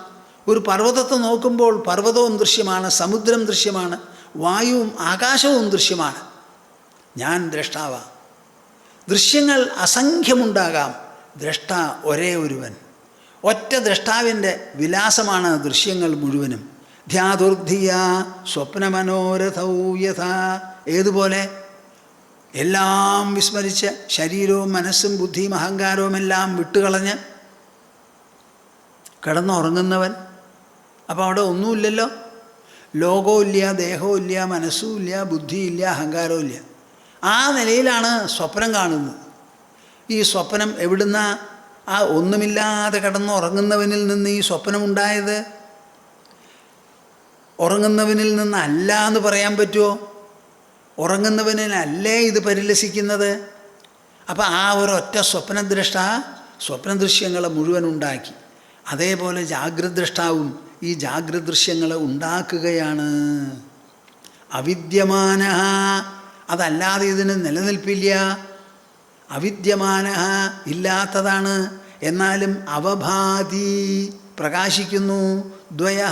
ഒരു പർവ്വതത്തെ നോക്കുമ്പോൾ പർവ്വതവും ദൃശ്യമാണ്, സമുദ്രം ദൃശ്യമാണ്, വായുവും ആകാശവും ദൃശ്യമാണ്. ഞാൻ ദ്രഷ്ടാവാണ്. ദൃശ്യങ്ങൾ അസംഖ്യമുണ്ടാകാം, ദ്രഷ്ട ഒരേ ഒരുവൻ. ഒറ്റ ദ്രഷ്ടാവിൻ്റെ വിലാസമാണ് ദൃശ്യങ്ങൾ മുഴുവനും. ധ്യാതുർധിയ സ്വപ്നമനോരഥൗ യഥാ. ഏതുപോലെ? എല്ലാം വിസ്മരിച്ച് ശരീരവും മനസ്സും ബുദ്ധിയും അഹങ്കാരവും എല്ലാം വിട്ടുകളഞ്ഞ് കിടന്നുറങ്ങുന്നവൻ. അപ്പോൾ അവിടെ ഒന്നുമില്ലല്ലോ. ലോകവും ഇല്ല, ദേഹവും ഇല്ല, മനസ്സും ഇല്ല, ബുദ്ധിയില്ല, അഹങ്കാരവും ഇല്ല. ആ നിലയിലാണ് സ്വപ്നം കാണുന്നത്. ഈ സ്വപ്നം എവിടുന്ന? ആ ഒന്നുമില്ലാതെ കിടന്നുറങ്ങുന്നവനിൽ നിന്ന് ഈ സ്വപ്നമുണ്ടായത്. ഉറങ്ങുന്നവനിൽ നിന്നല്ല എന്ന് പറയാൻ പറ്റുമോ? ഉറങ്ങുന്നവനല്ലേ ഇത് പരിലസിക്കുന്നത്. അപ്പം ആ ഒരൊറ്റ സ്വപ്നദൃശ്യങ്ങളെ മുഴുവൻ ഉണ്ടാക്കി. അതേപോലെ ജാഗ്രദ്രഷ്ടാവും ഈ ജാഗ്രദൃശ്യങ്ങളെ ഉണ്ടാക്കുകയാണ്. അവിദ്യമാന, അതല്ലാതെ ഇതിന് നിലനിൽപ്പില്ല. അവിദ്യമാന, ഇല്ലാത്തതാണ്. എന്നാലും അവഭാതി, പ്രകാശിക്കുന്നു. ദ്വയ,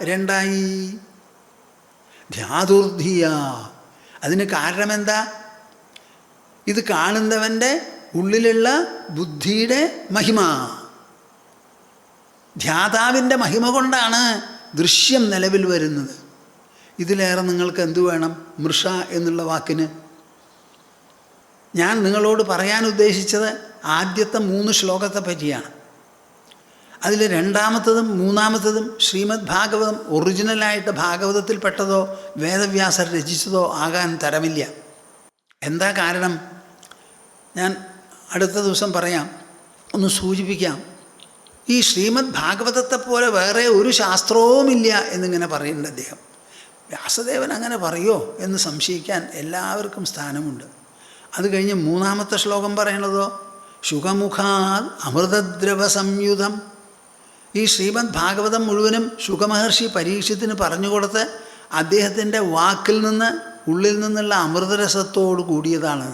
രണ്ടായി. ധ്യാതുർധിയ, അതിന് കാരണമെന്താ? ഇത് കാണുന്നവൻ്റെ ഉള്ളിലുള്ള ബുദ്ധിയുടെ മഹിമ, ധ്യാതാവിൻ്റെ മഹിമ കൊണ്ടാണ് ദൃശ്യം നിലവിൽ വരുന്നത്. ഇതിലേറെ നിങ്ങൾക്ക് എന്തു വേണം? മൃഷ എന്നുള്ള വാക്കിന്. ഞാൻ നിങ്ങളോട് പറയാൻ ഉദ്ദേശിച്ചത് ആദ്യത്തെ 3 ശ്ലോകത്തെ പറ്റിയാണ്. അതിൽ രണ്ടാമത്തതും മൂന്നാമത്തതും ശ്രീമദ് ഭാഗവതം ഒറിജിനലായിട്ട് ഭാഗവതത്തിൽപ്പെട്ടതോ വേദവ്യാസർ രചിച്ചതോ ആകാൻ തരമില്ല. എന്താ കാരണം? ഞാൻ അടുത്ത ദിവസം പറയാം, ഒന്ന് സൂചിപ്പിക്കാം. ഈ ശ്രീമദ് ഭാഗവതത്തെ പോലെ വേറെ ഒരു ശാസ്ത്രവുമില്ല എന്നിങ്ങനെ പറയുന്നുണ്ട് അദ്ദേഹം. വ്യാസദേവൻ അങ്ങനെ പറയുമോ എന്ന് സംശയിക്കാൻ എല്ലാവർക്കും സ്ഥാനമുണ്ട്. അത് കഴിഞ്ഞ് മൂന്നാമത്തെ ശ്ലോകം പറയണതോ ശുഖമുഖാത് അമൃതദ്രവ സംയുതം. ഈ ശ്രീമദ് ഭാഗവതം മുഴുവനും ശുഖമഹർഷി പരീക്ഷത്തിന് പറഞ്ഞുകൊടുത്ത് അദ്ദേഹത്തിൻ്റെ വാക്കിൽ നിന്ന്, ഉള്ളിൽ നിന്നുള്ള അമൃതരസത്തോട് കൂടിയതാണ്.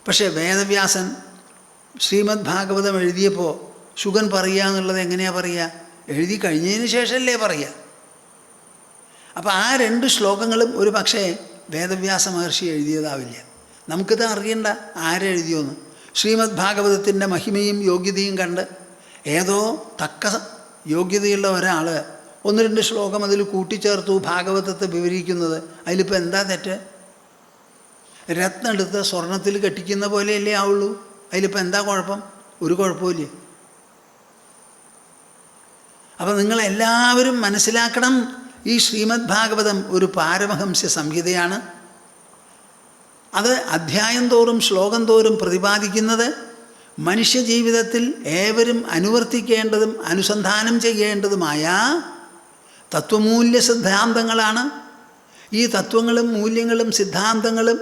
പക്ഷേ വേദവ്യാസൻ ശ്രീമദ് ഭാഗവതം എഴുതിയപ്പോൾ ശുഗൻ പറയുക എന്നുള്ളത് എങ്ങനെയാണ് പറയുക? എഴുതി കഴിഞ്ഞതിന് ശേഷമല്ലേ പറയുക. അപ്പോൾ ആ 2 ശ്ലോകങ്ങളും ഒരു പക്ഷേ വേദവ്യാസ മഹർഷി എഴുതിയതാവില്ല. നമുക്കിത് അറിയണ്ട ആരെഴുതിയോന്ന്. ശ്രീമദ് ഭാഗവതത്തിൻ്റെ മഹിമയും യോഗ്യതയും കണ്ട് ഏതോ തക്ക യോഗ്യതയുള്ള ഒരാൾ 1-2 ശ്ലോകം അതിൽ കൂട്ടിച്ചേർത്തു ഭാഗവതത്തെ വിവരിക്കുന്നത്. അതിലിപ്പോൾ എന്താ തെറ്റ്? രത്നം എടുത്ത് സ്വർണത്തിൽ കെട്ടിക്കുന്ന പോലെയല്ലേ ആവുള്ളൂ. അതിലിപ്പോൾ എന്താ കുഴപ്പം? ഒരു കുഴപ്പമില്ല. അപ്പോൾ നിങ്ങളെല്ലാവരും മനസ്സിലാക്കണം, ഈ ശ്രീമദ് ഭാഗവതം ഒരു പാരമഹംസ്യ സംഹിതയാണ്. അത് അധ്യായം തോറും ശ്ലോകം തോറും പ്രതിപാദിക്കുന്നത് മനുഷ്യജീവിതത്തിൽ ഏവരും അനുവർത്തിക്കേണ്ടതും അനുസന്ധാനം ചെയ്യേണ്ടതുമായ തത്വമൂല്യ സിദ്ധാന്തങ്ങളാണ്. ഈ തത്വങ്ങളും മൂല്യങ്ങളും സിദ്ധാന്തങ്ങളും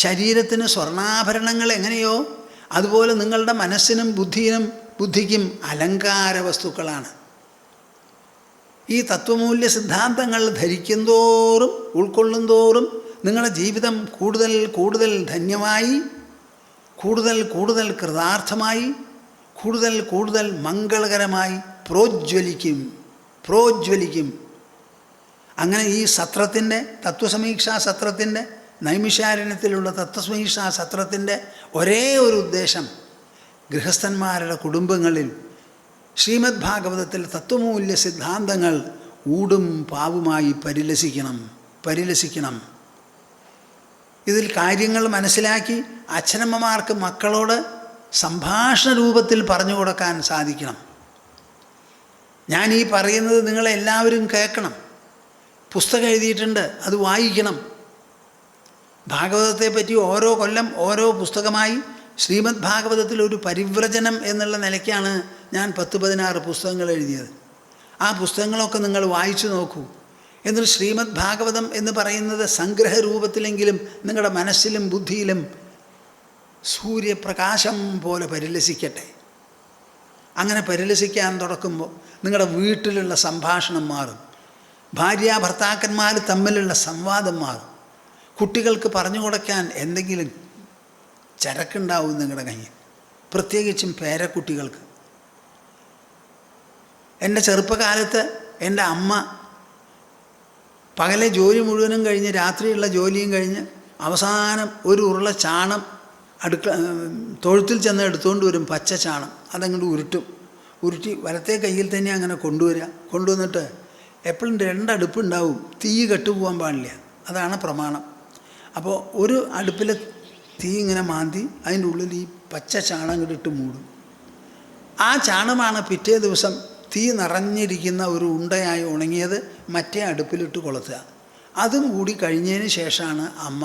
ശരീരത്തിന് സ്വർണ്ണാഭരണങ്ങൾ എങ്ങനെയോ അതുപോലെ നിങ്ങളുടെ മനസ്സിനും ബുദ്ധിക്കും അലങ്കാര വസ്തുക്കളാണ്. ഈ തത്വമൂല്യ സിദ്ധാന്തങ്ങൾ ധരിക്കും തോറും ഉൾക്കൊള്ളും തോറും നിങ്ങളുടെ ജീവിതം കൂടുതൽ കൂടുതൽ ധന്യമായി, കൂടുതൽ കൂടുതൽ കൃതാർത്ഥമായി, കൂടുതൽ കൂടുതൽ മംഗളകരമായി പ്രോജ്വലിക്കും. അങ്ങനെ ഈ സത്രത്തിൻ്റെ, തത്വസമീക്ഷാ സത്രത്തിൻ്റെ, നൈമിഷാരണ്യത്തിലുള്ള തത്വസമീക്ഷാ സത്രത്തിൻ്റെ ഒരേ ഒരു ഉദ്ദേശം, ഗൃഹസ്ഥന്മാരുടെ കുടുംബങ്ങളിൽ ശ്രീമദ് ഭാഗവതത്തിൽ തത്വമൂല്യ സിദ്ധാന്തങ്ങൾ ഊടും പാവുമായി പരിലസിക്കണം. ഇതിൽ കാര്യങ്ങൾ മനസ്സിലാക്കി അച്ഛനമ്മമാർക്ക് മക്കളോട് സംഭാഷണ രൂപത്തിൽ പറഞ്ഞു കൊടുക്കാൻ സാധിക്കണം. ഞാൻ ഈ പറയുന്നത് നിങ്ങളെല്ലാവരും കേൾക്കണം. പുസ്തകം എഴുതിയിട്ടുണ്ട്, അത് വായിക്കണം. ഭാഗവതത്തെ പറ്റി ഓരോ കൊല്ലം ഓരോ പുസ്തകമായി ശ്രീമദ് ഭാഗവതത്തിൽ ഒരു പരിവ്രജനം എന്നുള്ള നിലയ്ക്കാണ് ഞാൻ 10-16 പുസ്തകങ്ങൾ എഴുതിയത്. ആ പുസ്തകങ്ങളൊക്കെ നിങ്ങൾ വായിച്ചു നോക്കൂ. എന്നിട്ട് ശ്രീമദ് ഭാഗവതം എന്ന് പറയുന്നത് സംഗ്രഹരൂപത്തിലെങ്കിലും നിങ്ങളുടെ മനസ്സിലും ബുദ്ധിയിലും സൂര്യപ്രകാശം പോലെ പരിലസിക്കട്ടെ. അങ്ങനെ പരിലസിക്കാൻ തുടക്കുമ്പോൾ നിങ്ങളുടെ വീട്ടിലുള്ള സംഭാഷണം മാറും, ഭാര്യാഭർത്താക്കന്മാർ തമ്മിലുള്ള സംവാദം മാറും, കുട്ടികൾക്ക് പറഞ്ഞു കൊടുക്കാൻ എന്തെങ്കിലും ചരക്കുണ്ടാവും നിങ്ങളുടെ കയ്യിൽ, പ്രത്യേകിച്ചും പേരക്കുട്ടികൾക്ക്. എൻ്റെ ചെറുപ്പകാലത്ത് എൻ്റെ അമ്മ പകലെ ജോലി മുഴുവനും കഴിഞ്ഞ് രാത്രിയുള്ള ജോലിയും കഴിഞ്ഞ് അവസാനം ഒരു ഉരുള ചാണം തൊഴുത്തിൽ ചെന്ന് എടുത്തുകൊണ്ട് വരും, പച്ച ചാണം. അതങ്ങോട്ട് ഉരുട്ടി വലത്തെ കയ്യിൽ തന്നെ അങ്ങനെ കൊണ്ടുവന്നിട്ട് എപ്പോഴും 2 അടുപ്പുണ്ടാവും, തീ കെട്ടുപോകാൻ പാടില്ല, അതാണ് പ്രമാണം. അപ്പോൾ ഒരു അടുപ്പിൽ തീ ഇങ്ങനെ മാന്തി അതിൻ്റെ ഉള്ളിൽ ഈ പച്ച ചാണം ഇട്ട് മൂടും. ആ ചാണമാണ് പിറ്റേ ദിവസം തീ നിറഞ്ഞിരിക്കുന്ന ഒരു ഉണ്ടയായി ഉണങ്ങിയത് മറ്റേ അടുപ്പിലിട്ട് കൊളുത്തുക. അതും കൂടി കഴിഞ്ഞതിന് ശേഷമാണ് അമ്മ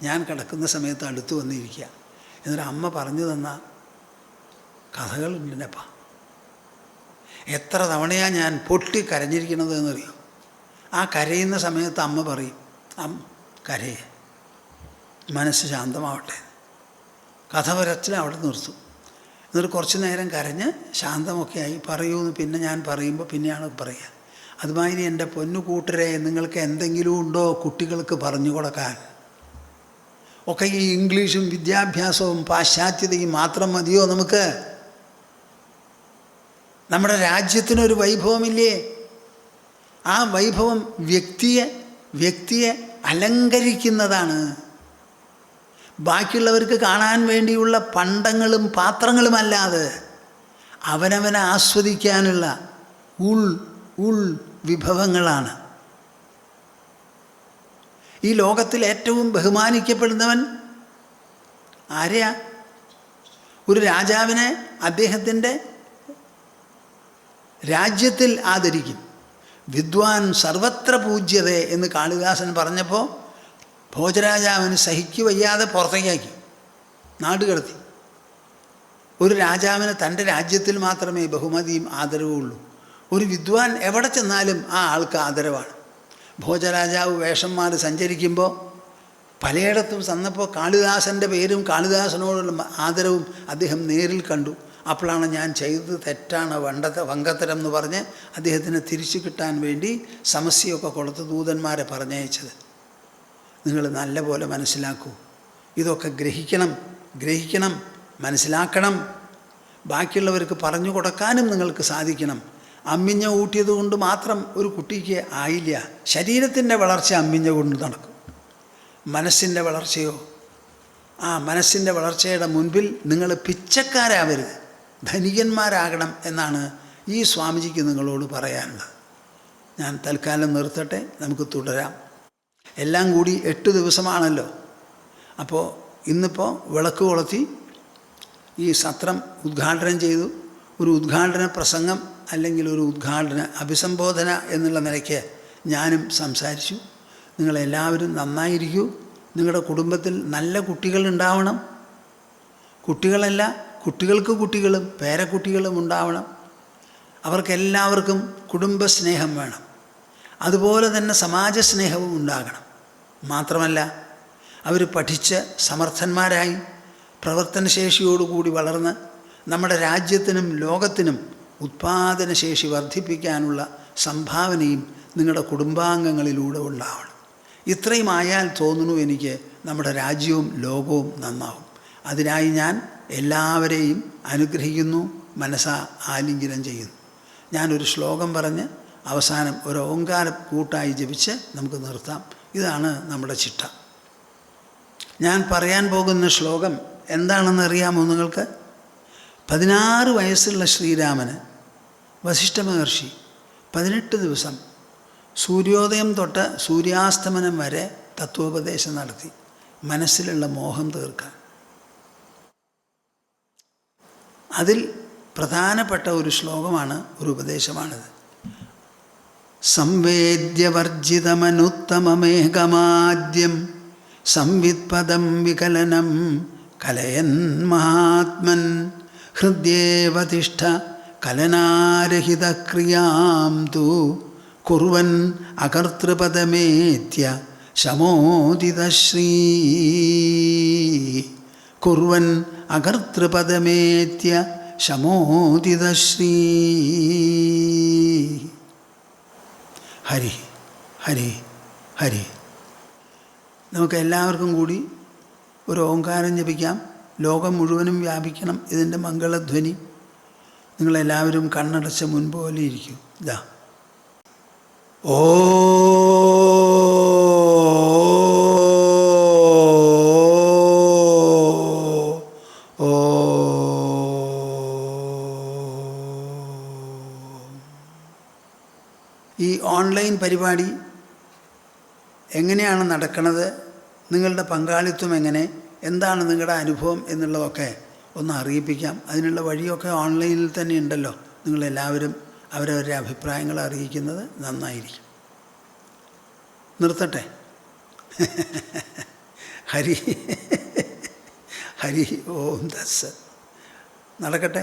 ഞാൻ കിടക്കുന്ന സമയത്ത് അടുത്ത് വന്നിരിക്കുക. എന്നിട്ട് അമ്മ പറഞ്ഞു തന്ന കഥകളുണ്ടെന്നപ്പാ. എത്ര തവണയാണ് ഞാൻ പൊട്ടി കരഞ്ഞിരിക്കണത് എന്നറിയോ? ആ കരയുന്ന സമയത്ത് അമ്മ പറയും, കരയെ, മനസ്സ് ശാന്തമാവട്ടെ. കഥ പറച്ചിൽ അവിടെ നിർത്തും. എന്നിട്ട് കുറച്ച് നേരം കരഞ്ഞ് ശാന്തമൊക്കെ ആയി പറയൂന്ന് പിന്നെ ഞാൻ പറയുമ്പോൾ പിന്നെയാണ് പറയുക. അതുമാതിരി എൻ്റെ പൊന്നു കൂട്ടരെ, നിങ്ങൾക്ക് എന്തെങ്കിലും ഉണ്ടോ കുട്ടികൾക്ക് പറഞ്ഞു കൊടുക്കാൻ? ഒക്കെ ഈ ഇംഗ്ലീഷും വിദ്യാഭ്യാസവും പാശ്ചാത്യതയും മാത്രം മതിയോ നമുക്ക്? നമ്മുടെ രാജ്യത്തിനൊരു വൈഭവമില്ലേ? ആ വൈഭവം വ്യക്തിയെ അലങ്കരിക്കുന്നതാണ്. ബാക്കിയുള്ളവർക്ക് കാണാൻ വേണ്ടിയുള്ള പണ്ടങ്ങളും പാത്രങ്ങളുമല്ലാതെ അവനവനെ ആസ്വദിക്കാനുള്ള ഉൾ വിഭവങ്ങളാണ്. ഈ ലോകത്തിൽ ഏറ്റവും ബഹുമാനിക്കപ്പെടുന്നവൻ ആരെയാ? ഒരു രാജാവിനെ അദ്ദേഹത്തിൻ്റെ രാജ്യത്തിൽ ആദരിക്കും. വിദ്വാൻ സർവത്ര പൂജ്യതേ എന്ന് കാളിദാസൻ പറഞ്ഞപ്പോൾ ഭോജരാജാവിന് സഹിക്കു വയ്യാതെ പുറത്തേക്കാക്കി, നാട് കടത്തി. ഒരു രാജാവിന് തൻ്റെ രാജ്യത്തിൽ മാത്രമേ ബഹുമതിയും ആദരവും ഉള്ളൂ. ഒരു വിദ്വാൻ എവിടെ ചെന്നാലും ആ ആൾക്ക് ആദരവാണ്. ഭോജരാജാവ് വേഷം മാറി സഞ്ചരിക്കുമ്പോൾ പലയിടത്തും ചെന്നപ്പോൾ കാളിദാസൻ്റെ പേരും കാളിദാസനോടുള്ള ആദരവും അദ്ദേഹം നേരിൽ കണ്ടു. അപ്പോഴാണ് ഞാൻ ചെയ്തത് തെറ്റാണ്, വങ്കത്തരം എന്ന് പറഞ്ഞ് അദ്ദേഹത്തിന് തിരിച്ചു കിട്ടാൻ വേണ്ടി സമസ്യയൊക്കെ കൊടുത്ത് ദൂതന്മാരെ പറഞ്ഞയച്ചത്. നിങ്ങൾ നല്ല പോലെ മനസ്സിലാക്കൂ. ഇതൊക്കെ ഗ്രഹിക്കണം, മനസ്സിലാക്കണം. ബാക്കിയുള്ളവർക്ക് പറഞ്ഞു കൊടുക്കാനും നിങ്ങൾക്ക് സാധിക്കണം. അമ്മിഞ്ഞ ഊട്ടിയത് കൊണ്ട് മാത്രം ഒരു കുട്ടിക്ക് ആയില്ല. ശരീരത്തിൻ്റെ വളർച്ച അമ്മിഞ്ഞ കൊണ്ട് നടക്കും. മനസ്സിൻ്റെ വളർച്ചയോ, ആ മനസ്സിൻ്റെ വളർച്ചയുടെ മുൻപിൽ നിങ്ങൾ പിച്ചക്കാരാവരുത്, ധനികന്മാരാകണം എന്നാണ് ഈ സ്വാമിജിക്ക് നിങ്ങളോട് പറയാനുള്ളത്. ഞാൻ തൽക്കാലം നിർത്തട്ടെ, നമുക്ക് തുടരാം. എല്ലാം കൂടി 8 ദിവസമാണല്ലോ. അപ്പോൾ ഇന്നിപ്പോൾ വിളക്ക് കൊളുത്തി ഈ സത്രം ഉദ്ഘാടനം ചെയ്തു. ഒരു ഉദ്ഘാടന പ്രസംഗം അല്ലെങ്കിൽ ഒരു ഉദ്ഘാടന അഭിസംബോധന എന്നുള്ള നിലയ്ക്ക് ഞാനും സംസാരിച്ചു. നിങ്ങളെല്ലാവരും നന്നായിരിക്കൂ. നിങ്ങളുടെ കുടുംബത്തിൽ നല്ല കുട്ടികളുണ്ടാവണം. കുട്ടികളല്ല, കുട്ടികൾക്ക് കുട്ടികളും പേരക്കുട്ടികളും ഉണ്ടാവണം. അവർക്കെല്ലാവർക്കും കുടുംബസ്നേഹം വേണം. അതുപോലെ തന്നെ സമാജസ്നേഹവും ഉണ്ടാകണം. മാത്രമല്ല അവർ പഠിച്ച് സമർത്ഥന്മാരായി പ്രവർത്തനശേഷിയോടുകൂടി വളർന്ന് നമ്മുടെ രാജ്യത്തിനും ലോകത്തിനും ഉത്പാദനശേഷി വർദ്ധിപ്പിക്കാനുള്ള സംഭാവനയും നിങ്ങളുടെ കുടുംബാംഗങ്ങളിലൂടെ ഉണ്ടാവണം. ഇത്രയും ആയാൽ തോന്നുന്നു എനിക്ക് നമ്മുടെ രാജ്യവും ലോകവും നന്നാവും. അതിനായി ഞാൻ എല്ലാവരെയും അനുഗ്രഹിക്കുന്നു, മനസ്സാ ആലിംഗനം ചെയ്യുന്നു. ഞാനൊരു ശ്ലോകം പറഞ്ഞ് അവസാനം ഒരു ഓങ്കാരം കൂട്ടായി ജപിച്ച് നമുക്ക് നിർത്താം. ഇതാണ് നമ്മുടെ ചിട്ട. ഞാൻ പറയാൻ പോകുന്ന ശ്ലോകം എന്താണെന്ന് അറിയാമോ നിങ്ങൾക്ക്? 16 വയസ്സുള്ള ശ്രീരാമന് വസിഷ്ഠ മഹർഷി 18 ദിവസം സൂര്യോദയം തൊട്ട് സൂര്യാസ്തമനം വരെ തത്വോപദേശം നടത്തി മനസ്സിലുള്ള മോഹം തീർക്കാൻ. അതിൽ പ്രധാനപ്പെട്ട ഒരു ശ്ലോകമാണ്, ഒരു ഉപദേശമാണിത്. സംവേദ്യവർജിതമനുത്തമമേകമാദ്യം സംവിത്പദം വികലനം കലയൻ മഹാത്മൻ ഹൃദ്യേവതിഷ്ഠ കലനാരഹിതക്രിയാം തു കുർവൻ അകർത്തൃപദമേത്യ ശമോദിതശ്രീ. കുർവൻ അകർത്തൃപദമേത്യ ശമോദിതശ്രീ. ഹരി ഹരി ഹരി. നമുക്ക് എല്ലാവർക്കും കൂടി ഒരു ഓങ്കാരം ജപിക്കാം. ലോകം മുഴുവനും വ്യാപിക്കണം ഇതിൻ്റെ മംഗളധ്വനി. നിങ്ങളെല്ലാവരും കണ്ണടച്ച മുൻപോലെ ഇരിക്കും. ഇതാ ഓ ഓ. ഈ ഓൺലൈൻ പരിപാടി എങ്ങനെയാണ് നടക്കുന്നത്, നിങ്ങളുടെ പങ്കാളിത്തം എങ്ങനെ, എന്താണ് നിങ്ങളുടെ അനുഭവം എന്നുള്ളതൊക്കെ ഒന്ന് അറിയിപ്പിക്കാം. അതിനുള്ള വഴിയൊക്കെ ഓൺലൈനിൽ തന്നെ ഉണ്ടല്ലോ. നിങ്ങളെല്ലാവരും അവരവരുടെ അഭിപ്രായങ്ങൾ അറിയിക്കുന്നത് നന്നായിരിക്കും. നിർത്തട്ടെ. ഹരി ഹരി ഓം ദസ്സ. നടക്കട്ടെ.